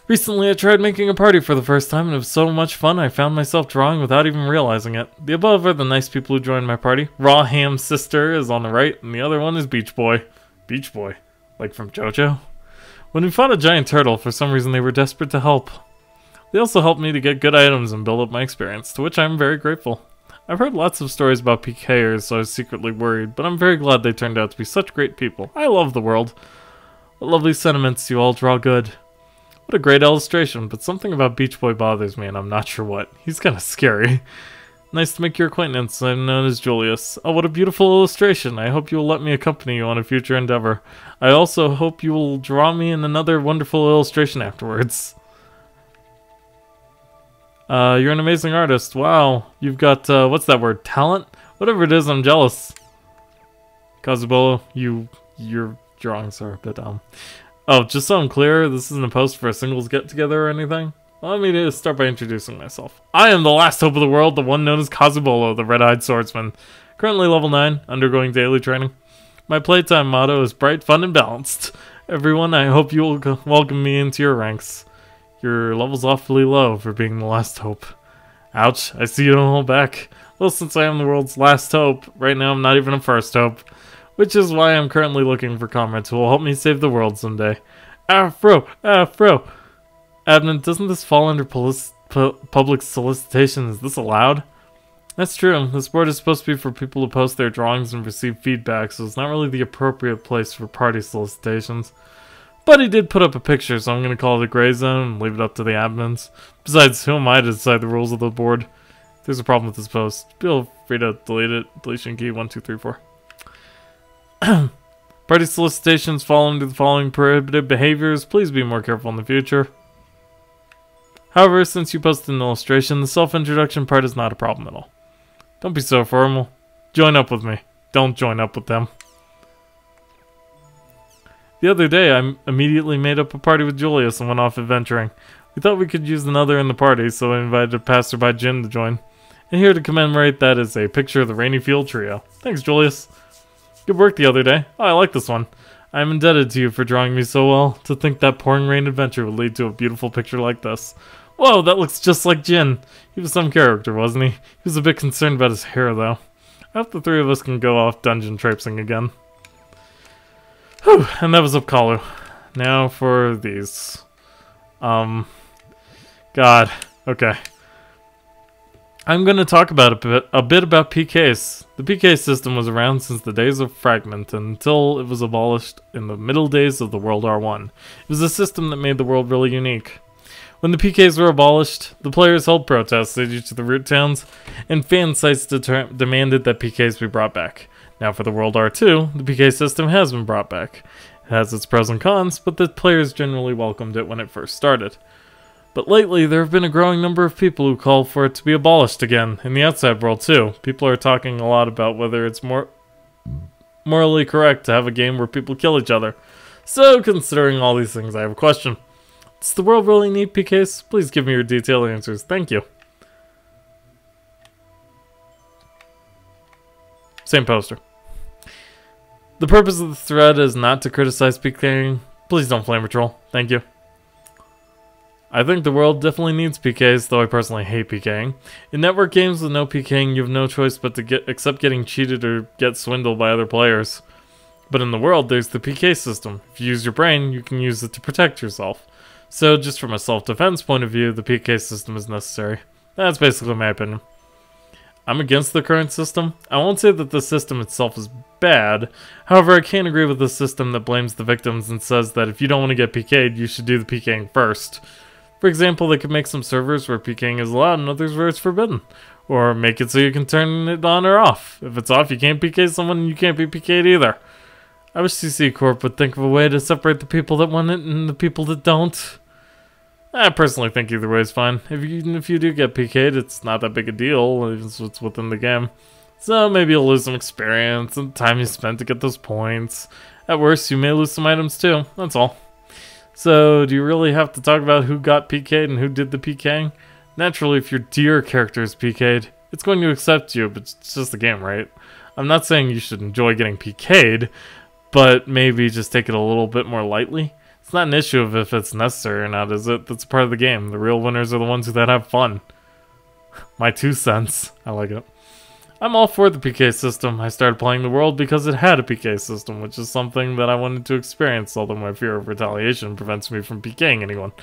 Recently, I tried making a party for the first time, and it was so much fun I found myself drawing without even realizing it. The above are the nice people who joined my party. Raw Ham Sister is on the right, and the other one is Beach Boy. Beach Boy? Like from JoJo? When we fought a giant turtle, for some reason they were desperate to help. They also helped me to get good items and build up my experience, to which I am very grateful. I've heard lots of stories about PKers, so I was secretly worried, but I'm very glad they turned out to be such great people. I love the world. What lovely sentiments you all draw good. What a great illustration, but something about Beach Boy bothers me and I'm not sure what. He's kind of scary. Nice to make your acquaintance. I'm known as Julius. Oh, what a beautiful illustration. I hope you will let me accompany you on a future endeavor. I also hope you will draw me in another wonderful illustration afterwards. You're an amazing artist. Wow. You've got, what's that word? Talent? Whatever it is, I'm jealous. Kazubolo, your drawings are a bit, Oh, just so I'm clear, this isn't a post for a singles get-together or anything? Well, let me just start by introducing myself. I am the last hope of the world, the one known as Kazubolo, the red-eyed swordsman. Currently level 9, undergoing daily training. My playtime motto is bright, fun, and balanced. Everyone, I hope you will welcome me into your ranks. Your level's awfully low for being the last hope. Ouch, I see you don't hold back. Well, since I am the world's last hope, right now I'm not even a first hope. Which is why I'm currently looking for comrades who will help me save the world someday. Afro! Afro! Abnett, doesn't this fall under public solicitation? Is this allowed? That's true. This board is supposed to be for people to post their drawings and receive feedback, so it's not really the appropriate place for party solicitations. But he did put up a picture, so I'm going to call it a gray zone and leave it up to the admins. Besides, who am I to decide the rules of the board? If there's a problem with this post, feel free to delete it. Deletion key 1234. Party solicitations fall under the following prohibited behaviors. Please be more careful in the future. However, since you posted an illustration, the self-introduction part is not a problem at all. Don't be so formal. Join up with me. Don't join up with them. The other day, I immediately made up a party with Julius and went off adventuring. We thought we could use another in the party, so I invited Passerby Jin to join. And here to commemorate that is a picture of the Rainy Field Trio. Thanks, Julius. Good work the other day. Oh, I like this one. I am indebted to you for drawing me so well. To think that pouring rain adventure would lead to a beautiful picture like this. Whoa, that looks just like Jin. He was some character, wasn't he? He was a bit concerned about his hair, though. I hope the three of us can go off dungeon traipsing again. Whew, and that was Upkalu. Now for these. God. Okay. I'm going to talk about a bit about PKs. The PK system was around since the days of Fragment until it was abolished in the middle days of the World R1. It was a system that made the world really unique. When the PKs were abolished, the players held protests at each of the root towns, and fan sites demanded that PKs be brought back. Now for the World R2, the PK system has been brought back. It has its pros and cons, but the players generally welcomed it when it first started. But lately, there have been a growing number of people who call for it to be abolished again, in the outside world too. People are talking a lot about whether it's morally correct to have a game where people kill each other. So, considering all these things, I have a question. Does the world really need PKs? Please give me your detailed answers. Thank you. Same poster. The purpose of the thread is not to criticize PKing. Please don't flame patrol. Thank you. I think the world definitely needs PKs, though I personally hate PKing. In network games with no PKing, you have no choice but to except getting cheated or get swindled by other players. But in the world, there's the PK system. If you use your brain, you can use it to protect yourself. So just from a self-defense point of view, the PK system is necessary. That's basically my opinion. I'm against the current system. I won't say that the system itself is bad. However, I can't agree with the system that blames the victims and says that if you don't want to get PK'd, you should do the PKing first. For example, they could make some servers where PKing is allowed and others where it's forbidden. Or make it so you can turn it on or off. If it's off, you can't PK someone and you can't be PK'd either. I wish CC Corp would think of a way to separate the people that want it and the people that don't. I personally think either way is fine. Even if you do get PK'd, it's not that big a deal, it's within the game. So maybe you'll lose some experience and time you spent to get those points. At worst, you may lose some items too, that's all. So, do you really have to talk about who got PK'd and who did the PKing? Naturally, if your dear character is PK'd, it's going to accept you, but it's just a game, right? I'm not saying you should enjoy getting PK'd, but maybe just take it a little bit more lightly. It's not an issue of if it's necessary or not, is it? That's part of the game. The real winners are the ones that have fun. My 2 cents. I like it. I'm all for the PK system. I started playing the world because it had a PK system, which is something that I wanted to experience, although my fear of retaliation prevents me from PKing anyone.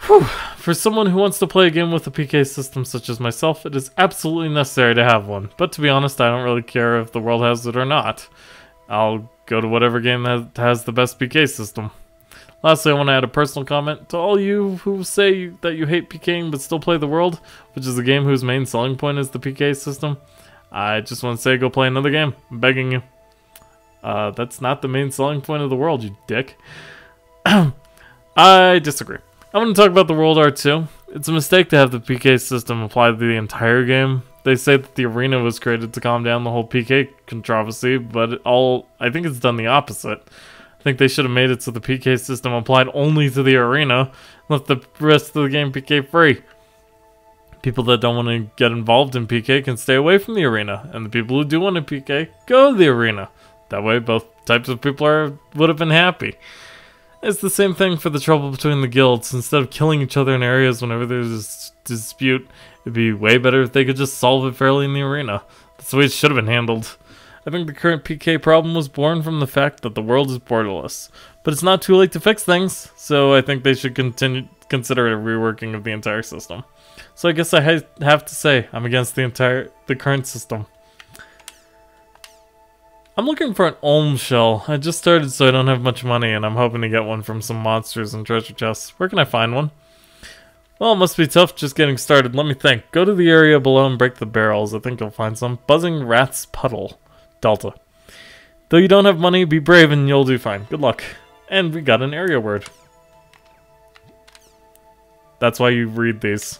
Whew. For someone who wants to play a game with a PK system such as myself, it is absolutely necessary to have one. But to be honest, I don't really care if the world has it or not. I'll go to whatever game that has the best PK system. Lastly, I want to add a personal comment to all you who say that you hate PKing but still play the world, which is a game whose main selling point is the PK system. I just want to say go play another game. I'm begging you. That's not the main selling point of the world, you dick. I disagree. I want to talk about the World R2. It's a mistake to have the PK system apply to the entire game. They say that the arena was created to calm down the whole PK controversy, but I think it's done the opposite. I think they should have made it so the PK system applied only to the arena, and left the rest of the game PK free. People that don't want to get involved in PK can stay away from the arena, and the people who do want to PK, go to the arena. That way both types of people would have been happy. It's the same thing for the trouble between the guilds. Instead of killing each other in areas whenever there's a dispute, it'd be way better if they could just solve it fairly in the arena. That's the way it should have been handled. I think the current PK problem was born from the fact that the world is borderless. But it's not too late to fix things, so I think they should consider a reworking of the entire system. So I guess I have to say, I'm against the current system. I'm looking for an Olm shell. I just started so I don't have much money, and I'm hoping to get one from some monsters and treasure chests. Where can I find one? Well, it must be tough just getting started. Let me think. Go to the area below and break the barrels. I think you'll find some. Buzzing Rat's Puddle. Delta. Though you don't have money, be brave and you'll do fine. Good luck. And we got an area word. That's why you read these.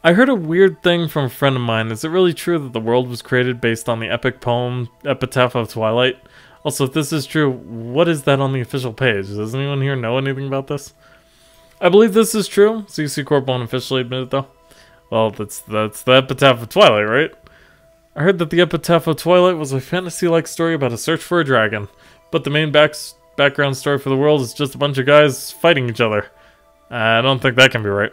I heard a weird thing from a friend of mine. Is it really true that the world was created based on the epic poem Epitaph of Twilight? Also, if this is true, what is that on the official page? Does anyone here know anything about this? I believe this is true. CC Corp won't officially admit it, though. Well, that's the Epitaph of Twilight, right? I heard that the Epitaph of Twilight was a fantasy-like story about a search for a dragon, but the main background story for the world is just a bunch of guys fighting each other. I don't think that can be right.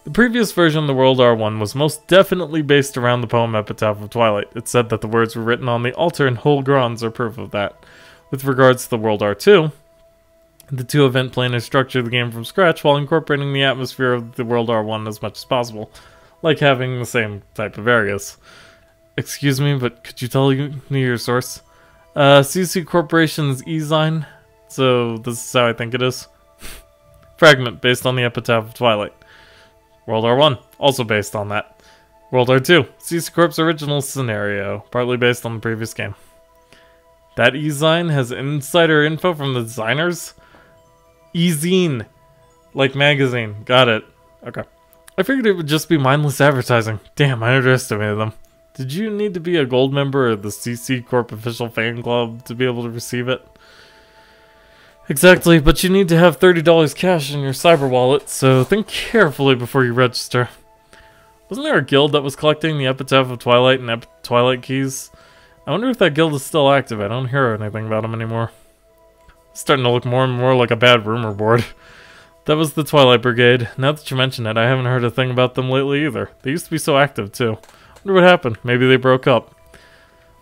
The previous version of the World R1 was most definitely based around the poem Epitaph of Twilight. It said that the words were written on the altar, and whole grounds are proof of that. With regards to the World R2, the two event planners structured the game from scratch while incorporating the atmosphere of the World R1 as much as possible, like having the same type of areas. Excuse me, but could you tell me your source? CC Corporation's E-Zine, so this is how I think it is. Fragment, based on the Epitaph of Twilight. World R1, also based on that. World R2, CC Corp's original scenario, partly based on the previous game. That E-Zine has insider info from the designers? E-Zine, like magazine, got it. Okay. I figured it would just be mindless advertising. Damn, I underestimated them. Did you need to be a gold member of the CC Corp official fan club to be able to receive it? Exactly, but you need to have $30 cash in your cyber wallet, so think carefully before you register. Wasn't there a guild that was collecting the Epitaph of Twilight and Twilight keys? I wonder if that guild is still active. I don't hear anything about them anymore. It's starting to look more and more like a bad rumor board. That was the Twilight Brigade. Now that you mention it, I haven't heard a thing about them lately either. They used to be so active too. Wonder what happened. Maybe they broke up.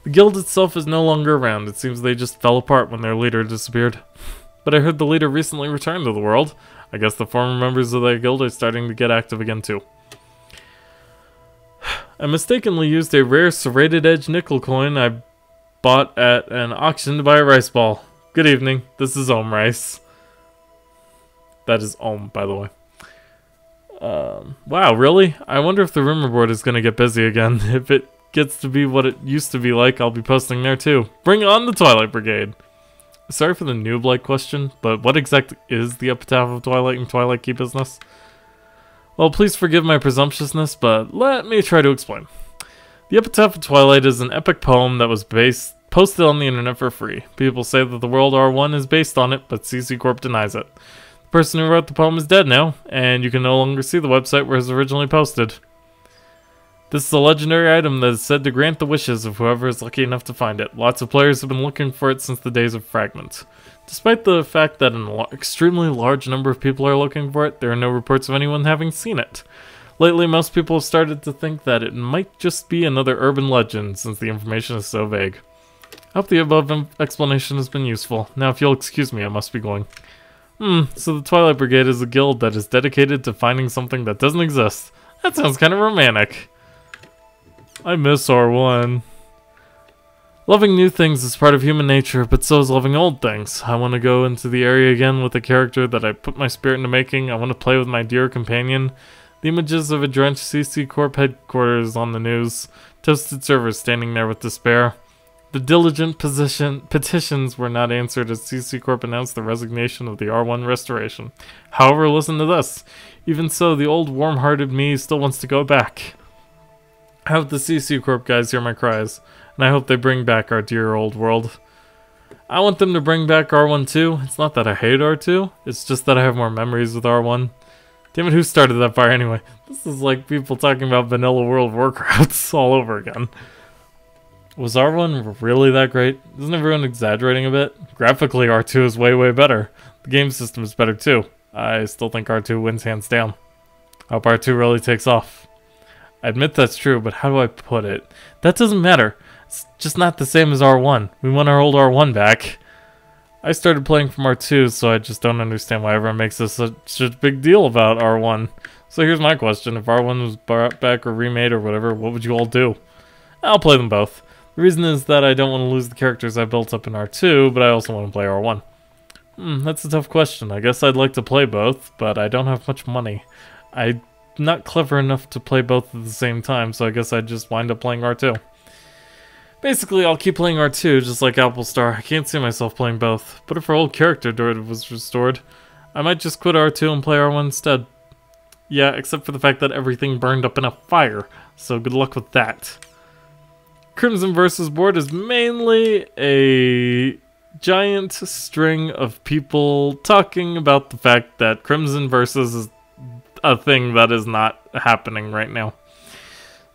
The guild itself is no longer around. It seems they just fell apart when their leader disappeared. But I heard the leader recently returned to the world. I guess the former members of that guild are starting to get active again too. I mistakenly used a rare serrated edge nickel coin I bought at an auction to buy a rice ball. Good evening. This is Ohm Rice. That is Ohm, by the way. Wow, really? I wonder if the rumor board is going to get busy again. If it gets to be what it used to be like, I'll be posting there too. Bring on the Twilight Brigade! Sorry for the noob-like question, but what exactly is the Epitaph of Twilight and Twilight Key business? Well, please forgive my presumptuousness, but let me try to explain. The Epitaph of Twilight is an epic poem that was posted on the internet for free. People say that the world R1 is based on it, but CC Corp denies it. The person who wrote the poem is dead now, and you can no longer see the website where it was originally posted. This is a legendary item that is said to grant the wishes of whoever is lucky enough to find it. Lots of players have been looking for it since the days of Fragment. Despite the fact that an extremely large number of people are looking for it, there are no reports of anyone having seen it. Lately, most people have started to think that it might just be another urban legend, since the information is so vague. I hope the above explanation has been useful. Now, if you'll excuse me, I must be going. So the Twilight Brigade is a guild that is dedicated to finding something that doesn't exist. That sounds kind of romantic. I miss R1. Loving new things is part of human nature, but so is loving old things. I want to go into the area again with a character that I put my spirit into making. I want to play with my dear companion. The images of a drenched CC Corp headquarters on the news. Toasted servers standing there with despair. The diligent petitions were not answered as CC Corp announced the resignation of the R1 restoration. However, listen to this. Even so, the old warm-hearted me still wants to go back. I hope the CC Corp guys hear my cries, and I hope they bring back our dear old world. I want them to bring back R1 too. It's not that I hate R2, it's just that I have more memories with R1. Damn it, who started that fire anyway? This is like people talking about vanilla World of Warcraft all over again. Was R1 really that great? Isn't everyone exaggerating a bit? Graphically, R2 is way, way better. The game system is better too. I still think R2 wins hands down. I hope R2 really takes off. I admit that's true, but how do I put it? That doesn't matter. It's just not the same as R1. We want our old R1 back. I started playing from R2, so I just don't understand why everyone makes this such a big deal about R1. So here's my question. If R1 was brought back or remade or whatever, what would you all do? I'll play them both. The reason is that I don't want to lose the characters I built up in R2, but I also want to play R1. That's a tough question. I guess I'd like to play both, but I don't have much money. I'm not clever enough to play both at the same time, so I guess I'd just wind up playing R2. Basically, I'll keep playing R2, just like Apple Star. I can't see myself playing both. But if our old character was restored, I might just quit R2 and play R1 instead. Yeah, except for the fact that everything burned up in a fire, so good luck with that. Crimson Versus board is mainly a giant string of people talking about the fact that Crimson Versus is a thing that is not happening right now.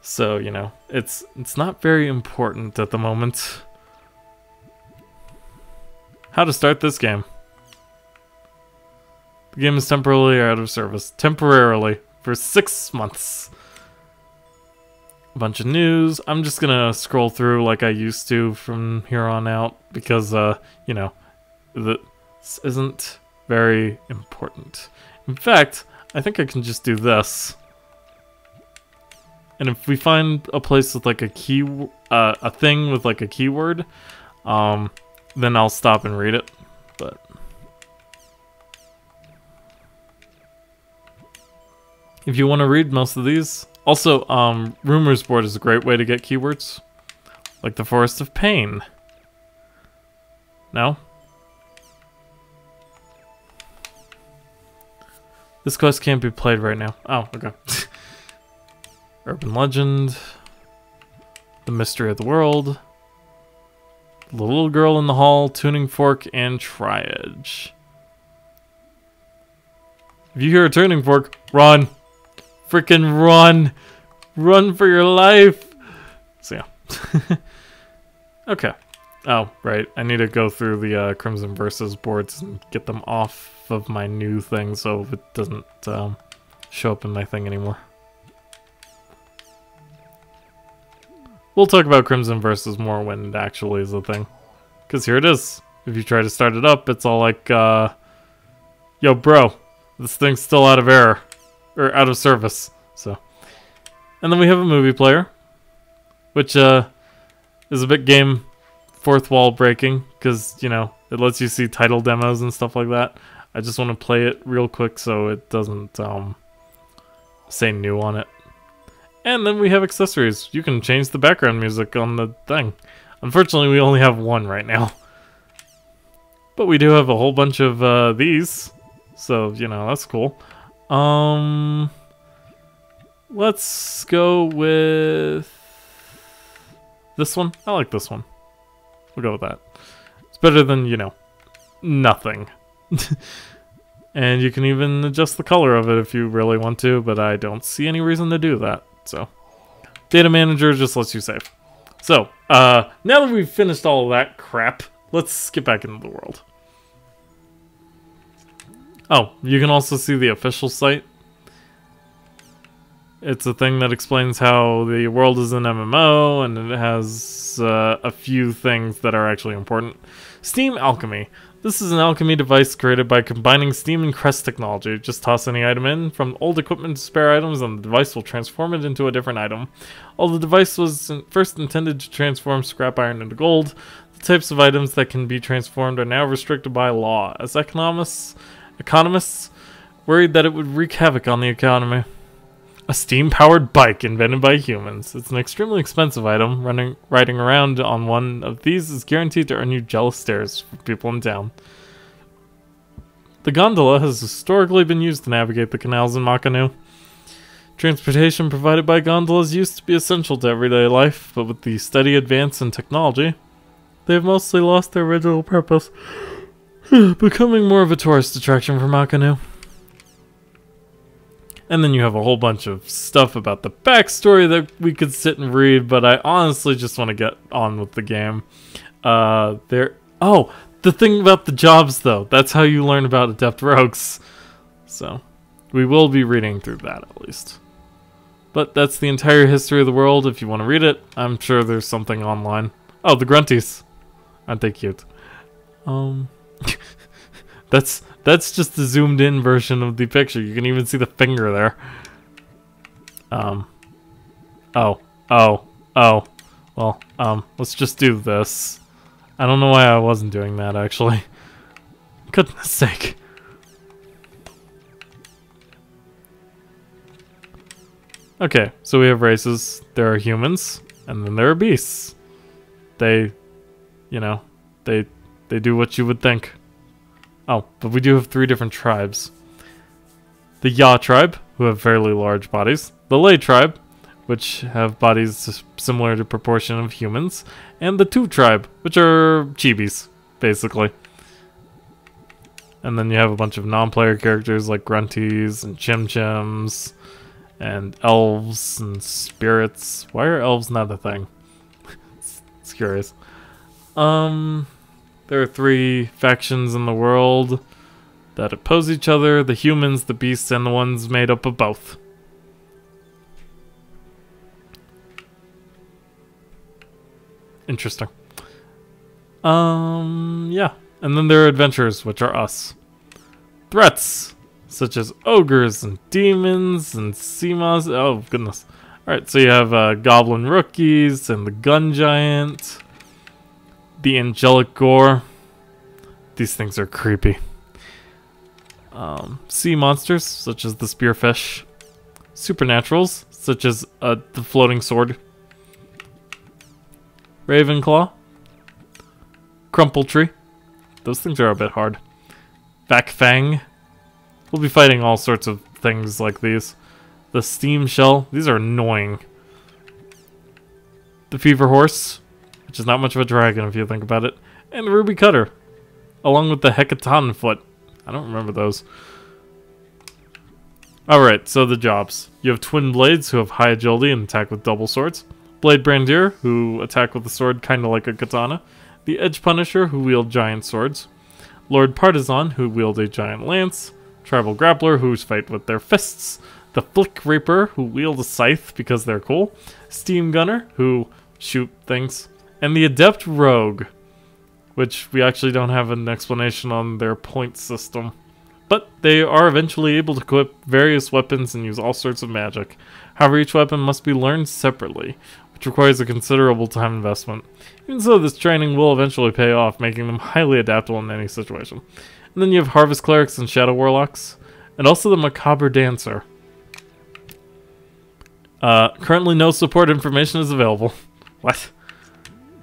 So, you know, it's not very important at the moment. How to start this game. The game is temporarily out of service. Temporarily. For 6 months. A bunch of news. I'm just gonna scroll through like I used to from here on out. Because, you know, this isn't very important. In fact, I think I can just do this. And if we find a place with like a a thing with like a keyword, then I'll stop and read it. But if you want to read most of these, also, Rumors board is a great way to get keywords, like the Forest of Pain. No? This quest can't be played right now. Oh, okay. Urban Legend, The Mystery of the World, The Little Girl in the Hall, Tuning Fork, and Triage. If you hear a tuning fork, run! Freaking run! Run for your life! So yeah. Okay. Oh, right. I need to go through the Crimson Versus boards and get them off of my new thing so it doesn't show up in my thing anymore. We'll talk about Crimson Versus more when it actually is a thing. Because here it is. If you try to start it up, it's all like, yo, bro, this thing's still out of error. Or out of service. So. And then we have a movie player. Which, is a bit game fourth wall breaking. Because, you know, it lets you see title demos and stuff like that. I just want to play it real quick so it doesn't, say new on it. And then we have accessories. You can change the background music on the thing. Unfortunately, we only have one right now. But we do have a whole bunch of these. So, you know, that's cool. Let's go with this one. I like this one. We'll go with that. It's better than, you know, nothing. And you can even adjust the color of it if you really want to, but I don't see any reason to do that. So, Data Manager just lets you save. So, now that we've finished all of that crap, let's get back into the world. Oh, you can also see the official site. It's a thing that explains how the world is an MMO, and it has a few things that are actually important. Steam Alchemy. This is an alchemy device created by combining Steam and Crest technology. Just toss any item in from old equipment to spare items, and the device will transform it into a different item. Although the device was first intended to transform scrap iron into gold, the types of items that can be transformed are now restricted by law, as economists worried that it would wreak havoc on the economy. A steam-powered bike invented by humans. It's an extremely expensive item. Riding around on one of these is guaranteed to earn you jealous stares from people in town. The gondola has historically been used to navigate the canals in Makanu. Transportation provided by gondolas used to be essential to everyday life, but with the steady advance in technology, they have mostly lost their original purpose, becoming more of a tourist attraction for Makanu. And then you have a whole bunch of stuff about the backstory that we could sit and read, but I honestly just want to get on with the game. Oh, the thing about the jobs, though. That's how you learn about Adept Rogues. So, we will be reading through that, at least. But that's the entire history of the world. If you want to read it, I'm sure there's something online. Oh, the Grunties. Aren't they cute? That's just the zoomed in version of the picture. You can even see the finger there. Well, let's just do this. I don't know why I wasn't doing that, actually. Goodness sake. Okay, so we have races. There are humans, and then there are beasts. They, you know, they do what you would think. Oh, but we do have 3 different tribes. The Ya tribe, who have fairly large bodies. The Lei tribe, which have bodies similar to proportion of humans. And the Tu tribe, which are chibis, basically. And then you have a bunch of non-player characters like Grunties and Chim-Chims. And elves and spirits. Why are elves not a thing? It's curious. There are 3 factions in the world that oppose each other. The humans, the beasts, and the ones made up of both. Interesting. Yeah. And then there are adventurers, which are us. Threats, such as ogres and demons and sea monsters. Oh, goodness. Alright, so you have goblin rookies and the gun giant. The angelic gore. These things are creepy. Sea monsters, such as the spearfish. Supernaturals, such as the floating sword. Ravenclaw. Crumpletree. Those things are a bit hard. Vakfang. We'll be fighting all sorts of things like these. The steam shell. These are annoying. The fever horse, which is not much of a dragon if you think about it. And the ruby cutter, along with the hecaton foot. I don't remember those. Alright, so the jobs. You have twin blades who have high agility and attack with double swords. Blade Brandier, who attack with a sword kind of like a katana. The Edge Punisher, who wield giant swords. Lord Partisan, who wield a giant lance. Tribal Grappler, who fight with their fists. The Flick Reaper, who wield a scythe because they're cool. Steam Gunner, who shoot things. And the Adept Rogue, which we actually don't have an explanation on their point system. But they are eventually able to equip various weapons and use all sorts of magic. However, each weapon must be learned separately, which requires a considerable time investment. Even so, this training will eventually pay off, making them highly adaptable in any situation. And then you have Harvest Clerics and Shadow Warlocks, and also the Macabre Dancer. Currently no support information is available. What?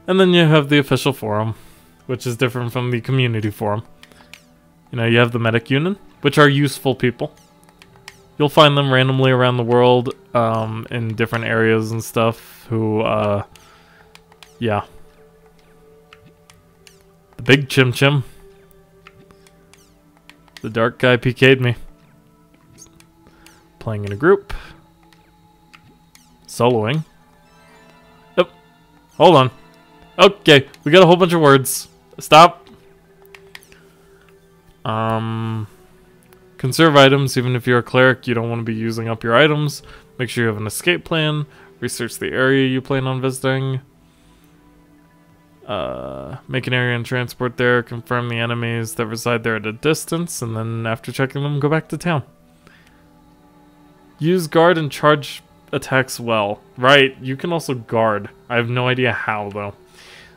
And then you have the official forum, which is different from the community forum. You know, you have the Medic Union, which are useful people. You'll find them randomly around the world, in different areas and stuff, who, yeah. The big Chim Chim. The dark guy PK'd me. Playing in a group. Soloing. Oh, hold on. Okay, we got a whole bunch of words. Stop. Conserve items. Even if you're a cleric, you don't want to be using up your items. Make sure you have an escape plan. Research the area you plan on visiting. Make an area and transport there. Confirm the enemies that reside there at a distance. And then after checking them, go back to town. Use guard and charge attacks well. Right, you can also guard. I have no idea how, though.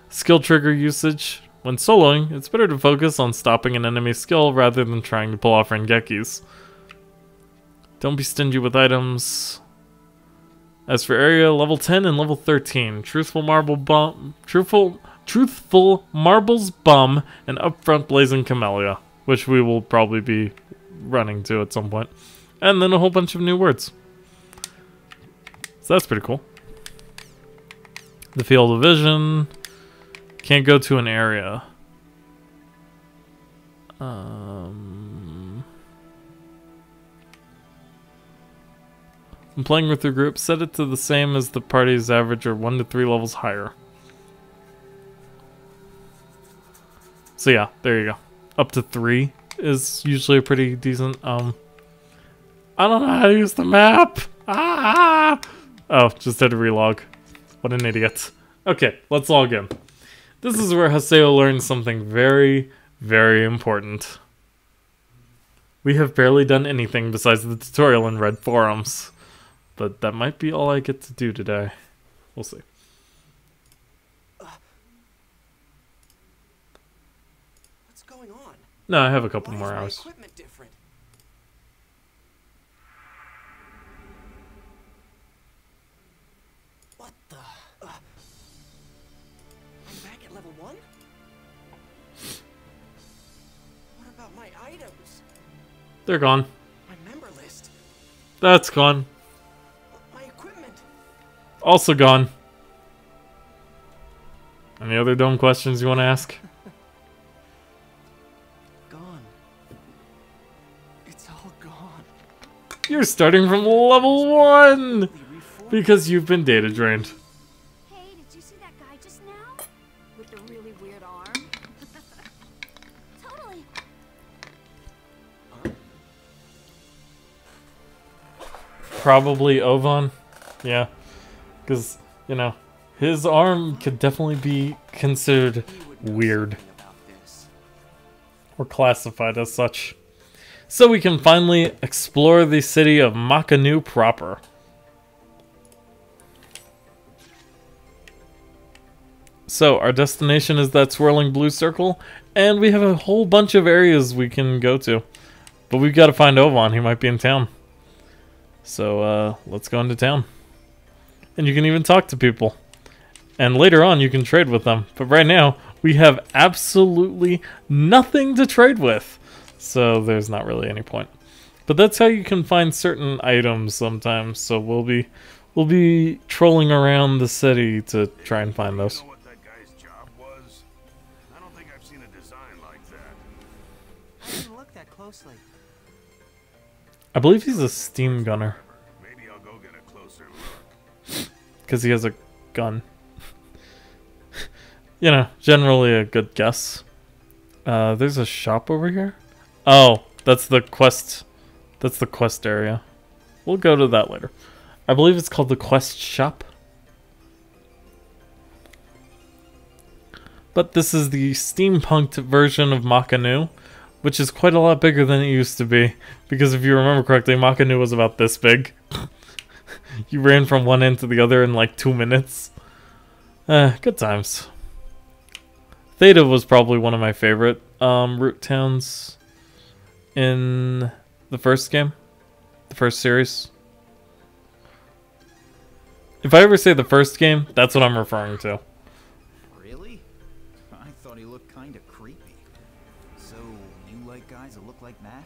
Skill trigger usage. When soloing, it's better to focus on stopping an enemy's skill rather than trying to pull off Rengekis. Don't be stingy with items. As for area, level 10 and level 13. Truthful Marbles Bum, and Upfront Blazing Camellia, which we will probably be running to at some point. And then a whole bunch of new words. So that's pretty cool. The Field of Vision. Can't go to an area. When playing with your group, set it to the same as the party's average or 1 to 3 levels higher. So yeah, there you go. Up to 3 is usually a pretty decent, I don't know how to use the map! Ah! Oh, just had to relog. What an idiot. Okay, let's log in. This is where Haseo learns something very, very important. We have barely done anything besides the tutorial in Red Forums. But that might be all I get to do today. We'll see. What's going on? No, I have a couple Why more is my hours. equipment different? What the? I'm back at level 1? What about my items? They're gone. My member list? That's gone. My equipment? Also gone. Any other dumb questions you want to ask? Gone. It's all gone. You're starting from level 1! Because you've been data drained. Hey, did you see that guy just now? With the really weird arm? Totally. Probably Ovan. Yeah. Because, you know, his arm could definitely be considered weird. Or classified as such. So we can finally explore the city of Makanu proper. So our destination is that swirling blue circle, and we have a whole bunch of areas we can go to. But we've got to find Ovan, he might be in town. So let's go into town. And you can even talk to people. And later on you can trade with them. But right now, we have absolutely nothing to trade with. So there's not really any point. But that's how you can find certain items sometimes. So we'll be trolling around the city to try and find those. What that guy's job was? I don't think I've seen a design like that. I didn't look that closely. I believe he's a steam gunner. Maybe I'll go get a closer look. Because he has a gun. You know, generally a good guess. There's a shop over here. Oh, that's the quest. That's the quest area. We'll go to that later. I believe it's called the quest shop. But this is the steampunked version of Makanu, which is quite a lot bigger than it used to be. Because if you remember correctly, Makanu was about this big. You ran from one end to the other in like 2 minutes. Good times. Theta was probably one of my favorite root towns in the first game. The first series. If I ever say the first game, that's what I'm referring to. Really? I thought he looked kind of creepy. So, you like guys that look like that?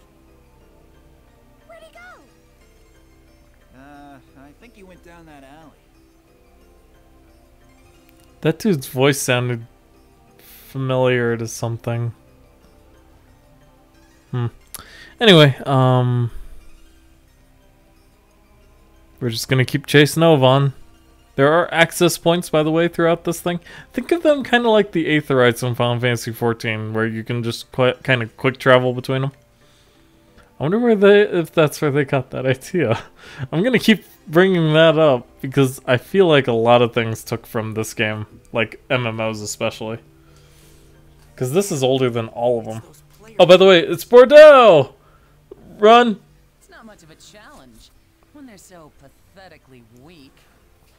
Where'd he go? I think he went down that alley. That dude's voice sounded familiar to something. Anyway, we're just gonna keep chasing Ovan. There are access points, by the way, throughout this thing. Think of them kind of like the Aetherites in Final Fantasy XIV, where you can just kind of quick travel between them. I wonder if that's where they got that idea. I'm gonna keep bringing that up because I feel like a lot of things took from this game, like MMOs especially. Because this is older than all of them. Oh, by the way, it's Bordeaux! Run! It's not much of a challenge when they're so pathetically weak.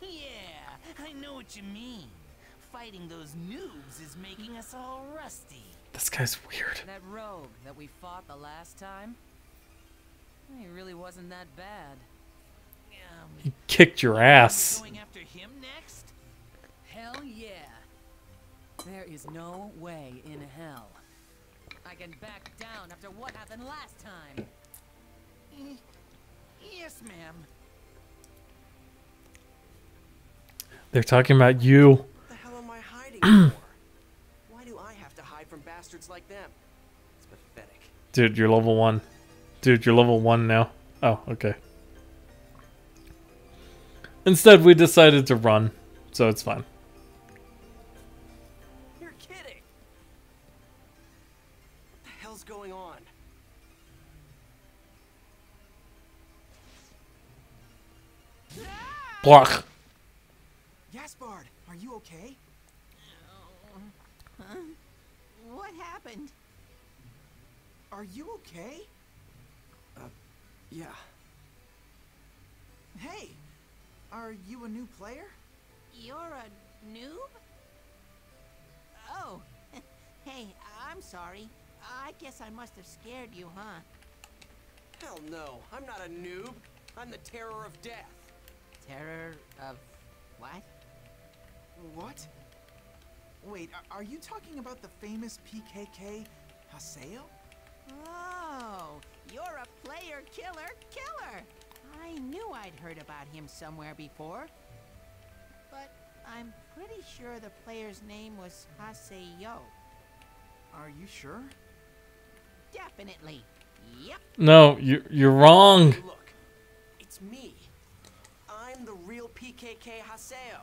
Yeah, I know what you mean. Fighting those noobs is making us all rusty. This guy's weird. That rogue that we fought the last time, he really wasn't that bad. He kicked your ass. Going after him next? Hell yeah. There is no way in hell I can back down after what happened last time. Yes, ma'am. They're talking about you. What the hell am I hiding for? Why do I have to hide from bastards like them? It's pathetic. Dude, you're level 1. Dude, you're level 1 now. Oh, okay. Instead, we decided to run, so it's fine. You're kidding. What the hell's going on? Block. Gaspard, are you okay? Huh? What happened? Are you okay? Yeah. Hey, are you a new player? You're a noob? Oh, hey, I'm sorry. I guess I must have scared you, huh? Hell no, I'm not a noob. I'm the terror of death. Terror of what? What? Wait, are you talking about the famous PKK Haseo? Oh, you're a player killer. I knew I'd heard about him somewhere before. But I'm pretty sure the player's name was Haseo. Are you sure? Definitely. Yep. No, you're wrong. Hey, look, it's me. I'm the real PKK Haseo.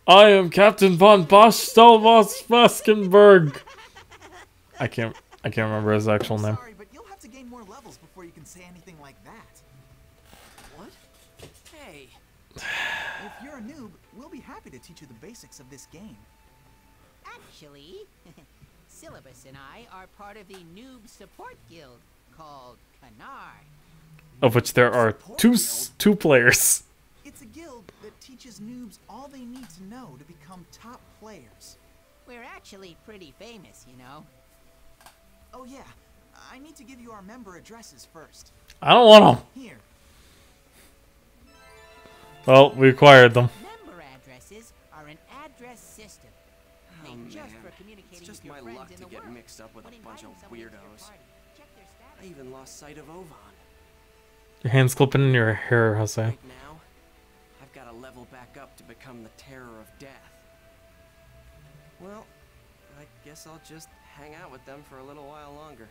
I am Captain von Bosch Stelvos Faskenberg. I can't remember his actual name. Sorry, but you'll have to gain more levels before you can say anything like that. What? Hey. If you're a noob, we'll be happy to teach you the basics of this game. Actually, Syllabus and I are part of the Noob Support Guild called Canard. Of which there are two players. It's a guild that teaches noobs all they need to know to become top players. We're actually pretty famous, you know. Oh yeah, I need to give you our member addresses first. I don't want them. Here. Well, we acquired them. Member addresses are an address system. Oh, Made just man. for communicating It's just with your my friends luck in to the get world. mixed up with When a bunch of inviting someone into your weirdos. party, check their status I even lost sight of Ovan. Your hand's clipping in your hair, Jose. Right now, I've got to level back up to become the terror of death. Well, I guess I'll just hang out with them for a little while longer.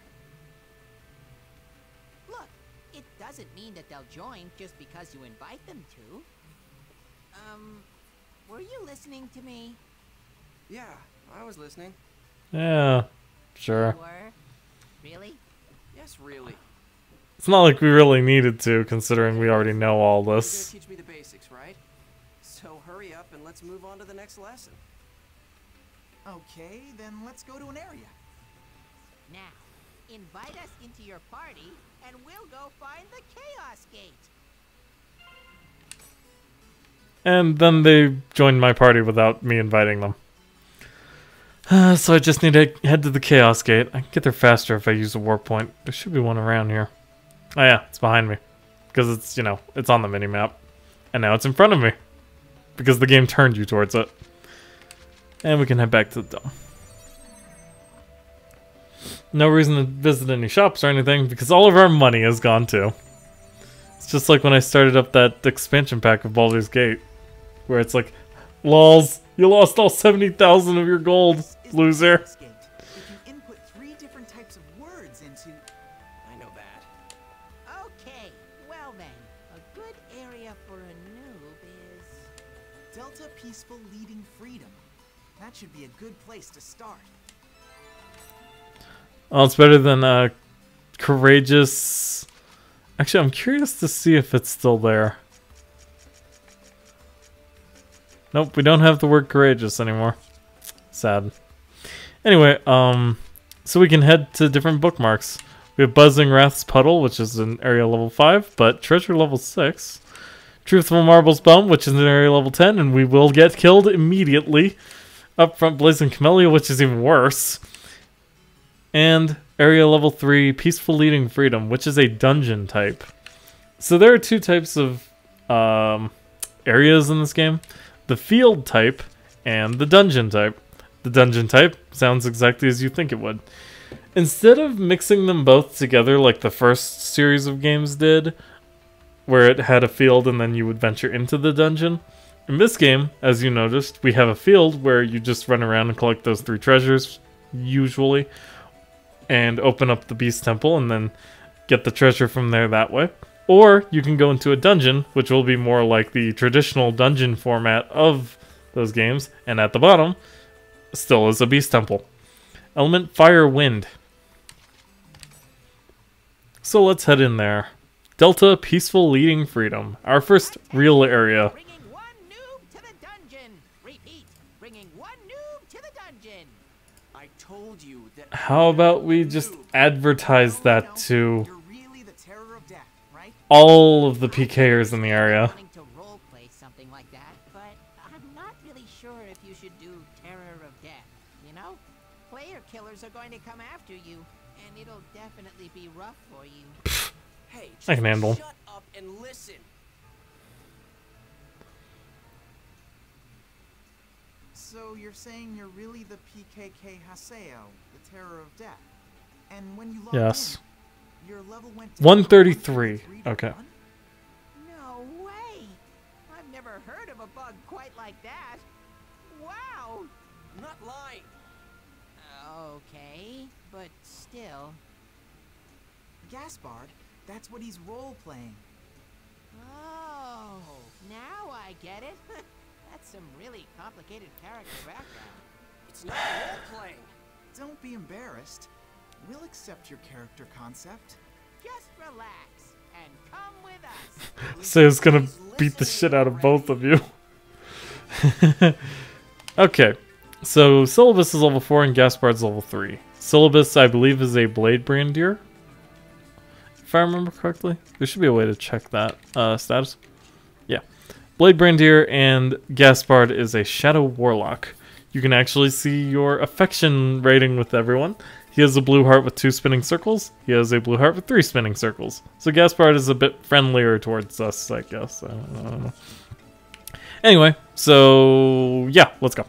Look, it doesn't mean that they'll join just because you invite them to. Were you listening to me? Yeah, I was listening. Yeah, sure. You were? Really? Yes, really. It's not like we really needed to, considering we already know all You're this. gonna teach me the basics, right? So hurry up and let's move on to the next lesson. Okay, then let's go to an area. Now, invite us into your party, and we'll go find the Chaos Gate. And then they joined my party without me inviting them. So I just need to head to the Chaos Gate. I can get there faster if I use a warp point. There should be one around here. Oh yeah, it's behind me. Because it's, you know, it's on the minimap. And now it's in front of me. Because the game turned you towards it. And we can head back to the dome. No reason to visit any shops or anything, because all of our money has gone too. It's just like when I started up that expansion pack of Baldur's Gate, where it's like, lols, you lost all 70,000 of your gold, loser. Chaos Gate. You can input 3 different types of words into. I know that. Okay, well then, a good area for a noob is... Delta Peaceful Leading Freedom. That should be a good place to start. Oh, it's better than Courageous. Actually, I'm curious to see if it's still there. Nope, we don't have the word courageous anymore. Sad. Anyway, so we can head to different bookmarks. We have Buzzing Wrath's Puddle, which is an area level 5, but treasure level 6. Truthful Marble's Bum, which is an area level 10, and we will get killed immediately. Upfront Blazing Camellia, which is even worse. And area level 3, Peaceful Leading Freedom, which is a dungeon type. So there are 2 types of areas in this game. The field type and the dungeon type. The dungeon type sounds exactly as you think it would. Instead of mixing them both together like the first series of games did, where it had a field and then you would venture into the dungeon, in this game, as you noticed, we have a field where you just run around and collect those 3 treasures, usually, and open up the Beast Temple and then get the treasure from there that way. Or you can go into a dungeon, which will be more like the traditional dungeon format of those games, and at the bottom still is a Beast Temple. Element Fire Wind. So let's head in there. Delta Peaceful Leading Freedom, our first real area. Bringing 1 noob to the dungeon. Repeat, bringing 1 noob to the dungeon. I told you that. How about we just advertise that to You're really the terror of death, right? all of the PKers in the area? Wanting to roleplay something like that, but I'm not really sure if you should do Terror of Death, you know? Player killers are going to come after you, and it'll definitely be rough for you. Hey, I can handle. shut up and listen. So you're saying you're really the PKK Haseo, the terror of death. And when you logged Yes. in, your level went down 133. 133 to Okay. 1? No way! I've never heard of a bug quite like that. Wow! I'm not lying. Okay, but still. Gaspard, that's what he's role-playing. Oh, now I get it. That's some really complicated character background. It's not role playing. Don't be embarrassed. We'll accept your character concept. Just relax and come with us. So it's gonna beat the shit out of both of you. Okay, so Syllabus is level 4 and Gaspard's level 3. Syllabus, I believe, is a Blade Brandier, if I remember correctly. There should be a way to check that status. Yeah. Blade Brandier, and Gaspard is a Shadow Warlock. You can actually see your affection rating with everyone. He has a blue heart with 2 spinning circles. He has a blue heart with 3 spinning circles. So Gaspard is a bit friendlier towards us, I guess. I don't know. Anyway, so yeah, let's go.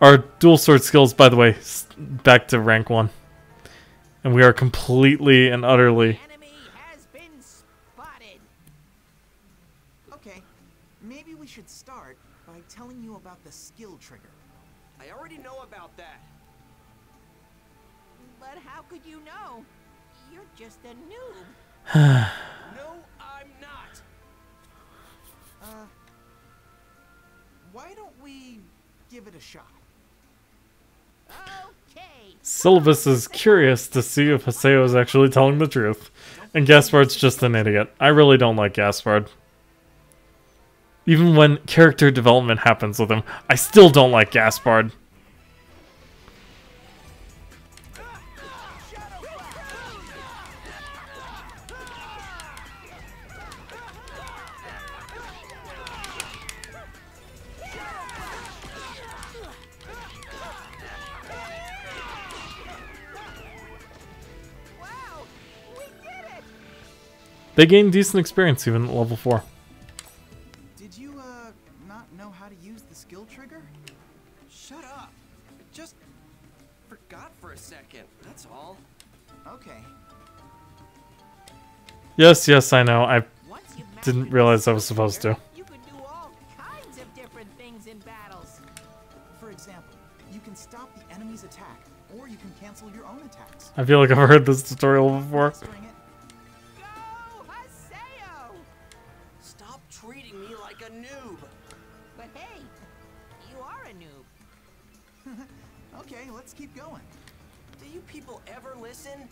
Our dual sword skills, by the way, back to rank 1. And we are completely and utterly... Enemy has been spotted. Okay, maybe we should start by telling you about the skill trigger. I already know about that. But how could you know? You're just a noob. No, I'm not. give it a shot. Okay. Syllabus is curious to see if Haseo is actually telling the truth. And Gaspard's just an idiot. I really don't like Gaspard. Even when character development happens with him, I still don't like Gaspard. They gain decent experience even at level 4. Did you, not know how to use the skill trigger? Shut up. Just forgot for a second. That's all. Okay. Yes, yes, I know. I Once you've mastered didn't realize I was the supposed to. you can do all kinds of different things in battles. For example, you can stop the enemy's attack, or you can cancel your own attacks. I feel like I've heard this tutorial before. Mastering it. Go, Haseo! Stop treating me like a noob. But hey, you are a noob. Okay, let's keep going. Do you people ever listen?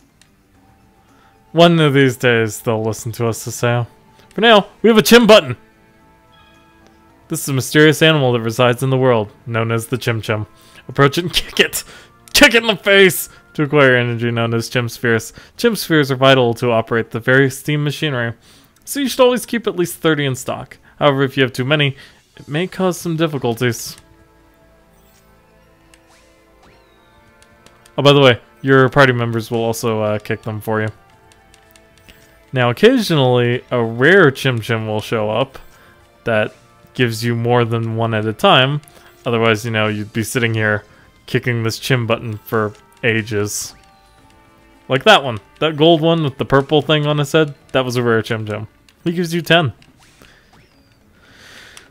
One of these days, they'll listen to us, Haseo. For now, we have a Chim button! This is a mysterious animal that resides in the world, known as the Chim Chim. Approach it and kick it! Kick it in the face! To acquire energy known as Chim Spheres. Chim Spheres are vital to operate the various steam machinery, so you should always keep at least 30 in stock. However, if you have too many, it may cause some difficulties. Oh, by the way, your party members will also kick them for you. Now, occasionally, a rare Chim Chim will show up that gives you more than one at a time. Otherwise, you know, you'd be sitting here kicking this Chim button for ages. Like that one. That gold one with the purple thing on his head. That was a rare Chim Chim. He gives you 10.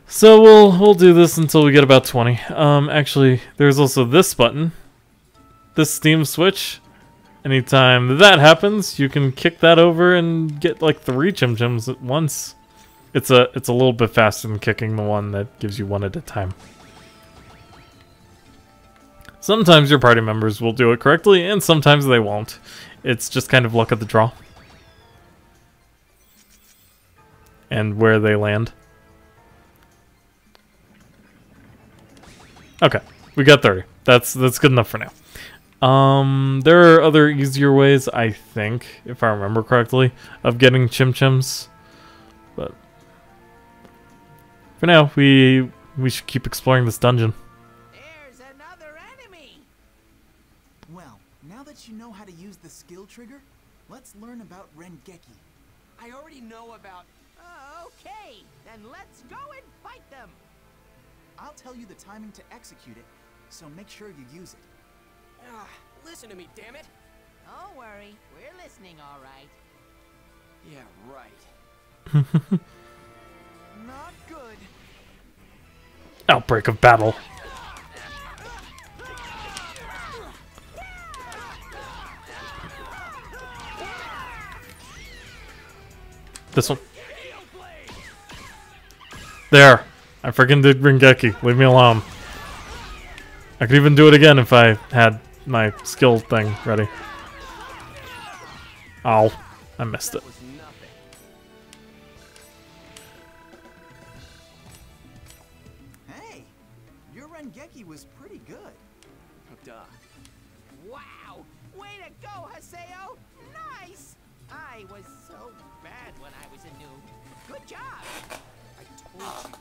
So we'll do this until we get about 20. Actually, there's also this button. This steam switch. Anytime that happens, you can kick that over and get like 3 Chim Chims at once. It's a little bit faster than kicking the one that gives you one at a time. Sometimes your party members will do it correctly, and sometimes they won't. It's just kind of luck of the draw. And where they land. Okay, we got 30. That's good enough for now. There are other easier ways, I think, if I remember correctly, of getting Chim Chims. But for now, we should keep exploring this dungeon. There's another enemy. Well, now that you know how to use the skill trigger, let's learn about Rengeki. I already know about... Okay, then let's go and fight them. I'll tell you the timing to execute it, so make sure you use it. Listen to me, damn it. Don't worry, we're listening all right. Yeah, right. Not good. Outbreak of battle. This one. There. I freaking did Rengeki. Leave me alone. I could even do it again if I had my skill thing ready. Ow. I missed it. That was nothing. Hey, your Rengeki was pretty good. Duh. Wow, way to go, Haseo. Nice. I was so bad when I was a noob. Good job. I told you.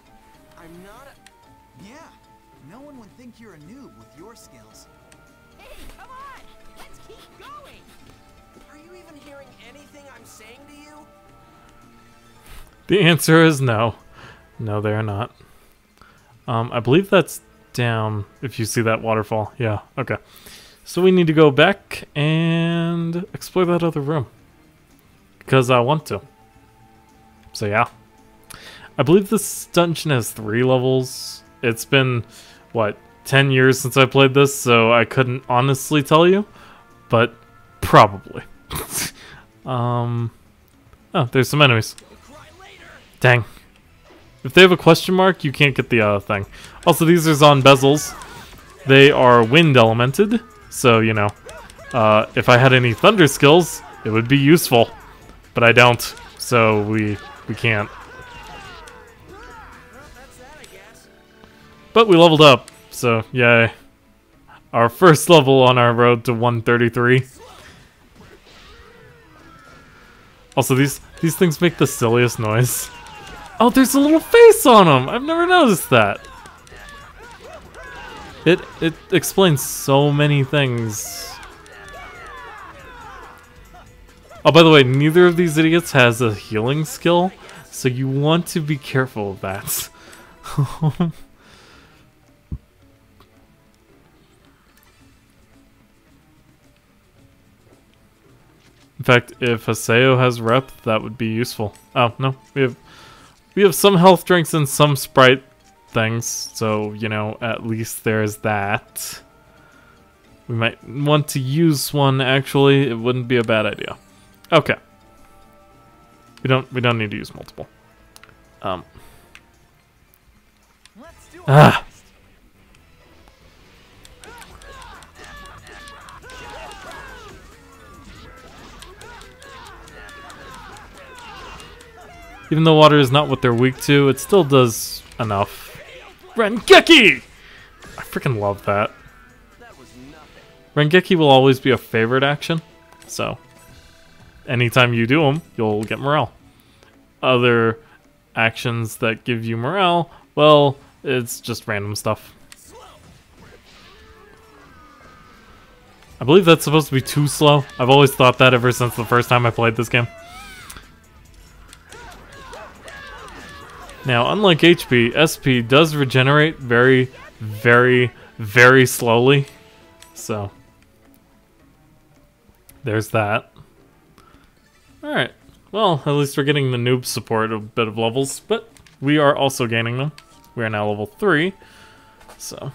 I'm not a... Yeah, no one would think you're a noob with your skills. Hey, come on. Let's keep going. Are you even hearing anything I'm saying to you? The answer is no. No, they are not. I believe that's down if you see that waterfall. Yeah, okay. So we need to go back and explore that other room. Because I want to. So yeah. I believe this dungeon has 3 levels. It's been, what, 10 years since I played this, so I couldn't honestly tell you. But probably. Oh, there's some enemies. Dang. If they have a question mark, you can't get the thing. Also, these are on bezels. they are wind elemented, so you know, if I had any thunder skills, it would be useful, but I don't, so we can't. But we leveled up, so yay. Our first level on our road to 133. Also, these things make the silliest noise. Oh, there's a little face on them! I've never noticed that. It explains so many things. Oh, by the way, neither of these idiots has a healing skill, so you want to be careful of that. In fact, if Haseo has rep, that would be useful. Oh, no. We have some health drinks and some sprite things, so, you know, at least there's that. We might want to use one, actually. It wouldn't be a bad idea. Okay. We don't need to use multiple. Ah! Even though water is not what they're weak to, it still does enough. Rengeki! I freaking love that. Rengeki will always be a favorite action, so anytime you do them, you'll get morale. Other actions that give you morale, well, it's just random stuff. I believe that's supposed to be too slow. I've always thought that ever since the first time I played this game. Now, unlike HP, SP does regenerate very, very, very slowly. So, there's that. Alright. Well, at least we're getting the noob support a bit of levels, but we are also gaining them. We are now level 3. So.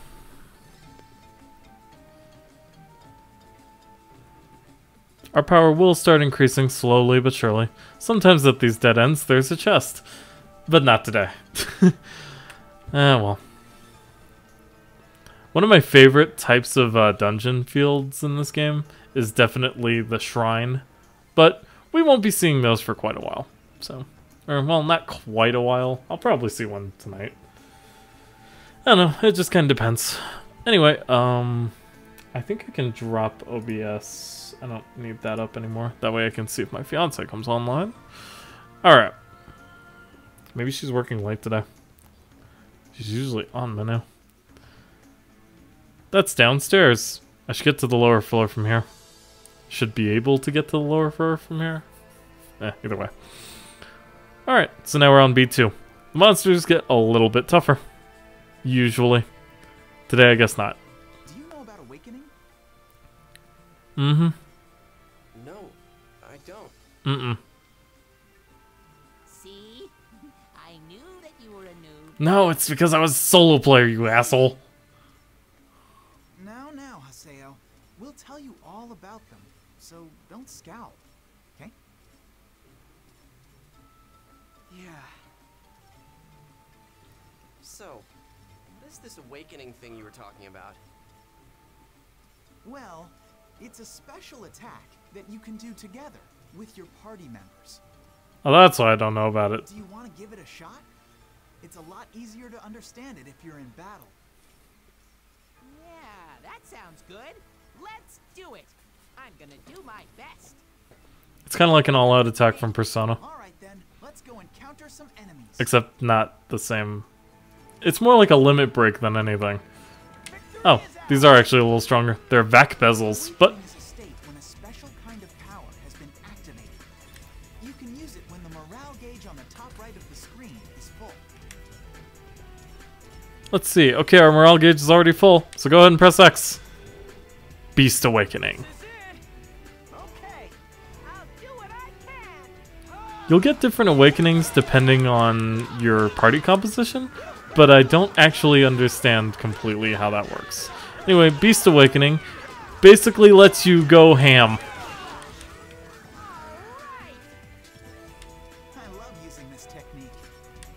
Our power will start increasing slowly but surely. Sometimes at these dead ends, there's a chest. But not today. Well. One of my favorite types of dungeon fields in this game is definitely the shrine. But we won't be seeing those for quite a while. So, or, well, not quite a while. I'll probably see one tonight. I don't know. It just kind of depends. Anyway, I think I can drop OBS. I don't need that up anymore. That way I can see if my fiance comes online. Alright. Maybe she's working late today. She's usually on menu. That's downstairs. I should get to the lower floor from here. Should be able to get to the lower floor from here. Either way. Alright, so now we're on B2. The monsters get a little bit tougher. Usually. Today, I guess not. Do you know about awakening? No, I don't. See? I knew that you were a noob. No, it's because I was a solo player, you asshole. Now, Haseo. We'll tell you all about them, so don't scowl, okay? Yeah. So, what is this awakening thing you were talking about? Well, it's a special attack that you can do together with your party members. Oh, that's why I don't know about it. Do you want to give it a shot? It's a lot easier to understand it if you're in battle. Yeah, that sounds good. Let's do it. I'm gonna do my best. It's kind of like an all-out attack from Persona. Alright then, let's go encounter some enemies. Except not the same. It's more like a limit break than anything. Oh, these are actually a little stronger. They're vac bezels, but Awakening is a state when a special kind of power has been activated. You can use it when the morale gauge on the top right of the screen is full. let's see. Okay, our morale gauge is already full, so go ahead and press X. Beast Awakening. Okay, I'll do what I can. You'll get different awakenings depending on your party composition, but I don't actually understand completely how that works. Anyway, Beast Awakening basically lets you go ham. I love using this technique.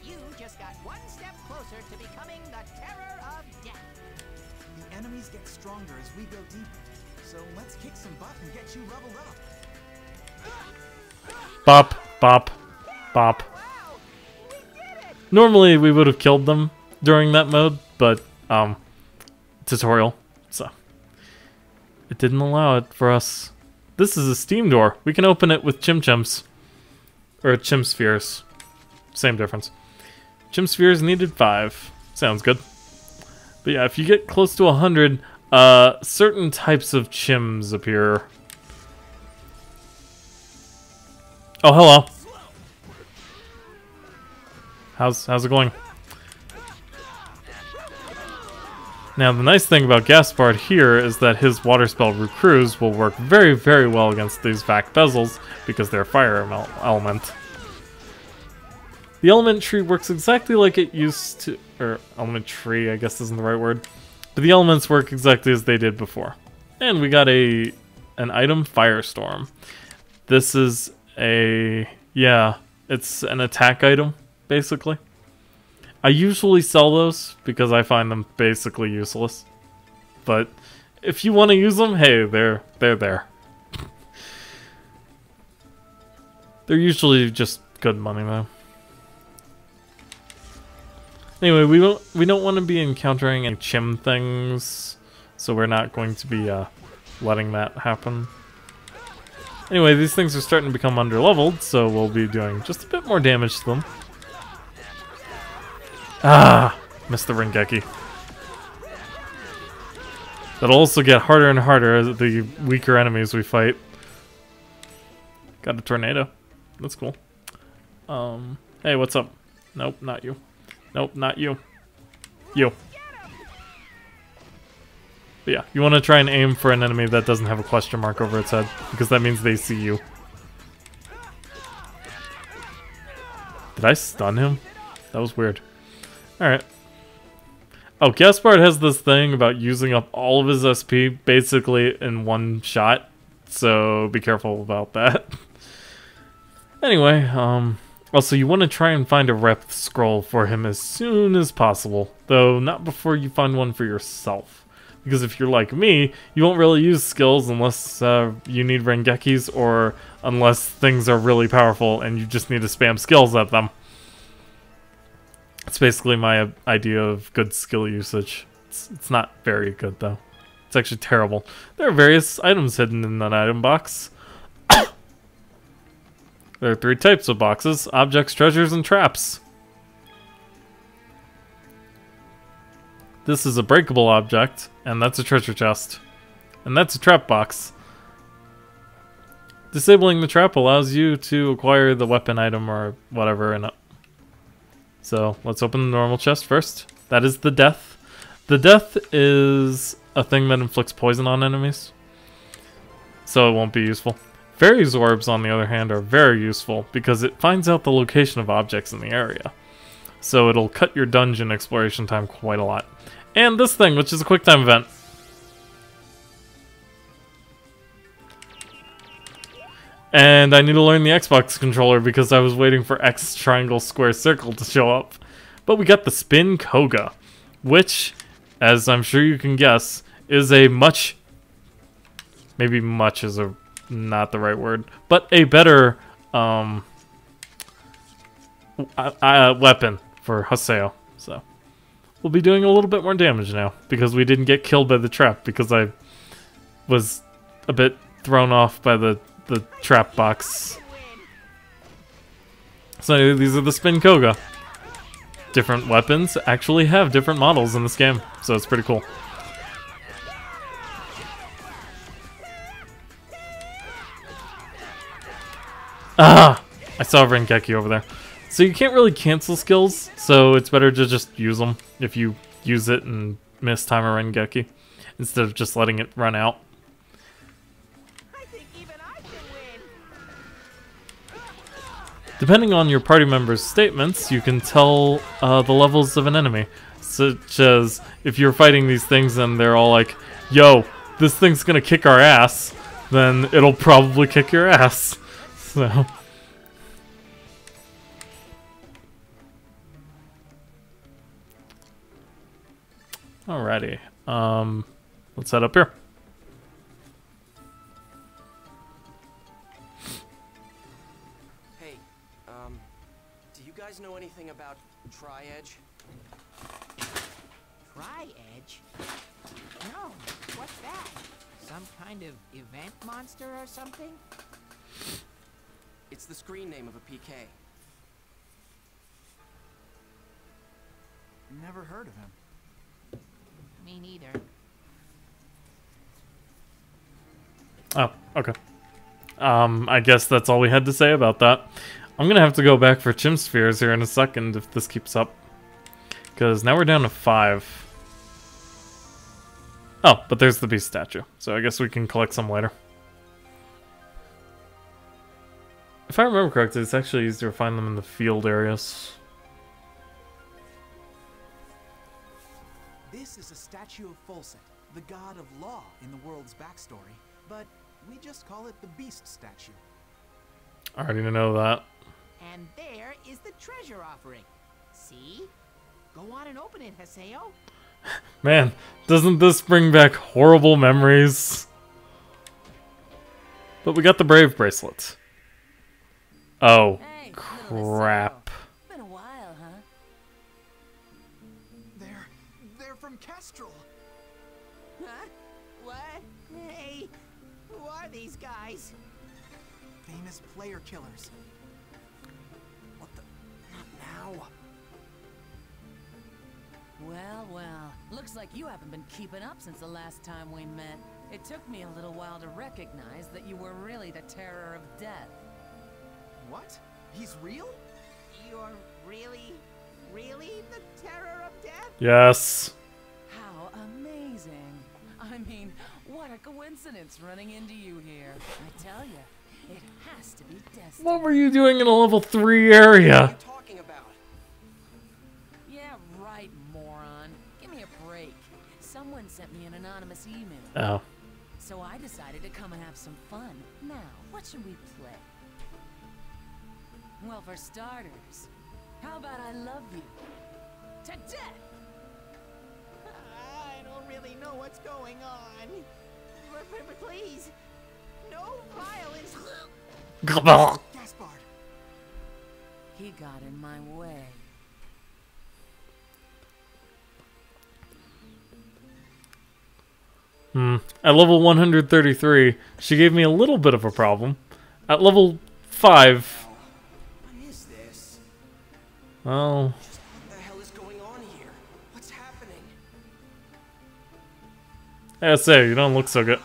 You just got one step closer to becoming the terror of death. The enemies get stronger as we go deeper. So let's kick some butt and get you leveled up. Bop, bop, bop. Normally we would have killed them during that mode, but tutorial, so it didn't allow it for us. This is a steam door. We can open it with chim-chims. Or chim spheres. Same difference. Chim spheres needed 5. Sounds good. But yeah, if you get close to 100, certain types of chims appear. Oh, hello. How's it going? Now, the nice thing about Gaspard here is that his water spell Recruise will work very, very well against these Vac Bezels because they're fire element. The element tree works exactly like it used to, or element tree, I guess isn't the right word, but the elements work exactly as they did before. And we got an item, Firestorm. This is it's an attack item, basically. I usually sell those because I find them basically useless. But if you want to use them, hey, they're there. They're usually just good money though. Anyway, we don't want to be encountering any chim things, so we're not going to be letting that happen. Anyway, these things are starting to become underleveled, so we'll be doing just a bit more damage to them. Ah, missed the Rengeki. That'll also get harder and harder as the weaker enemies we fight. Got a tornado. That's cool. Hey, what's up? Nope, not you. Nope, not you. You. But yeah, you want to try and aim for an enemy that doesn't have a question mark over its head, because that means they see you. Did I stun him? That was weird. Alright. Oh, Gaspard has this thing about using up all of his SP basically in one shot, so be careful about that. Anyway, also you want to try and find a rep scroll for him as soon as possible, though not before you find one for yourself. Because if you're like me, you won't really use skills unless you need Rengekis or unless things are really powerful and you just need to spam skills at them. It's basically my idea of good skill usage. It's not very good, though. It's actually terrible. There are various items hidden in that item box. There are 3 types of boxes: objects, treasures, and traps. This is a breakable object, and that's a treasure chest. And that's a trap box. Disabling the trap allows you to acquire the weapon item or whatever in it. So let's open the normal chest first. That is the death. The death is a thing that inflicts poison on enemies, so it won't be useful. Fairy's orbs, on the other hand, are very useful because it finds out the location of objects in the area. So it'll cut your dungeon exploration time quite a lot. And this thing, which is a quick time event. And I need to learn the Xbox controller because I was waiting for X, triangle, square, circle to show up. But we got the Spin Koga, which, as I'm sure you can guess, is a much... Maybe much is not the right word, but a better weapon for Haseo. So we'll be doing a little bit more damage now because we didn't get killed by the trap because I was a bit thrown off by the trap box. So these are the Spin Koga. Different weapons actually have different models in this game, so it's pretty cool. Ah! I saw Rengeki over there. So you can't really cancel skills, so it's better to just use them if you use it and miss time a Rengeki, instead of just letting it run out. Depending on your party members' statements, you can tell the levels of an enemy. Such as, if you're fighting these things and they're all like, yo, this thing's gonna kick our ass, then it'll probably kick your ass. So... Alrighty. Let's head up here. Hey, do you guys know anything about Tri-Edge? Tri-Edge? No, what's that? Some kind of event monster or something? It's the screen name of a PK. Never heard of him. Me neither. Oh, okay. I guess that's all we had to say about that. I'm gonna have to go back for Chim Spheres here in a second if this keeps up. Because now we're down to 5. Oh, but there's the beast statue. So I guess we can collect some later. If I remember correctly, it's actually easier to find them in the field areas. This is a statue of Folset, the god of law in the world's backstory, but we just call it the beast statue. I already know that. And there is the treasure offering. See? Go on and open it, Haseo. Man, doesn't this bring back horrible memories? But we got the Brave bracelet. Oh, Hey, crap. Been a while, huh? They're from Kestrel. Huh? What? Hey, who are these guys? Famous player killers. What the? Not now. Well, well. Looks like you haven't been keeping up since the last time we met. It took me a little while to recognize that you were really the terror of death. What? He's real? You're really the terror of death? Yes. How amazing. I mean, what a coincidence running into you here. I tell you, it has to be destiny. What were you doing in a level 3 area? What are you talking about? Yeah, right, moron. Give me a break. Someone sent me an anonymous email. Oh. So I decided to come and have some fun. Now, what should we play? Well, for starters, how about I love you to death? I don't really know what's going on. But please, no violence. Gaspard. He got in my way. At level 133, she gave me a little bit of a problem. At level 5, What is this? well, What the hell is going on here? What's happening? I say, you don't look so good.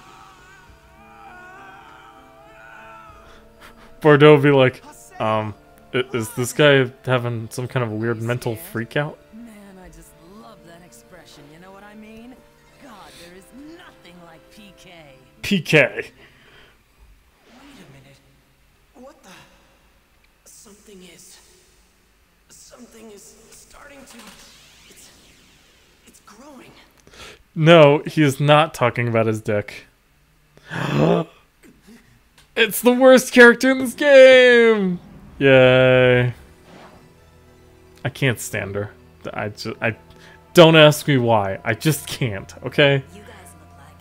Bordeaux would be like, is this guy having some kind of weird mental freak out? Man, I just love that expression. You know what I mean? God, there is nothing like PK. PK. Wait a minute. What the? Something is starting to. It's growing. No, he is not talking about his dick. It's the worst character in this game! Yay. I can't stand her. I don't ask me why. I just can't, okay? You guys look like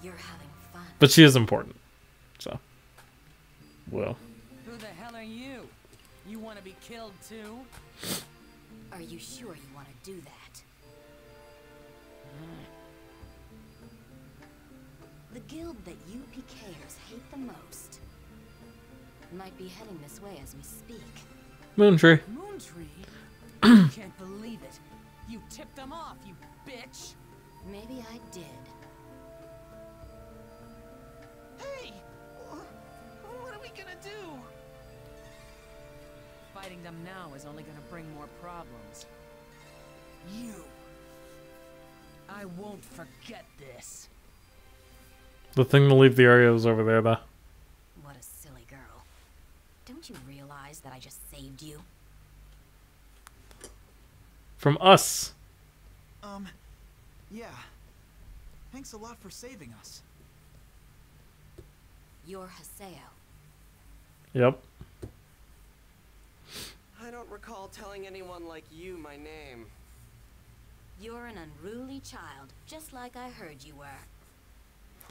you're having fun. But she is important. So. Well. Who the hell are you? You want to be killed too? Are you sure you want to do that? The guild that you PKers hate the most might be heading this way as we speak. Moontree. Moontree? I can't believe it. You tipped them off, you bitch. Maybe I did. Hey! What are we gonna do? Fighting them now is only gonna bring more problems. You. I won't forget this. The thing to leave the area was over there, though. What a silly girl. Don't you realize that I just saved you? From us. Yeah. Thanks a lot for saving us. You're Haseo. Yep. I don't recall telling anyone like you my name. You're an unruly child, just like I heard you were.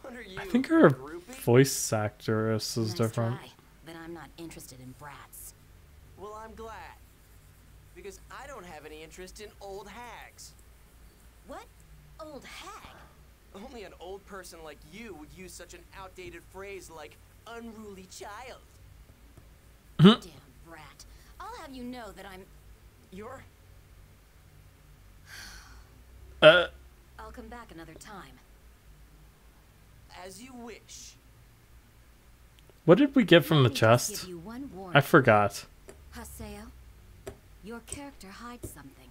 What are you? I think her groupie? voice actress is Nice different. try, but I'm not interested in brats. Well, I'm glad. Because I don't have any interest in old hags. What? Old hag? Only an old person like you would use such an outdated phrase like unruly child. Damn brat. I'll have you know that I'm... You're... I'll come back another time. As you wish. What did we get from the Let me just chest? give you one I warning. forgot. Haseo, your character hides something.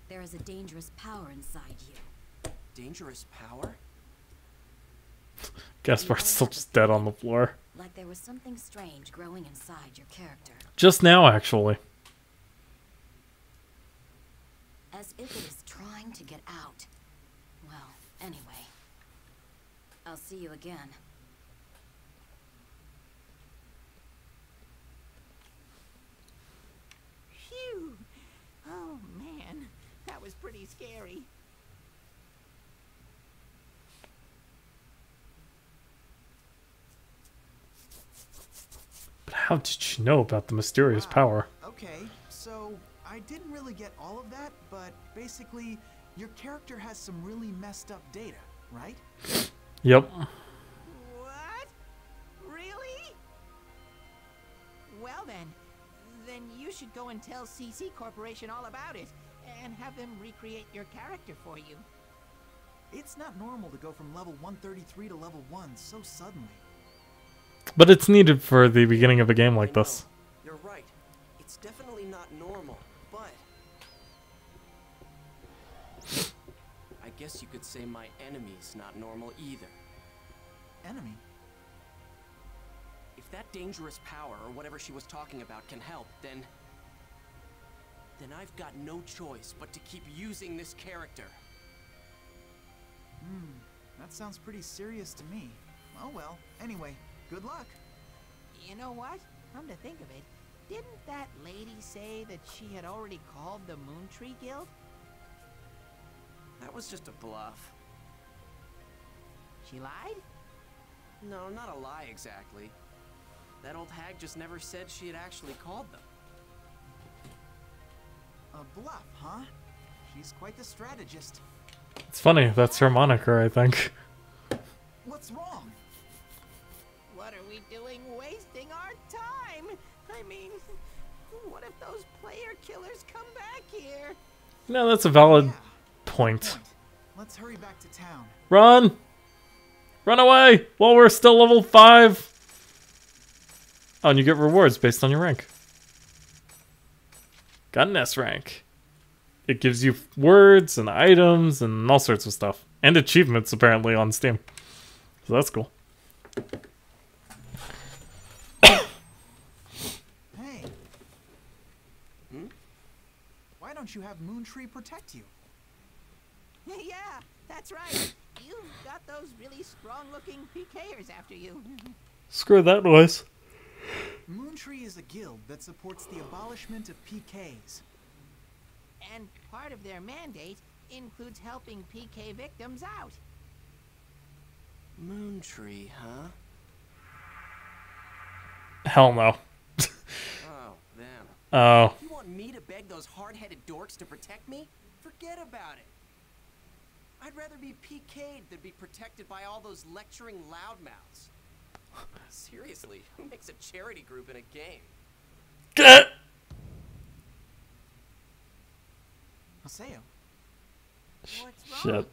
There is a dangerous power inside you. Dangerous power? Gaspar's still just dead on the floor. Like there was something strange growing inside your character. Just now, actually. As if it is trying to get out. Well, anyway. I'll see you again. Phew. Oh, man. That was pretty scary. But how did she know about the mysterious power? Okay, so I didn't really get all of that, but basically, your character has some really messed up data, right? Yep. What? Really? Well then you should go and tell CC Corporation all about it, and have them recreate your character for you. It's not normal to go from level 133 to level 1 so suddenly. But it's needed for the beginning of a game like this. You're right. It's definitely not normal, but... I guess you could say my enemy's not normal either. Enemy? If that dangerous power, or whatever she was talking about, can help, then I've got no choice but to keep using this character. That sounds pretty serious to me. Oh well, anyway, good luck. You know what? Come to think of it, didn't that lady say that she had already called the Moon Tree Guild? That was just a bluff. She lied? No, not a lie exactly. That old hag just never said she had actually called them. A bluff, huh? She's quite the strategist. It's funny, that's her moniker, I think. What's wrong? What are we doing wasting our time? I mean, what if those player killers come back here? No, that's a valid point. Let's hurry back to town. Run! Run away! While we're still level 5! Oh, and you get rewards based on your rank. Got an S rank. It gives you words and items and all sorts of stuff. And achievements, apparently, on Steam. So that's cool. Hey. Why don't you have Moontree protect you? Yeah, that's right. You've got those really strong-looking PKers after you. Screw that noise. Moontree is a guild that supports the abolishment of PKs. And part of their mandate includes helping PK victims out. Moontree, huh? Hell no. Oh, them. Oh. You want me to beg those hard-headed dorks to protect me? Forget about it. I'd rather be PK'd than be protected by all those lecturing loudmouths. Seriously, who makes a charity group in a game? Haseo. What's wrong? Shit.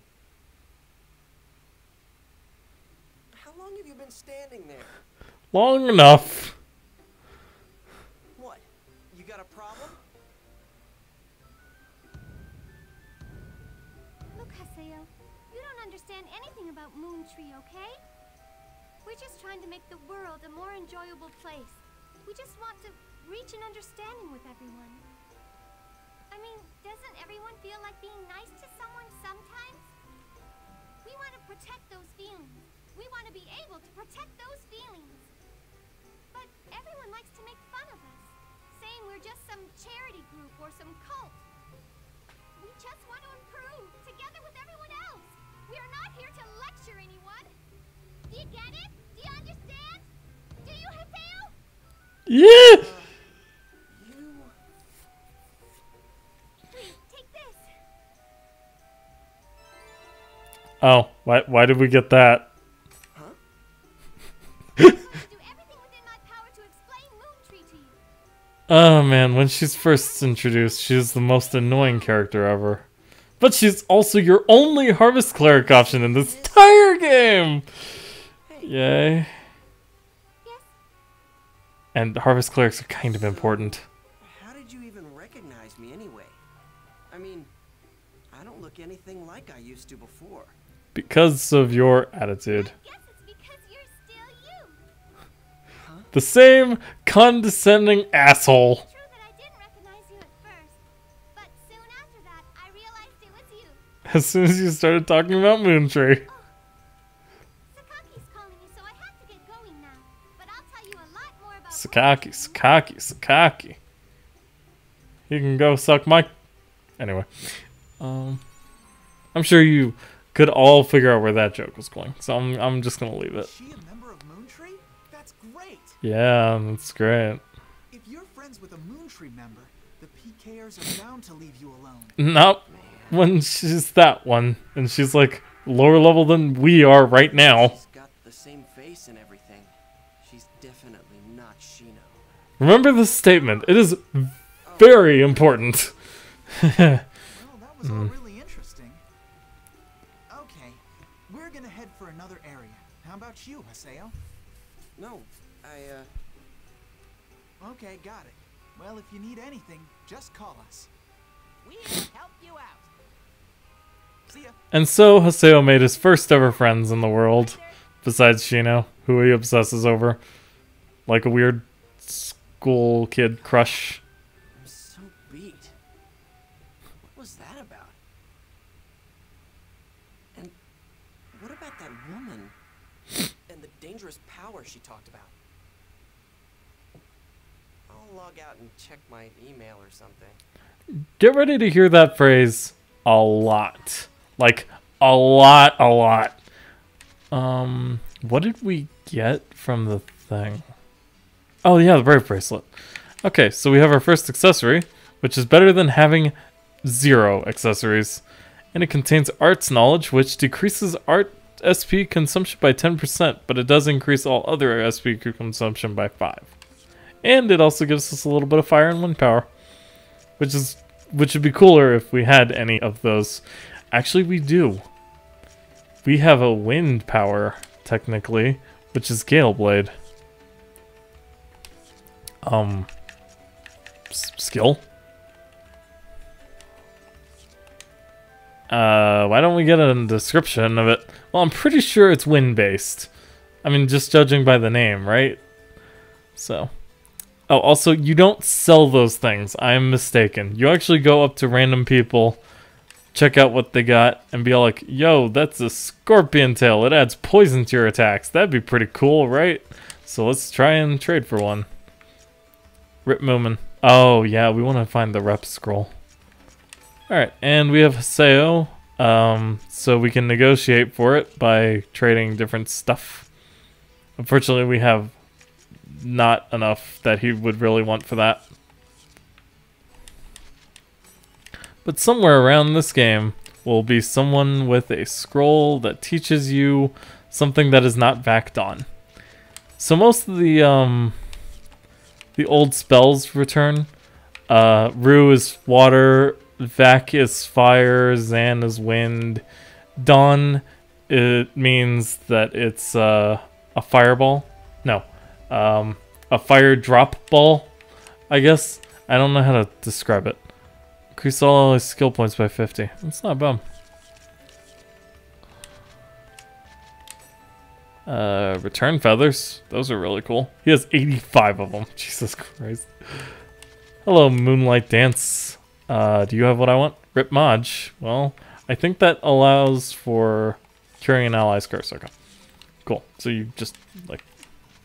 How long have you been standing there? Long enough. What? You got a problem? Look, Haseo, you don't understand anything about Moontree, okay? We're just trying to make the world a more enjoyable place. We just want to reach an understanding with everyone. I mean, doesn't everyone feel like being nice to someone sometimes? We want to protect those feelings. We want to be able to protect those feelings. But everyone likes to make fun of us, saying we're just some charity group or some cult. We just want to improve. We are not here to lecture anyone. Do you get it? Do you understand? Do you, Haseo? Yeah. Please, take this. Oh, why did we get that? Oh man, when she's first introduced, she's the most annoying character ever. But she's also your only Harvest Cleric option in this entire game! Yay. And Harvest Clerics are kind of important. How did you even recognize me anyway? I mean, I don't look anything like I used to before. Because of your attitude. The same condescending asshole. True that I didn't recognize you at first, but soon after that, I realized it was you. As soon as you started talking about Moontree. Sakaki's calling me, so I have to get going now. But I'll tell you a lot more about Sakaki. You can go suck my... Anyway. I'm sure you could all figure out where that joke was going. So I'm just going to leave it. Is she a member of Moontree? That's great. Yeah, that's great. If you're friends with a Moontree member, the PKers are bound to leave you alone. Nope. When she's that one, and she's like lower level than we are right now. She's got the same face and everything. She's definitely not Shino. Remember this statement. It is very important. Well, that was all really interesting. Okay, we're gonna head for another area. How about you, Haseo? No, Okay, got it. Well, if you need anything, just call us. We'll help you out. See ya. And so Haseo made his first ever friends in the world, besides Shino, who he obsesses over. Like a weird school kid crush. I'm so beat. What was that about? And what about that woman? And the dangerous power she talked about? I'll log out and check my email or something. Get ready to hear that phrase a lot. Like, a lot. What did we get from the thing? Oh yeah, the Brave Bracelet. Okay, so we have our first accessory, which is better than having 0 accessories. And it contains Arts Knowledge, which decreases Art SP consumption by 10%, but it does increase all other SP consumption by 5. And it also gives us a little bit of fire and wind power, which would be cooler if we had any of those. Actually, we do. We have a wind power, technically, which is Gale Blade. Skill. Why don't we get a description of it? Well, I'm pretty sure it's wind-based. I mean, just judging by the name, right? So. Oh, also, you don't sell those things. I'm mistaken. You actually go up to random people, check out what they got, and be all like, yo, that's a scorpion tail. It adds poison to your attacks. That'd be pretty cool, right? So let's try and trade for one. Rip Moomin. Oh, yeah, we want to find the rep scroll. Alright, and we have Haseo, so we can negotiate for it by trading different stuff. Unfortunately, we have not enough that he would really want for that. But somewhere around this game will be someone with a scroll that teaches you something that is not Vacdon. So most of the old spells return. Ru is water, Vac is fire, Zan is wind. Dawn, it means that it's a fireball. No. A fire drop ball, I guess. I don't know how to describe it. Increase all his skill points by 50. That's not bad. Return feathers. Those are really cool. He has 85 of them. Jesus Christ. Hello, Moonlight Dance. Do you have what I want? Rip Maj. Well, I think that allows for curing an ally's curse. Okay. Cool. So you just, like...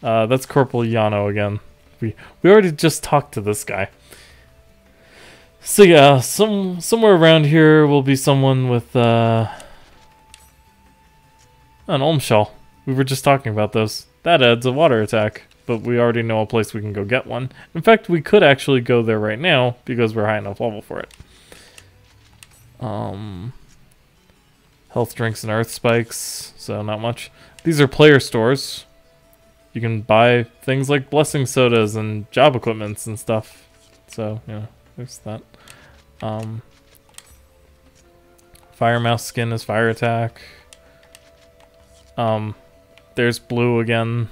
that's Corporal Yano again. We already just talked to this guy. So yeah, somewhere around here will be someone with An Olm Shell. We were just talking about those. That adds a water attack, but we already know a place we can go get one. In fact, we could actually go there right now because we're high enough level for it. Health drinks and earth spikes, so not much. These are player stores. You can buy things like blessing sodas and job equipments and stuff. So, yeah, there's that. Fire mouse skin is fire attack. There's blue again.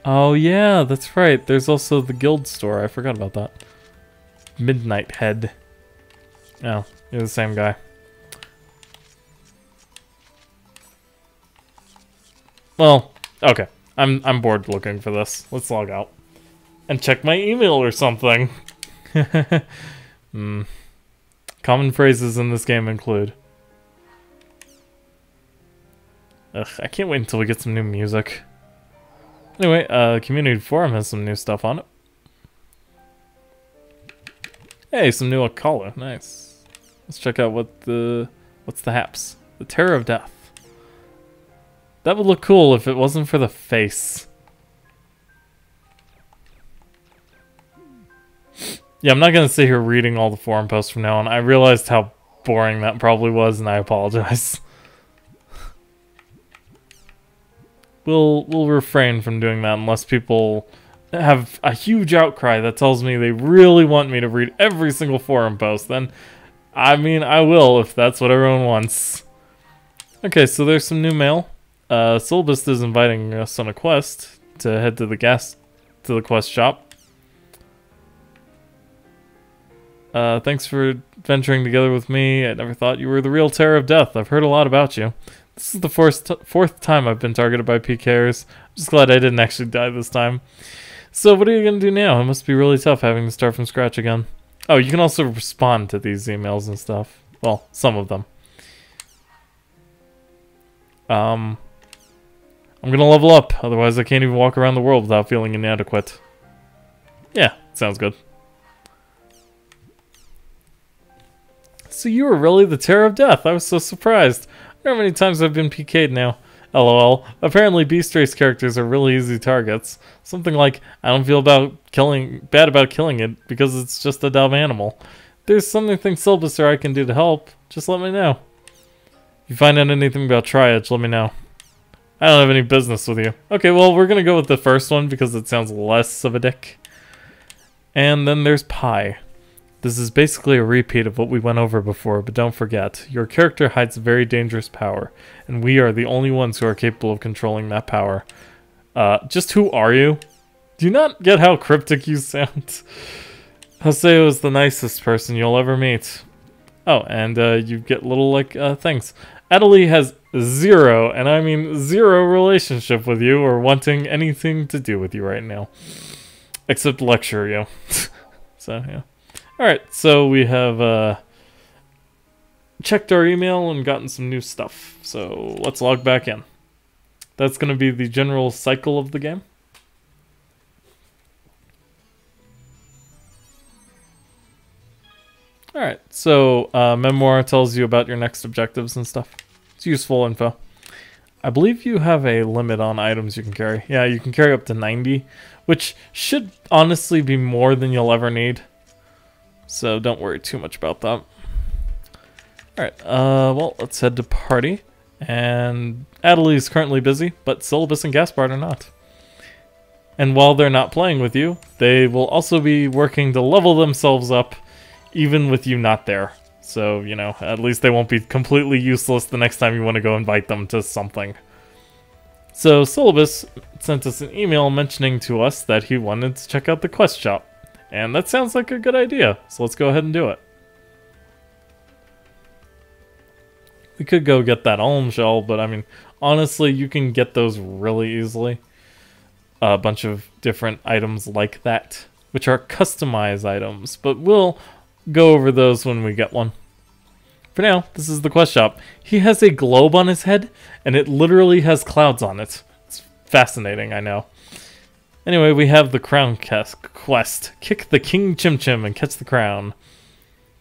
Oh yeah, that's right. There's also the guild store. I forgot about that. Midnight Head. Oh, you're the same guy. Well, okay. I'm bored looking for this. Let's log out. And check my email or something. Common phrases in this game include. Ugh, I can't wait until we get some new music. Anyway, community forum has some new stuff on it. Hey, some new Akala. Nice. Let's check out what's the haps. The Terror of Death. That would look cool if it wasn't for the face. Yeah, I'm not gonna sit here reading all the forum posts from now on. I realized how boring that probably was, and I apologize. We'll refrain from doing that unless people have a huge outcry that tells me they really want me to read every single forum post. Then, I mean, I will if that's what everyone wants. Okay, so there's some new mail. Syllabus is inviting us on a quest to head to the quest shop. Thanks for venturing together with me. I never thought you were the real Terror of Death. I've heard a lot about you. This is the fourth time I've been targeted by PKers. I'm just glad I didn't actually die this time. So what are you going to do now? It must be really tough having to start from scratch again. Oh, you can also respond to these emails and stuff. Well, some of them. I'm going to level up. Otherwise, I can't even walk around the world without feeling inadequate. Yeah, sounds good. So you were really the Terror of Death. I was so surprised. I wonder how many times I've been PK'd now. LOL. Apparently Beast Race characters are really easy targets. Something like, I don't feel bad about killing it because it's just a dumb animal. If there's something Syllabus or I can do to help, just let me know. If you find out anything about Triage, let me know. I don't have any business with you. Okay, well, we're gonna go with the first one because it sounds less of a dick. And then there's Pi. This is basically a repeat of what we went over before, but don't forget, your character hides a very dangerous power, and we are the only ones who are capable of controlling that power. Just who are you? Do you not get how cryptic you sound? Haseo is the nicest person you'll ever meet. Oh, and you get little, like, things. Adelie has zero, and I mean zero relationship with you or wanting anything to do with you right now. Except lecture you. So, yeah. Alright, so we have checked our email and gotten some new stuff. So let's log back in. That's going to be the general cycle of the game. Alright, so Memoir tells you about your next objectives and stuff. It's useful info. I believe you have a limit on items you can carry. Yeah, you can carry up to 90, which should honestly be more than you'll ever need. So don't worry too much about that. Alright, well, let's head to party. And Adelie is currently busy, but Syllabus and Gaspard are not. And while they're not playing with you, they will also be working to level themselves up, even with you not there. So, you know, at least they won't be completely useless the next time you want to go invite them to something. So Syllabus sent us an email mentioning to us that he wanted to check out the quest shop. And that sounds like a good idea, so let's go ahead and do it. We could go get that Olm Shell, but I mean, honestly, you can get those really easily. A bunch of different items like that, which are customized items, but we'll go over those when we get one. For now, this is the quest shop. He has a globe on his head, and it literally has clouds on it. It's fascinating, I know. Anyway, we have the crown quest. Kick the King Chim Chim and catch the crown.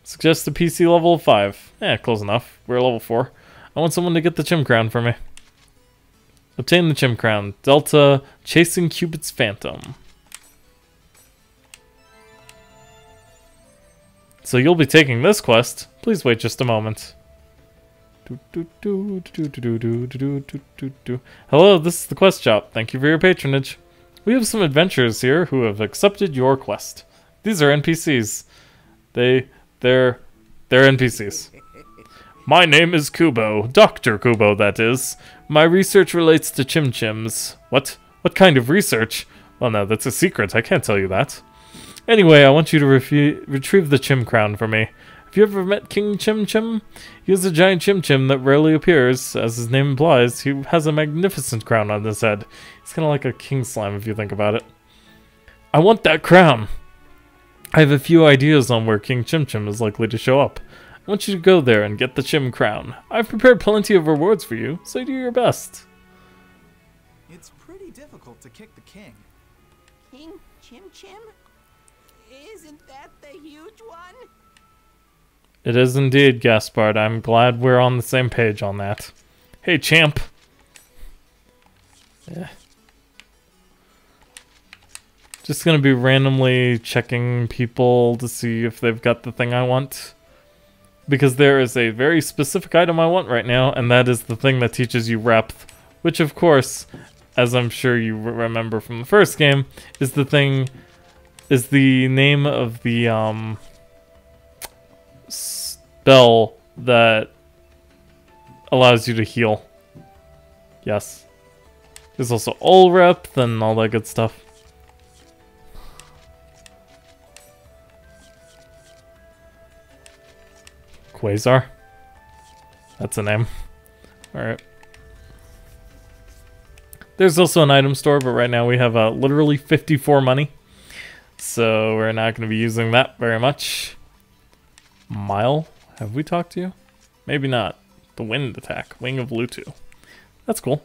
Suggest a PC level of 5. Close enough. We're level 4. I want someone to get the Chim Crown for me. Obtain the Chim Crown. Delta, chasing Cupid's Phantom. So you'll be taking this quest. Please wait just a moment. Hello, this is the quest shop. Thank you for your patronage. We have some adventurers here who have accepted your quest. These are NPCs. They're NPCs. My name is Kubo. Dr. Kubo, that is. My research relates to Chim Chims. What? What kind of research? Well, no, that's a secret. I can't tell you that. Anyway, I want you to retrieve the Chim Crown for me. Have you ever met King Chim Chim? He is a giant Chim Chim that rarely appears. As his name implies, he has a magnificent crown on his head. He's kind of like a king slime if you think about it. I want that crown! I have a few ideas on where King Chim Chim is likely to show up. I want you to go there and get the Chim Crown. I've prepared plenty of rewards for you, so do your best. It's pretty difficult to kick the king. King Chim Chim? Isn't that the huge one? It is indeed, Gaspard. I'm glad we're on the same page on that. Hey, champ. Yeah. Just gonna be randomly checking people to see if they've got the thing I want. Because there is a very specific item I want right now, and that is the thing that teaches you Repth. Which, of course, as I'm sure you remember from the first game, is the name of the spell that allows you to heal. Yes. There's also Olrep and all that good stuff. Quasar. That's a name. Alright. There's also an item store, but right now we have literally 54 money. So we're not going to be using that very much. Mile? Have we talked to you? Maybe not. The wind attack. Wing of Lutu. That's cool.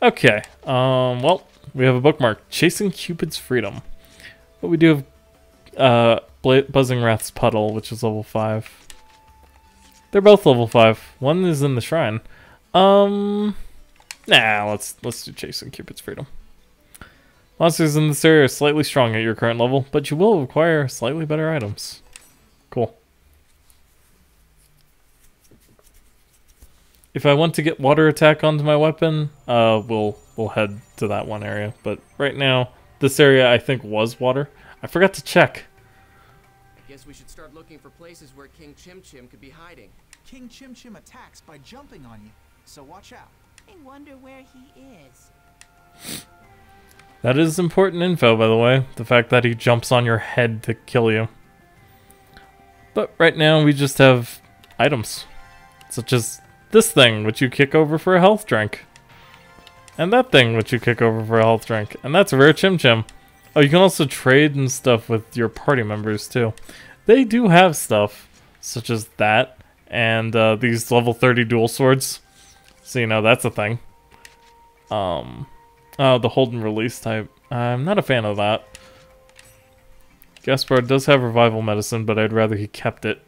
Okay. Well, we have a bookmark. Chasing Cupid's Freedom. But we do have Buzzing Wrath's Puddle, which is level 5. They're both level 5. One is in the shrine. Nah, let's do Chasing Cupid's Freedom. Monsters in this area are slightly strong at your current level, but you will require slightly better items. Cool. If I want to get water attack onto my weapon, we'll head to that one area. But right now, this area I think was water. I forgot to check. Guess we should start looking for places where King Chim Chim could be hiding. King Chim Chim attacks by jumping on you, so watch out. I wonder where he is. That is important info, by the way. The fact that he jumps on your head to kill you. But right now we just have items. Such as this thing, which you kick over for a health drink. And that thing, which you kick over for a health drink. And that's a rare Chim Chim. Oh, you can also trade and stuff with your party members, too. They do have stuff, such as that. And these level 30 dual swords. So, you know, that's a thing. The hold and release type. I'm not a fan of that. Gaspard does have revival medicine, but I'd rather he kept it.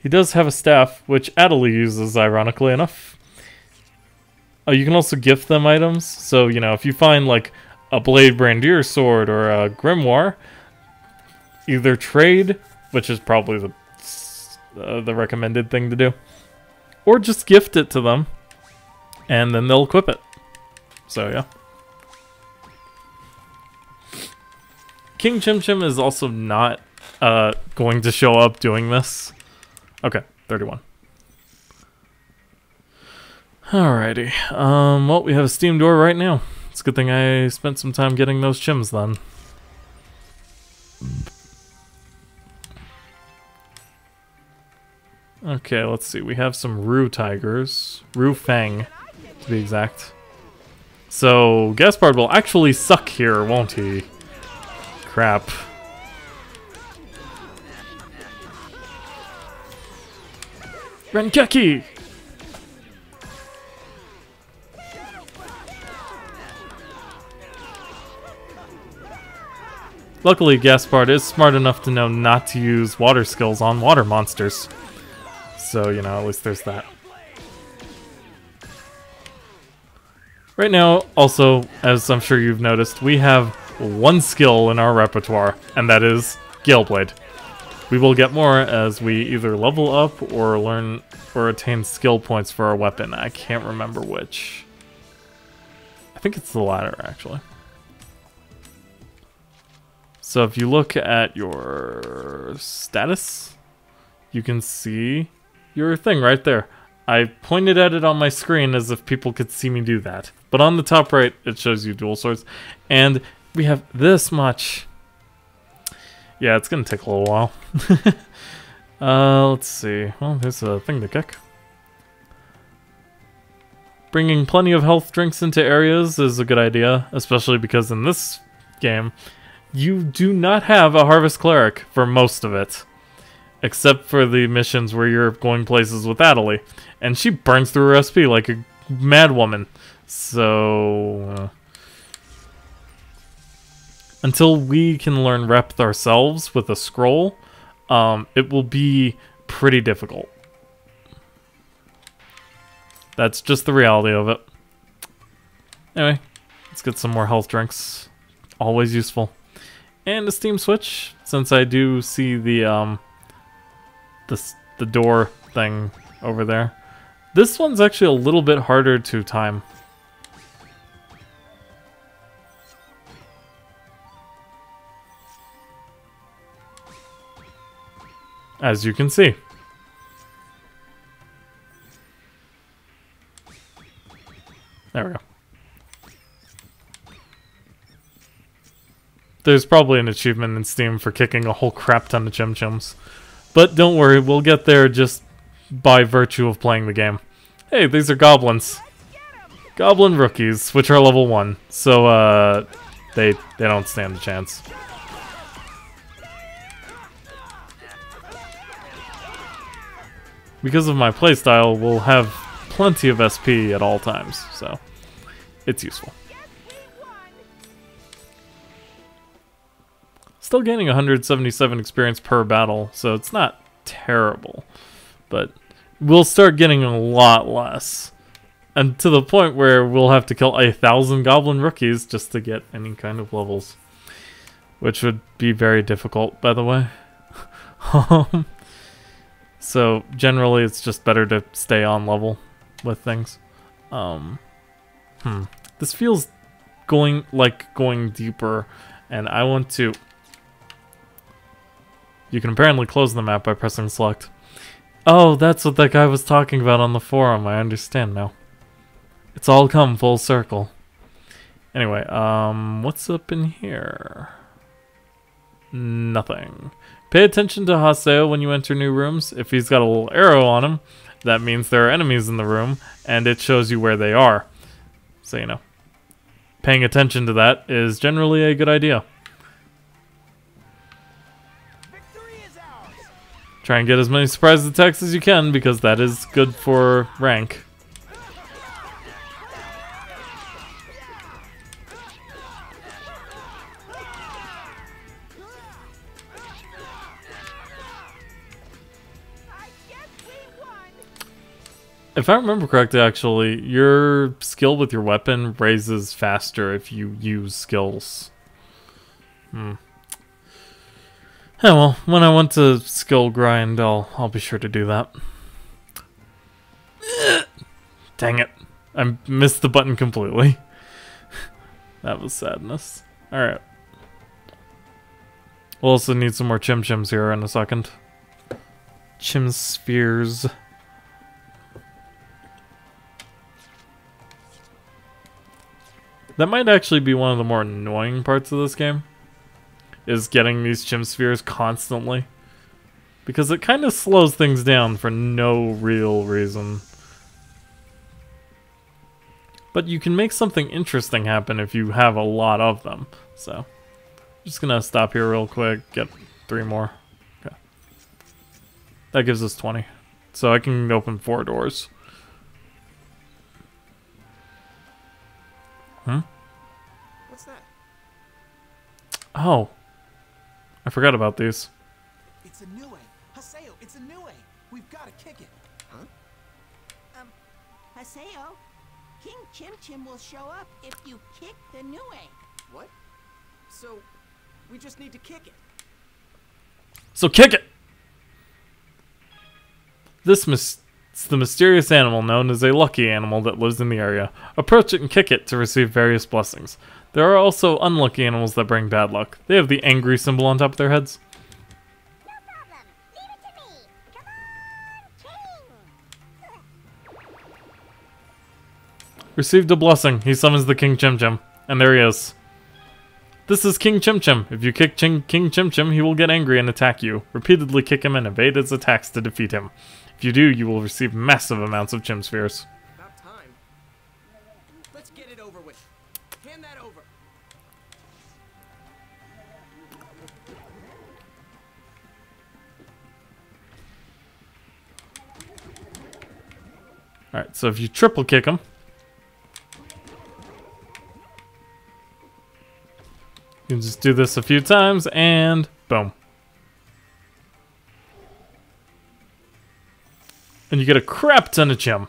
He does have a staff, which Adelie uses, ironically enough. Oh, you can also gift them items. So, you know, if you find, like, a Blade Brandier sword or a Grimoire, either trade, which is probably the recommended thing to do, or just gift it to them, and then they'll equip it. So, yeah. King Chim Chim is also not going to show up doing this. Okay, 31. Alrighty. Well, we have a Steam door right now. It's a good thing I spent some time getting those chims then. Okay, let's see. We have some Rue Tigers. Rue Fang, to be exact. So, Gaspard will actually suck here, won't he? Crap. Renkeki! Luckily, Gaspard is smart enough to know not to use water skills on water monsters. So, you know, at least there's that. Right now, also, as I'm sure you've noticed, we have one skill in our repertoire, and that is Galeblade. We will get more as we either level up or learn or attain skill points for our weapon. I can't remember which. I think it's the latter, actually. So if you look at your status, you can see your thing right there. I pointed at it on my screen as if people could see me do that. But on the top right, it shows you dual swords. And we have this much. Yeah, it's going to take a little while. Let's see. Well, there's a thing to kick. Bringing plenty of health drinks into areas is a good idea, especially because in this game, you do not have a Harvest Cleric for most of it. Except for the missions where you're going places with Adelie. And she burns through her SP like a mad woman. So... until we can learn Rep ourselves with a scroll, it will be pretty difficult. That's just the reality of it. Anyway, let's get some more health drinks. Always useful. And a Steam Switch, since I do see the door thing over there. This one's actually a little bit harder to time. As you can see. There we go. There's probably an achievement in Steam for kicking a whole crap ton of Chim Chims. But don't worry, we'll get there just by virtue of playing the game. Hey, these are goblins. Goblin rookies, which are level 1. So, they don't stand a chance. Because of my playstyle, we'll have plenty of SP at all times, so it's useful. Still gaining 177 experience per battle, so it's not terrible. But we'll start getting a lot less. And to the point where we'll have to kill 1,000 goblin rookies just to get any kind of levels. Which would be very difficult, by the way. So generally it's just better to stay on level with things. This feels going deeper, and I want to... You can apparently close the map by pressing select. Oh, that's what that guy was talking about on the forum. I understand now. It's all come full circle. Anyway, what's up in here? Nothing. Pay attention to Haseo when you enter new rooms. If he's got a little arrow on him, that means there are enemies in the room, and it shows you where they are. So, you know. Paying attention to that is generally a good idea. Try and get as many surprise attacks as you can, because that is good for rank. If I remember correctly, actually, your skill with your weapon raises faster if you use skills. Oh well, when I want to skill grind, I'll be sure to do that. Dang it. I missed the button completely. That was sadness. Alright. We'll also need some more Chim Chims here in a second. Chim Spheres. That might actually be one of the more annoying parts of this game, is getting these Chim Spheres constantly. Because it kind of slows things down for no real reason. But you can make something interesting happen if you have a lot of them. So, I'm just gonna stop here real quick, get 3 more. Okay. That gives us 20. So I can open 4 doors. What's that? Oh, I forgot about these. It's a new way. Haseo, it's a new way. We've got to kick it. Haseo, King Chim Chim will show up if you kick the Nue. What? So, we just need to kick it. So kick it! It's the mysterious animal known as a lucky animal that lives in the area. Approach it and kick it to receive various blessings. There are also unlucky animals that bring bad luck. They have the angry symbol on top of their heads. No problem. Leave it to me. Come on, King. Received a blessing. He summons the King Chim Chim. And there he is. This is King Chim Chim. If you kick King Chim Chim, he will get angry and attack you. Repeatedly kick him and evade his attacks to defeat him. If you do, you will receive massive amounts of Chim Spheres. About time. Let's get it over with. Hand that over. Alright, so if you triple kick him, you can just do this a few times and boom. And you get a crap ton of Chim.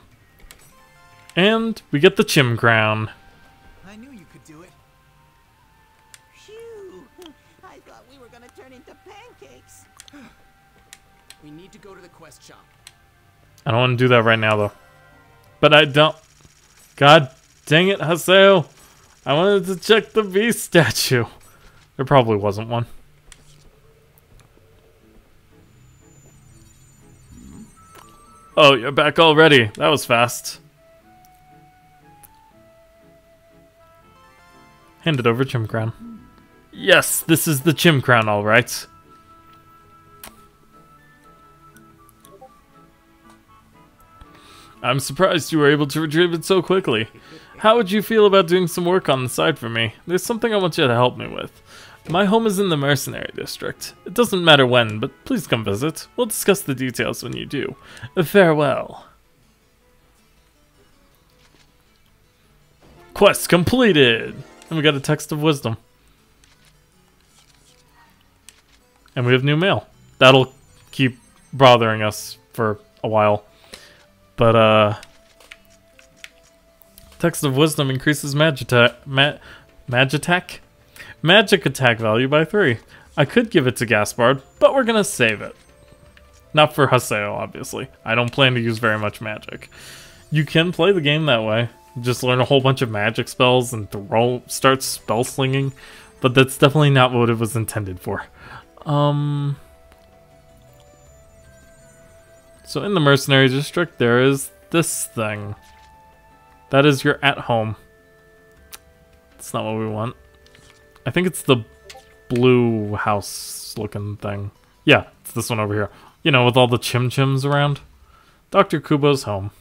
And we get the Chim Crown. I knew you could do it. Phew! I thought we were gonna turn into pancakes. We need to go to the quest shop. I don't want to do that right now though. But I don't. God dang it, Haseo. I wanted to check the beast statue. There probably wasn't one. Oh, you're back already. That was fast. Hand it over, Chim Crown. Yes, this is the Chim Crown, all right. I'm surprised you were able to retrieve it so quickly. How would you feel about doing some work on the side for me? There's something I want you to help me with. My home is in the Mercenary District. It doesn't matter when, but please come visit. We'll discuss the details when you do. Farewell. Quest completed! And we got a text of wisdom. And we have new mail. That'll keep bothering us for a while. But, text of wisdom increases magic attack value by 3. I could give it to Gaspard, but we're gonna save it. Not for Haseo, obviously. I don't plan to use very much magic. You can play the game that way. Just learn a whole bunch of magic spells and start spell slinging, but that's definitely not what it was intended for. So in the Mercenary District, there is this thing. That is your at-home. That's not what we want. I think it's the blue house-looking thing. Yeah, it's this one over here. You know, with all the Chim Chims around. Dr. Kubo's home.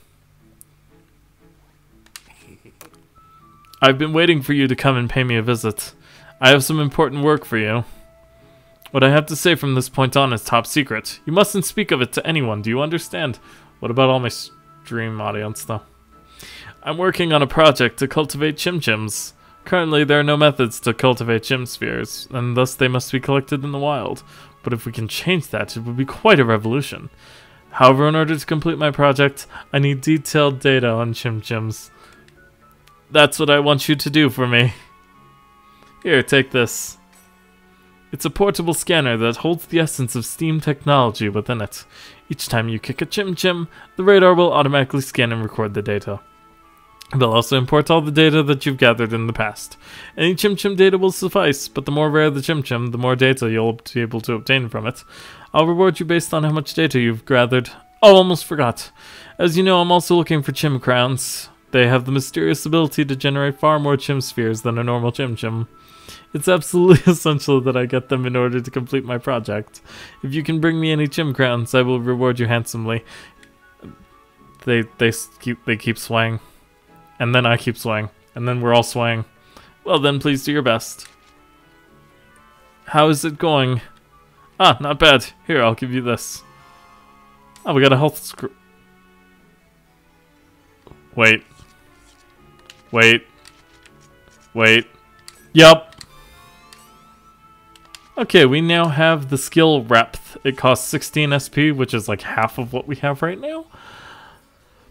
I've been waiting for you to come and pay me a visit. I have some important work for you. What I have to say from this point on is top secret. You mustn't speak of it to anyone, do you understand? What about all my stream audience, though? I'm working on a project to cultivate Chim Chims. Currently, there are no methods to cultivate Chim Spheres, and thus they must be collected in the wild. But if we can change that, it would be quite a revolution. However, in order to complete my project, I need detailed data on Chim Chims. That's what I want you to do for me. Here, take this. It's a portable scanner that holds the essence of Steam technology within it. Each time you kick a Chim Chim, the radar will automatically scan and record the data. They'll also import all the data that you've gathered in the past. Any Chim Chim data will suffice, but the more rare the Chim Chim, the more data you'll be able to obtain from it. I'll reward you based on how much data you've gathered. Oh, almost forgot. As you know, I'm also looking for Chim Crowns. They have the mysterious ability to generate far more Chim Spheres than a normal Chim Chim. It's absolutely essential that I get them in order to complete my project. If you can bring me any Chim Crowns, I will reward you handsomely. They keep swaying. And then I keep swaying. And then we're all swaying. Well then, please do your best. How is it going? Ah, not bad. Here, I'll give you this. Oh, we got a health screw. Wait. Wait. Wait. Yup. Okay, we now have the skill Repth. It costs 16 SP, which is like half of what we have right now.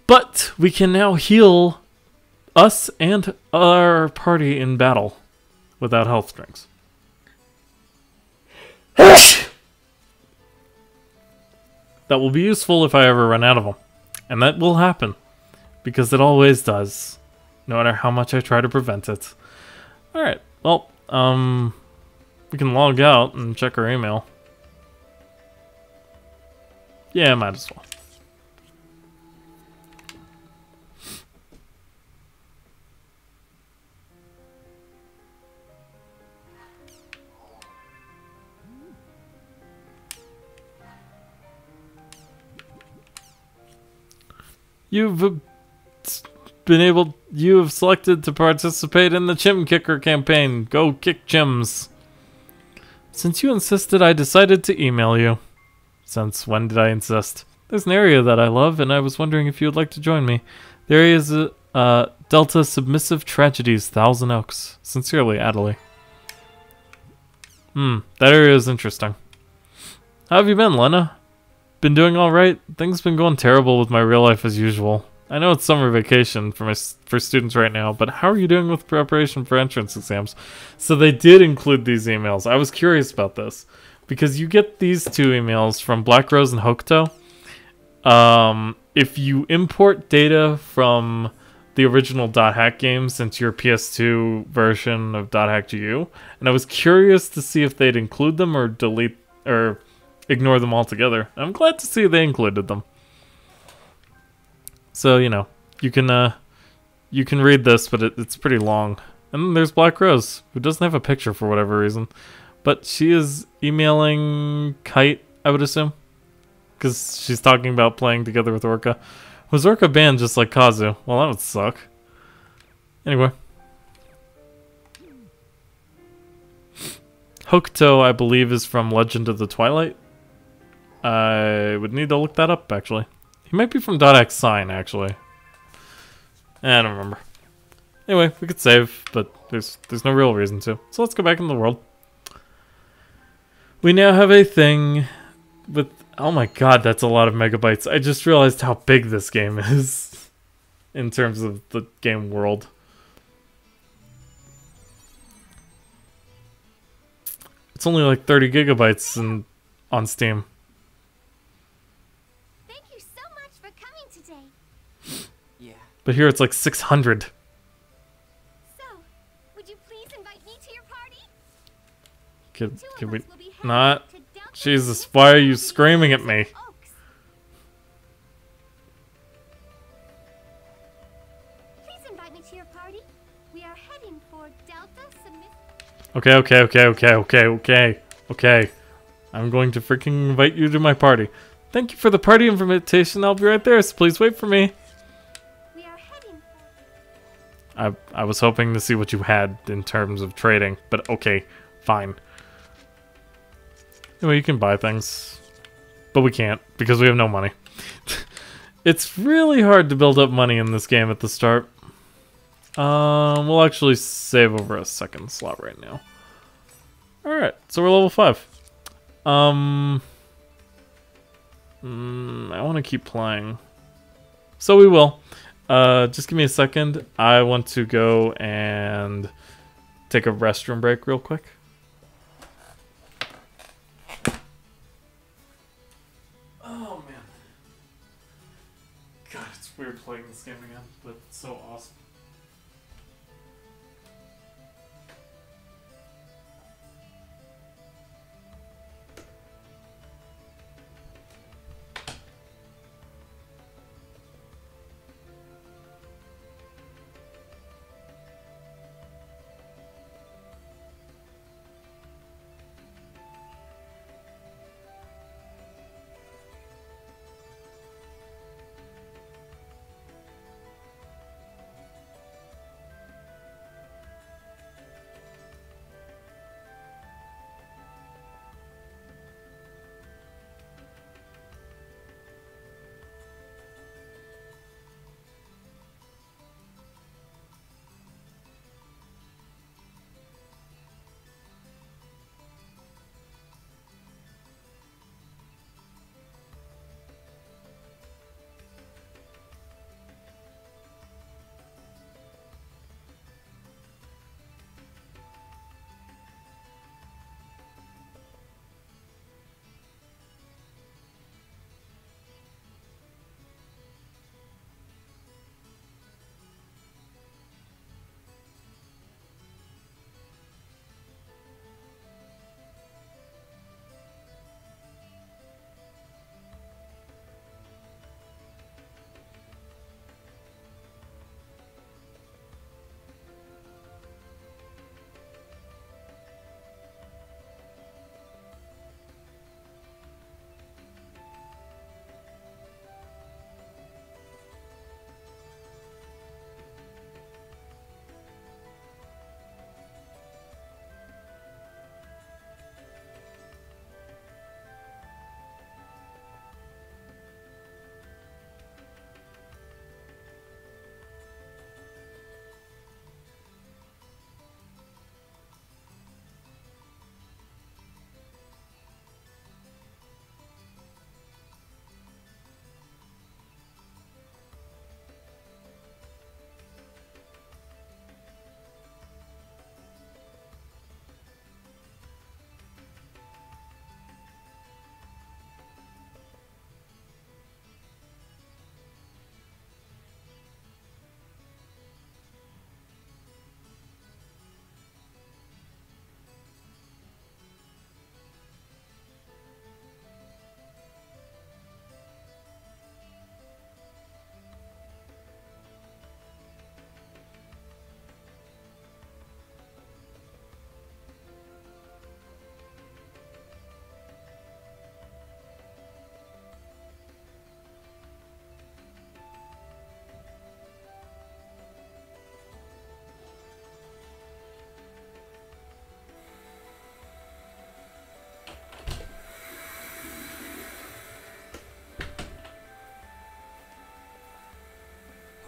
But we can now heal us and our party in battle without health drinks. That will be useful if I ever run out of them. And that will happen. Because it always does. No matter how much I try to prevent it. Alright, well, we can log out and check our email. Yeah, might as well. You have selected to participate in the Chim Kicker campaign. Go kick chims. Since you insisted, I decided to email you. Since when did I insist? There's an area that I love, and I was wondering if you would like to join me. The area is Delta Submissive Tragedies, Thousand Oaks. Sincerely, Adelie. That area is interesting. How have you been, Lena? Been doing alright? Things been going terrible with my real life as usual. I know it's summer vacation for students right now, but how are you doing with preparation for entrance exams? So they did include these emails. I was curious about this because you get these two emails from Black Rose and Hokuto. If you import data from the original .hack games into your PS2 version of .hack GU, and I was curious to see if they'd include them or delete or ignore them altogether. I'm glad to see they included them. So, you know, you can read this, but it's pretty long. And then there's Black Rose, who doesn't have a picture for whatever reason. But she is emailing Kite, I would assume. Because she's talking about playing together with Orca. Was Orca banned just like Kazu? Well, that would suck. Anyway. Hokuto, I believe, is from Legend of the Twilight. I would need to look that up, actually. He might be from .hack Sign, actually. I don't remember. Anyway, we could save, but there's no real reason to. So let's go back into the world. We now have a thing with... Oh my god, that's a lot of megabytes. I just realized how big this game is in terms of the game world. It's only like 30 gigabytes on Steam. But here it's like 600. So, would you please invite me to your party? Can we not? Jesus, why are you screaming at me? Please invite me to your party. We are heading for Delta Okay. I'm going to freaking invite you to my party. Thank you for the party invitation. I'll be right there, so please wait for me. I was hoping to see what you had in terms of trading, but okay, fine. Anyway, you can buy things, but we can't because we have no money. It's really hard to build up money in this game at the start. We'll actually save over a second slot right now. Alright, so we're level 5. I want to keep playing. So we will. Just give me a second. I want to go and take a restroom break real quick. Oh man. God, it's weird playing this game again, but it's so awesome.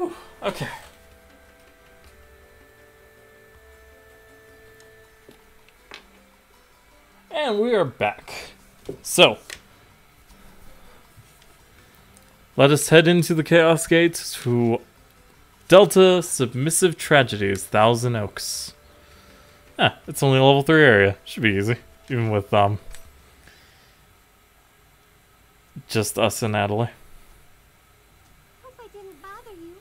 Whew, okay. And we are back. So, let us head into the Chaos Gate to Delta Submissive Tragedies, Thousand Oaks. Ah, it's only a level 3 area. Should be easy. Even with, just us and Natalie. Hope I didn't bother you.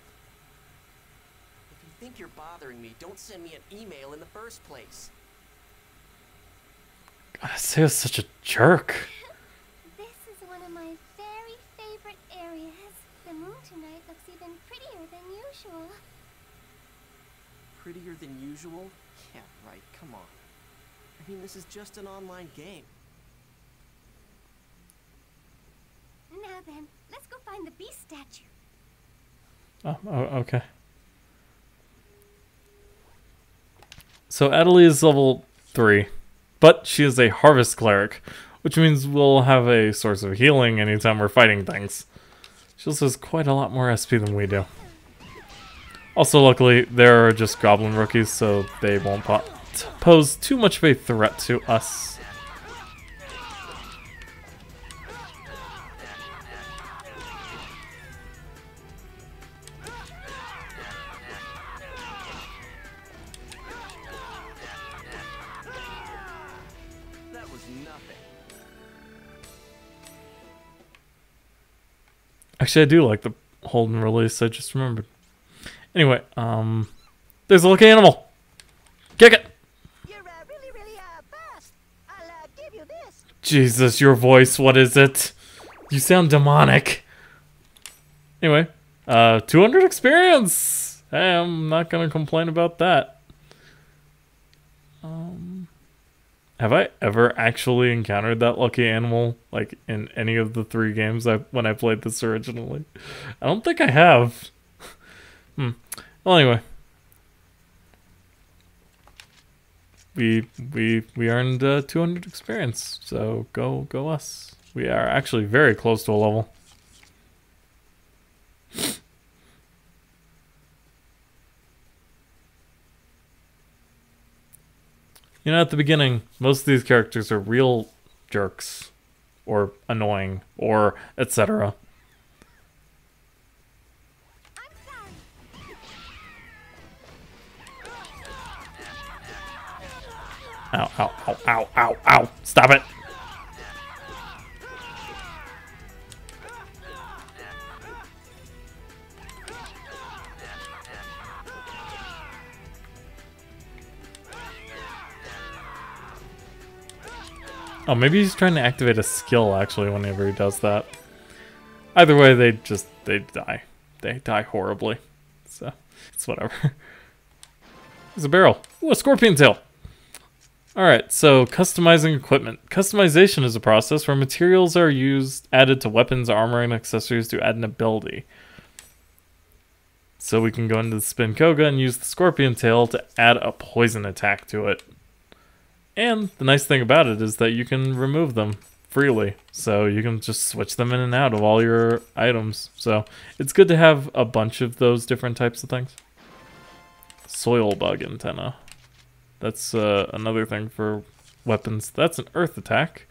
If you think you're bothering me, don't send me an email in the first place. God, Haseo's such a jerk. This is one of my very favorite areas. The moon tonight looks even prettier than usual. Prettier than usual? Yeah, right, come on. I mean, this is just an online game. Now then, let's go find the beast statue. Oh, okay. So Adelie is level 3, but she is a harvest cleric, which means we'll have a source of healing anytime we're fighting things. She also has quite a lot more SP than we do. Also, luckily, there are just goblin rookies, so they won't pose too much of a threat to us. That was nothing. Actually, I do like the hold and release, I just remembered. Anyway, there's a lucky animal. Kick it! You're really fast. I'll give you this. Jesus, your voice, what is it? You sound demonic. Anyway, 200 experience. Hey, I'm not gonna complain about that. Have I ever actually encountered that lucky animal, like, in any of the 3 games when I played this originally? I don't think I have. Well, anyway. We earned 200 experience, so go us. We are actually very close to a level. You know, at the beginning, most of these characters are real jerks, or annoying, or etc. Ow, ow, ow, ow, ow, ow. Stop it. Oh, maybe he's trying to activate a skill, actually, whenever he does that. Either way, they die. They die horribly. So, it's whatever. There's a barrel. Ooh, a scorpion tail. Alright, so customizing equipment. Customization is a process where materials are added to weapons, armor, and accessories to add an ability. So we can go into the Spin Koga and use the scorpion tail to add a poison attack to it. And the nice thing about it is that you can remove them freely. So you can just switch them in and out of all your items. So it's good to have a bunch of those different types of things. Soil bug antenna. That's another thing for weapons. That's an earth attack.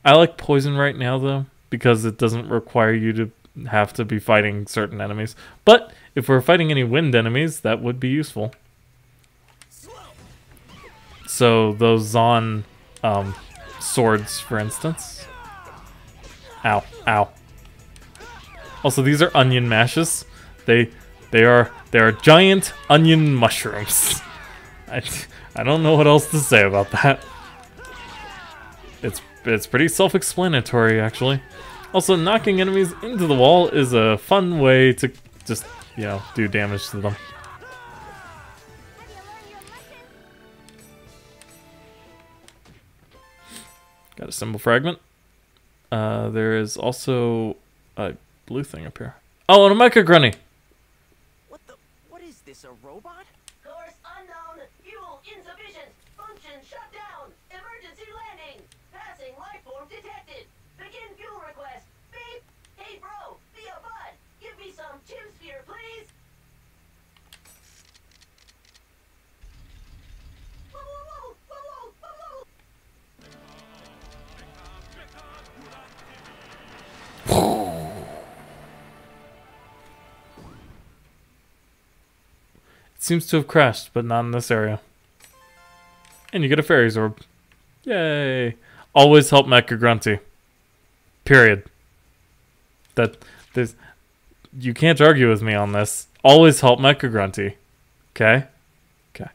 I like poison right now, though, because it doesn't require you to have to be fighting certain enemies. But if we're fighting any wind enemies, that would be useful. So those Zon swords, for instance. Ow, ow. Also, these are onion mashes. They are giant onion mushrooms. I don't know what else to say about that. It's pretty self-explanatory, actually. Also, knocking enemies into the wall is a fun way to just, you know, do damage to them. Got a symbol fragment. There is also a blue thing up here. Oh, and a Mecha Grunny! What is this, a robot? Course unknown. Fuel insufficient. Function shut down. Emergency landing. Passing lifeform detected. Begin fuel request. Beep. Hey bro, be a bud. Give me some Chimsphere, please. seems to have crashed, but not in this area. And you get a fairy's orb. Yay! Always help Mecha Grunty. Period. You can't argue with me on this. Always help Mecha Grunty. Okay? Okay.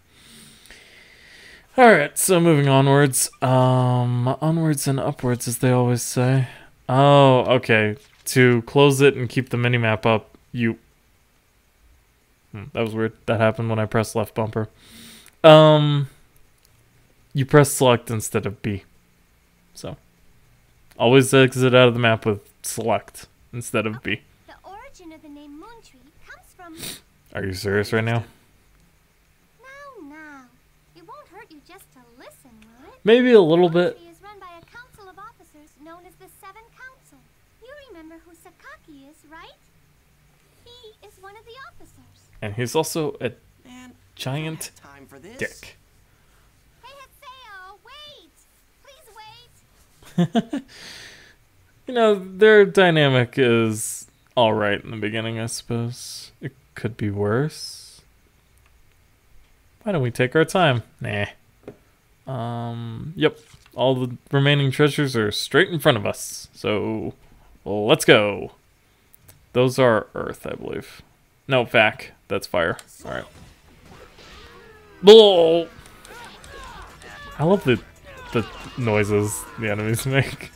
Alright, so moving onwards. Onwards and upwards, as they always say. Oh, okay. To close it and keep the minimap up, you... that was weird. That happened when I pressed left bumper. You press select instead of B. So, always exit out of the map with select instead of B. The origin of the name Moontree comes from... Are you serious right now? No. It won't hurt you just to listen, will it? Maybe a little bit. Moontree is run by a council of officers known as the Seven Council. You remember who Sakaki is, right? He is one of the officers. And he's also a giant Time for this. dick. Hey, Haseo, wait! Please wait! You know, their dynamic is alright in the beginning, I suppose. It could be worse. Why don't we take our time? Nah. Yep. All the remaining treasures are straight in front of us. So, let's go. Those are earth, I believe. No, vac. That's fire. Alright. Bull! I love the noises the enemies make.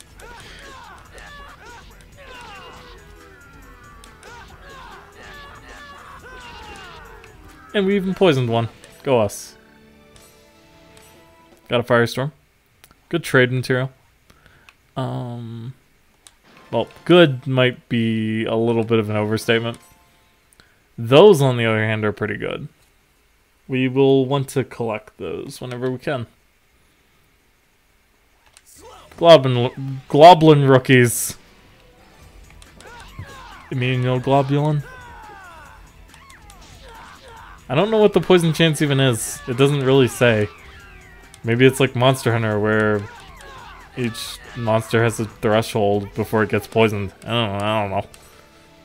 And we even poisoned one. Go us. Got a firestorm. Good trade material. Well, good might be a little bit of an overstatement. Those, on the other hand, are pretty good. We will want to collect those whenever we can. Globlin rookies. Immunoglobulin. I don't know what the poison chance even is. It doesn't really say. Maybe it's like Monster Hunter where each monster has a threshold before it gets poisoned. I don't know.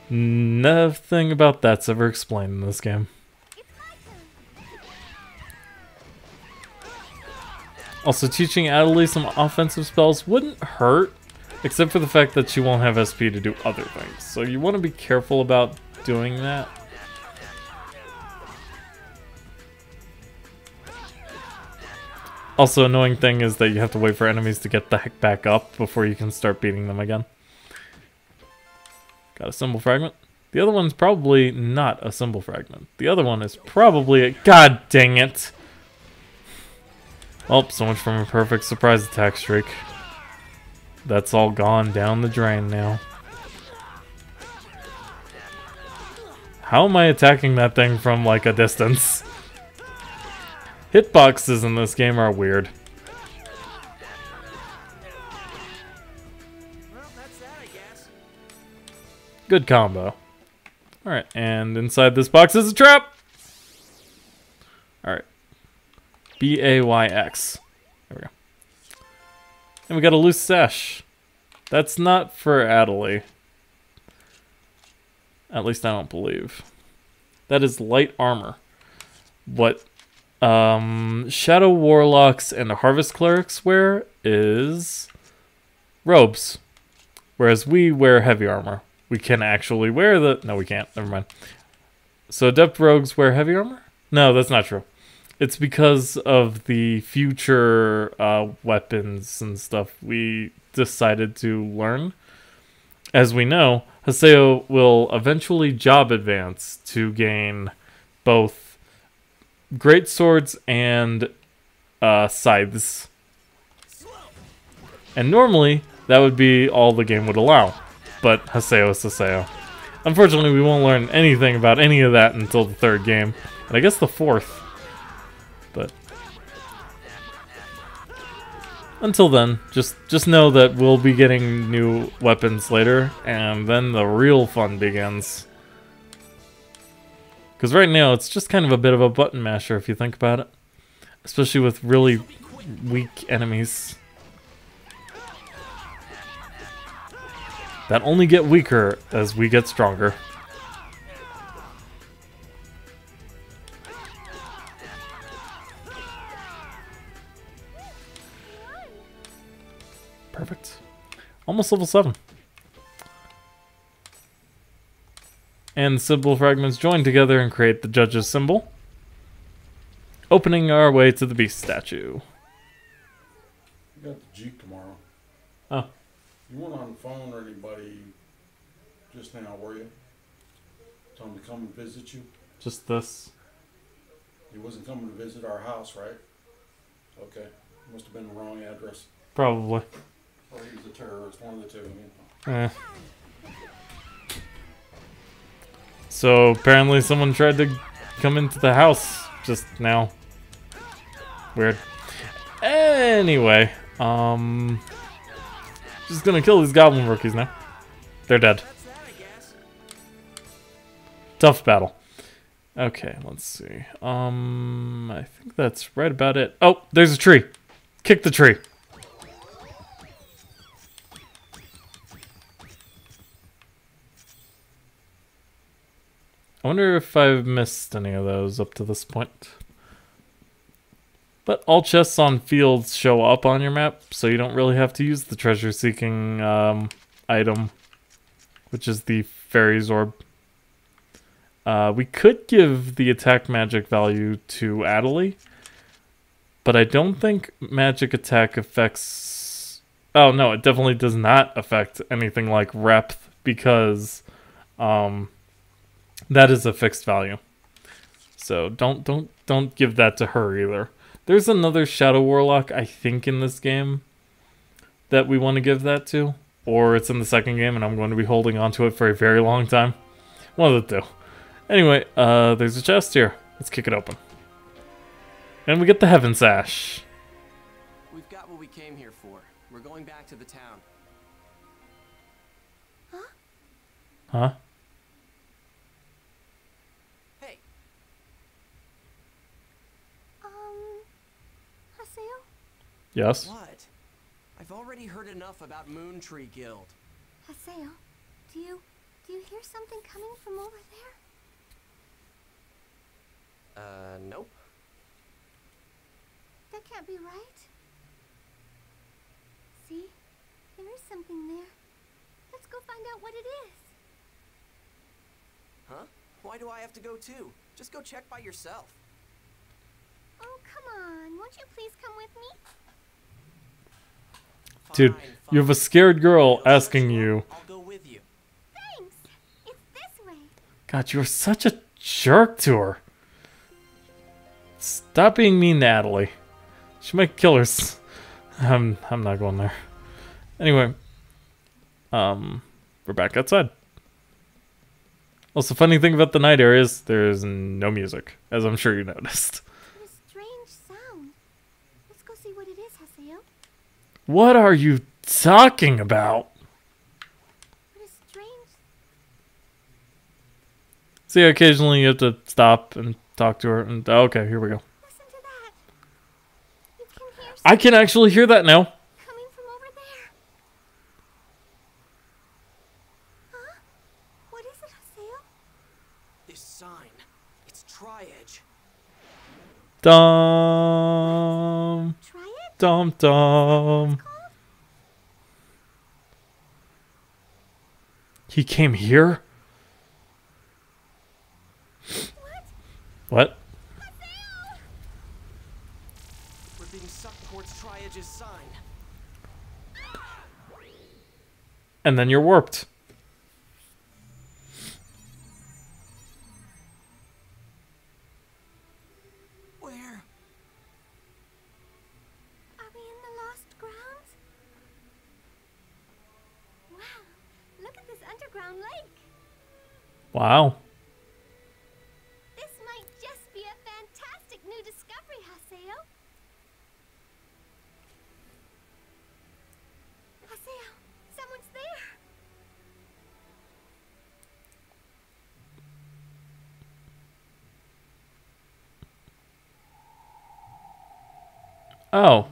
Nothing about that's ever explained in this game. Also, teaching Adelie some offensive spells wouldn't hurt, except for the fact that she won't have SP to do other things. So you want to be careful about doing that. Also, annoying thing is that you have to wait for enemies to get the heck back up before you can start beating them again. Got a symbol fragment. The other one's probably not a symbol fragment. The other one is probably a... God dang it! Well, so much from a perfect surprise attack streak. That's all gone down the drain now. How am I attacking that thing from, like, a distance? Hitboxes in this game are weird. Well, that's that, I guess. Good combo. Alright, and inside this box is a trap! Alright. B-A-Y-X. There we go. And we got a loose sash. That's not for Adelie. At least I don't believe. That is light armor. What Shadow Warlocks and Harvest Clerics wear is robes. Whereas we wear heavy armor. We can actually wear the... No, we can't. Never mind. So Adept Rogues wear heavy armor? No, that's not true. It's because of the future weapons and stuff we decided to learn. As we know, Haseo will eventually job advance to gain both great swords and scythes. And normally, that would be all the game would allow. But Haseo is Haseo. Unfortunately, we won't learn anything about any of that until the third game. And I guess the fourth. But until then, just know that we'll be getting new weapons later, and then the real fun begins. Because right now, it's just kind of a bit of a button masher if you think about it. Especially with really weak enemies. That only get weaker as we get stronger. Perfect. Almost level 7. And the symbol fragments join together and create the judge's symbol. Opening our way to the beast statue. You got the Jeep tomorrow. Oh. You weren't on the phone or anybody just now, were you? Tell him to come and visit you? Just this. He wasn't coming to visit our house, right? Okay. Must have been the wrong address. Probably. Or he was a terrorist, one of the two. So apparently someone tried to come into the house just now. Weird. Anyway, just gonna kill these goblin rookies now. They're dead. Tough battle. Okay, let's see. I think that's right about it. Oh, there's a tree. Kick the tree. I wonder if I've missed any of those up to this point. But all chests on fields show up on your map, so you don't really have to use the treasure-seeking item, which is the fairy's orb. We could give the attack magic value to Adelie, but I don't think magic attack affects... Oh no, it definitely does not affect anything like Repth, because that is a fixed value. So don't give that to her either. There's another Shadow Warlock, I think, in this game that we want to give that to. Or it's in the second game and I'm going to be holding on to it for a very long time. One of the two. Anyway, there's a chest here. Let's kick it open. And we get the Heaven Sash. We've got what we came here for. We're going back to the town. Huh? Hey. Haseo? Yes? What? I've already heard enough about Moon Tree Guild. Haseo, do you hear something coming from over there? Nope. That can't be right. See? There is something there. Let's go find out what it is. Huh? Why do I have to go too? Just go check by yourself. Oh, come on. Won't you please come with me? Dude, you have a scared girl asking you. I'll go with you. Thanks. It's this way. God, you're such a jerk to her. Stop being mean to Adelie. She might kill her. I'm not going there. Anyway, we're back outside. Also, funny thing about the night area is there's no music, as I'm sure you noticed. What a strange sound. Let's go see what it is, Haseo. What are you talking about? What a strange... See, occasionally you have to stop and talk to her, and okay, here we go. Listen to that. You can hear I can actually hear that now. coming from over there. Huh? What is it, Haseo? This sign. It's Tri-Edge. Dum. Try it? Dum dum. He came here? What? We're being sucked towards Tri-Edge's sign. And then you're warped. Where? Are we in the Lost Grounds? Wow, look at this underground lake. Wow. This might just be a fantastic new discovery, Haseo. Haseo, someone's there. Oh.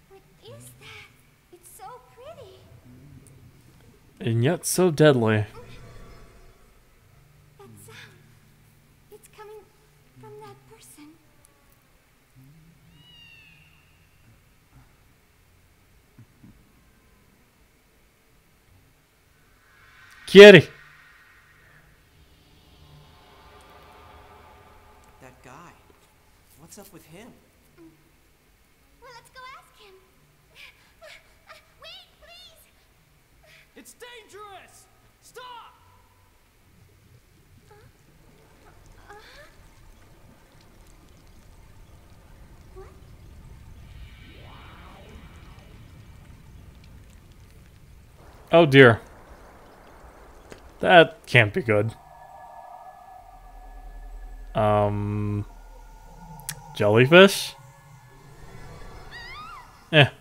What is that? It's so pretty. And yet so deadly. That sound. It's coming from that person. Kitty. That guy. What's up with him? Well, let's go ask him. Wait, please! It's dangerous! Stop! What? Oh dear. That can't be good. Jellyfish?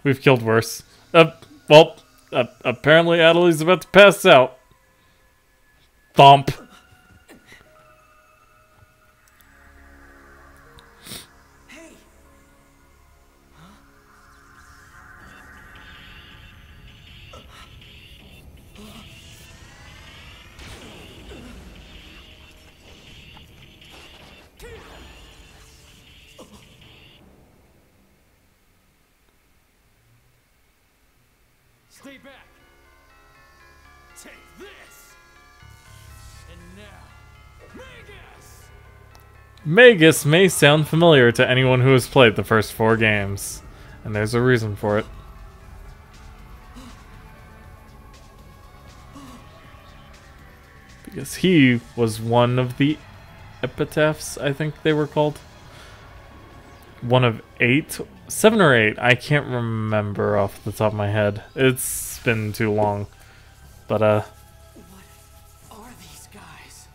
We've killed worse. Well, apparently Adelie's about to pass out. Thump. Hey! Stay back. Take this. And now, Magus! Magus may sound familiar to anyone who has played the first 4 games, and there's a reason for it. Because he was one of the epitaphs, I think they were called. One of 8? 7 or 8, I can't remember off the top of my head. It's been too long. But, What are these guys?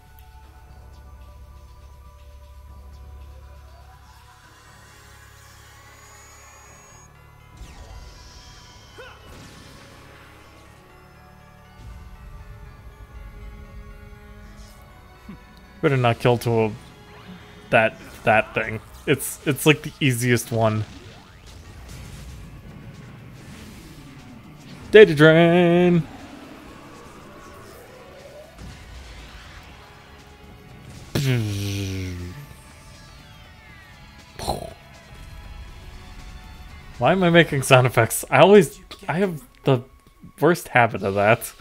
better not kill to that thing. It's like the easiest one. Data drain. Why am I making sound effects? I have the worst habit of that.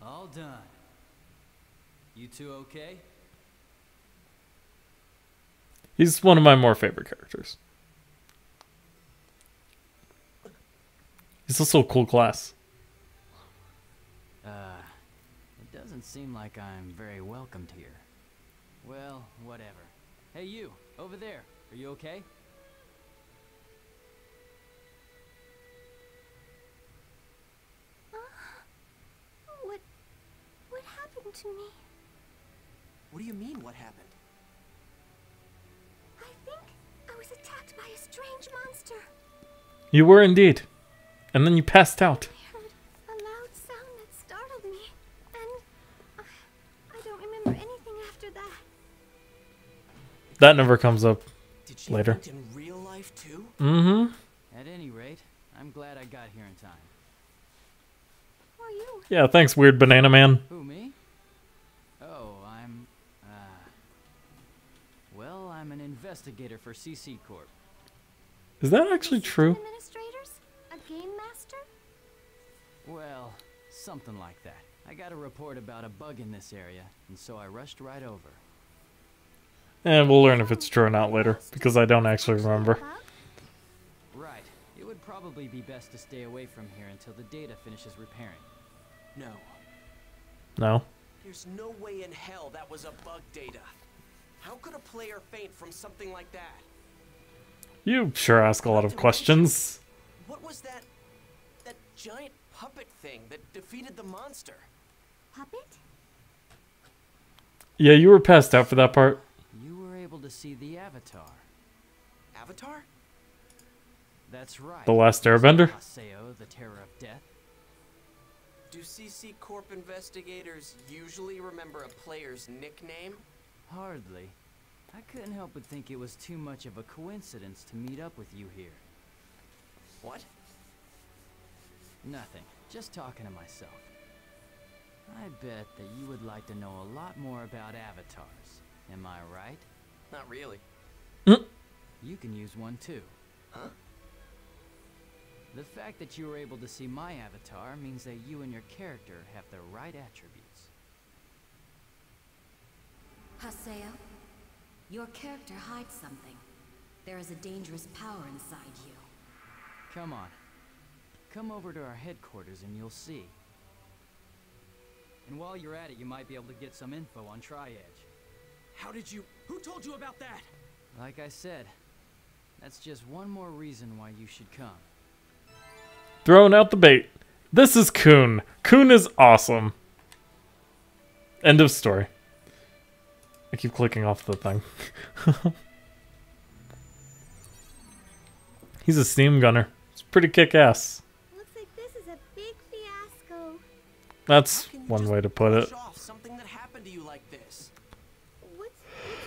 All done. You two okay? He's one of my more favorite characters. He's also a cool class. It doesn't seem like I'm very welcomed here. Well, whatever. Hey, you, over there. Are you okay? What happened to me? What do you mean, what happened? I think I was attacked by a strange monster. You were indeed. And then you passed out. I heard a loud sound that startled me, and I don't remember anything after that. That never comes up Did she later. faint in real life too? Mm-hmm. At any rate, I'm glad I got here in time. Who are you? Yeah, thanks, weird banana man. Who, me? Oh, well, I'm an investigator for CC Corp. Is that actually true? Administrators? A game master? Well, something like that. I got a report about a bug in this area, and so I rushed right over. And we'll learn if it's true or not later, because I don't actually remember. Right. It would probably be best to stay away from here until the data finishes repairing. No. No. There's no way in hell that was a bug data. How could a player faint from something like that? You sure ask a lot of questions. What was that giant puppet thing that defeated the monster? Puppet? Yeah, you were passed out for that part. You were able to see the Avatar. Avatar? That's right. The Last Airbender? Haseo, the Terror of Death. Do CC Corp investigators usually remember a player's nickname? Hardly. I couldn't help but think it was too much of a coincidence to meet up with you here. What? Nothing. Just talking to myself. I bet that you would like to know a lot more about avatars. Am I right? Not really. You can use one too. Huh? The fact that you were able to see my avatar means that you and your character have the right attributes. Haseo, your character hides something. There is a dangerous power inside you. Come on. Come over to our headquarters and you'll see. And while you're at it, you might be able to get some info on Tri-Edge. How did you... Who told you about that? Like I said, that's just one more reason why you should come. Throwing out the bait. This is Kun. Kun is awesome. End of story. I keep clicking off the thing. He's a steam gunner. It's pretty kick-ass. Looks like this is a big fiasco. That's one way to put it. Off something that happened to you like this. What's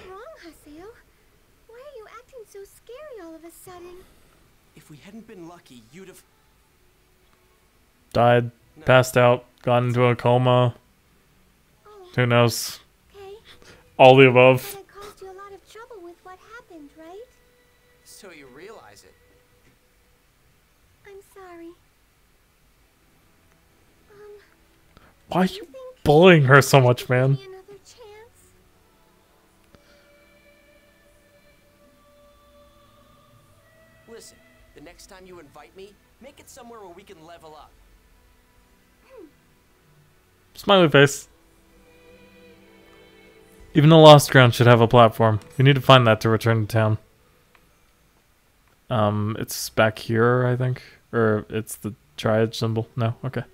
wrong, Haseo? Why are you acting so scary all of a sudden? If we hadn't been lucky, you'd have... Died, passed out, gone into a coma. Who knows? Okay. All the above. But I caused you a lot of trouble with what happened, right? So you realize it. I'm sorry. Why are you bullying her so much, man? Another chance? Listen, the next time you invite me, make it somewhere where we can level up. Smiley face. Even the Lost Ground should have a platform. We need to find that to return to town. It's back here, I think. Or it's the Tri-Edge symbol. No? Okay.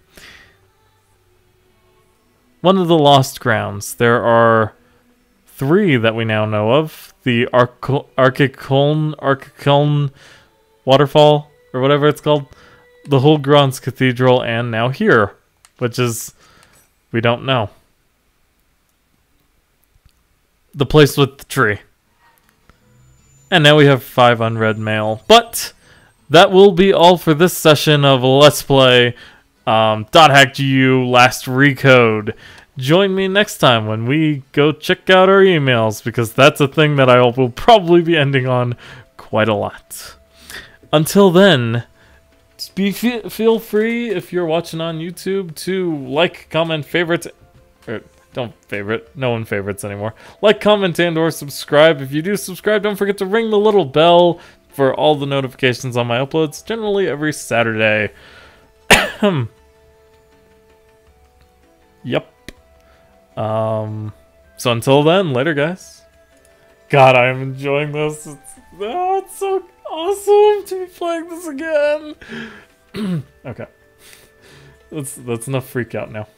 One of the Lost Grounds. There are 3 that we now know of. The Archicoln Waterfall, or whatever it's called. The Hulgrons Cathedral, and now here. Which is... we don't know. The place with the tree. And now we have 5 unread mail. But that will be all for this session of Let's Play .hack.gu Last Recode. Join me next time when we go check out our emails, because that's a thing that I will probably be ending on quite a lot. Until then, feel free, if you're watching on YouTube, to like, comment, favorite, or don't favorite, no one favorites anymore. Like, comment, and or subscribe. If you do subscribe, don't forget to ring the little bell for all the notifications on my uploads, generally every Saturday. Yep. So until then, later guys. God, I'm enjoying this. It's so awesome to be playing this again. Okay. That's enough freak out now.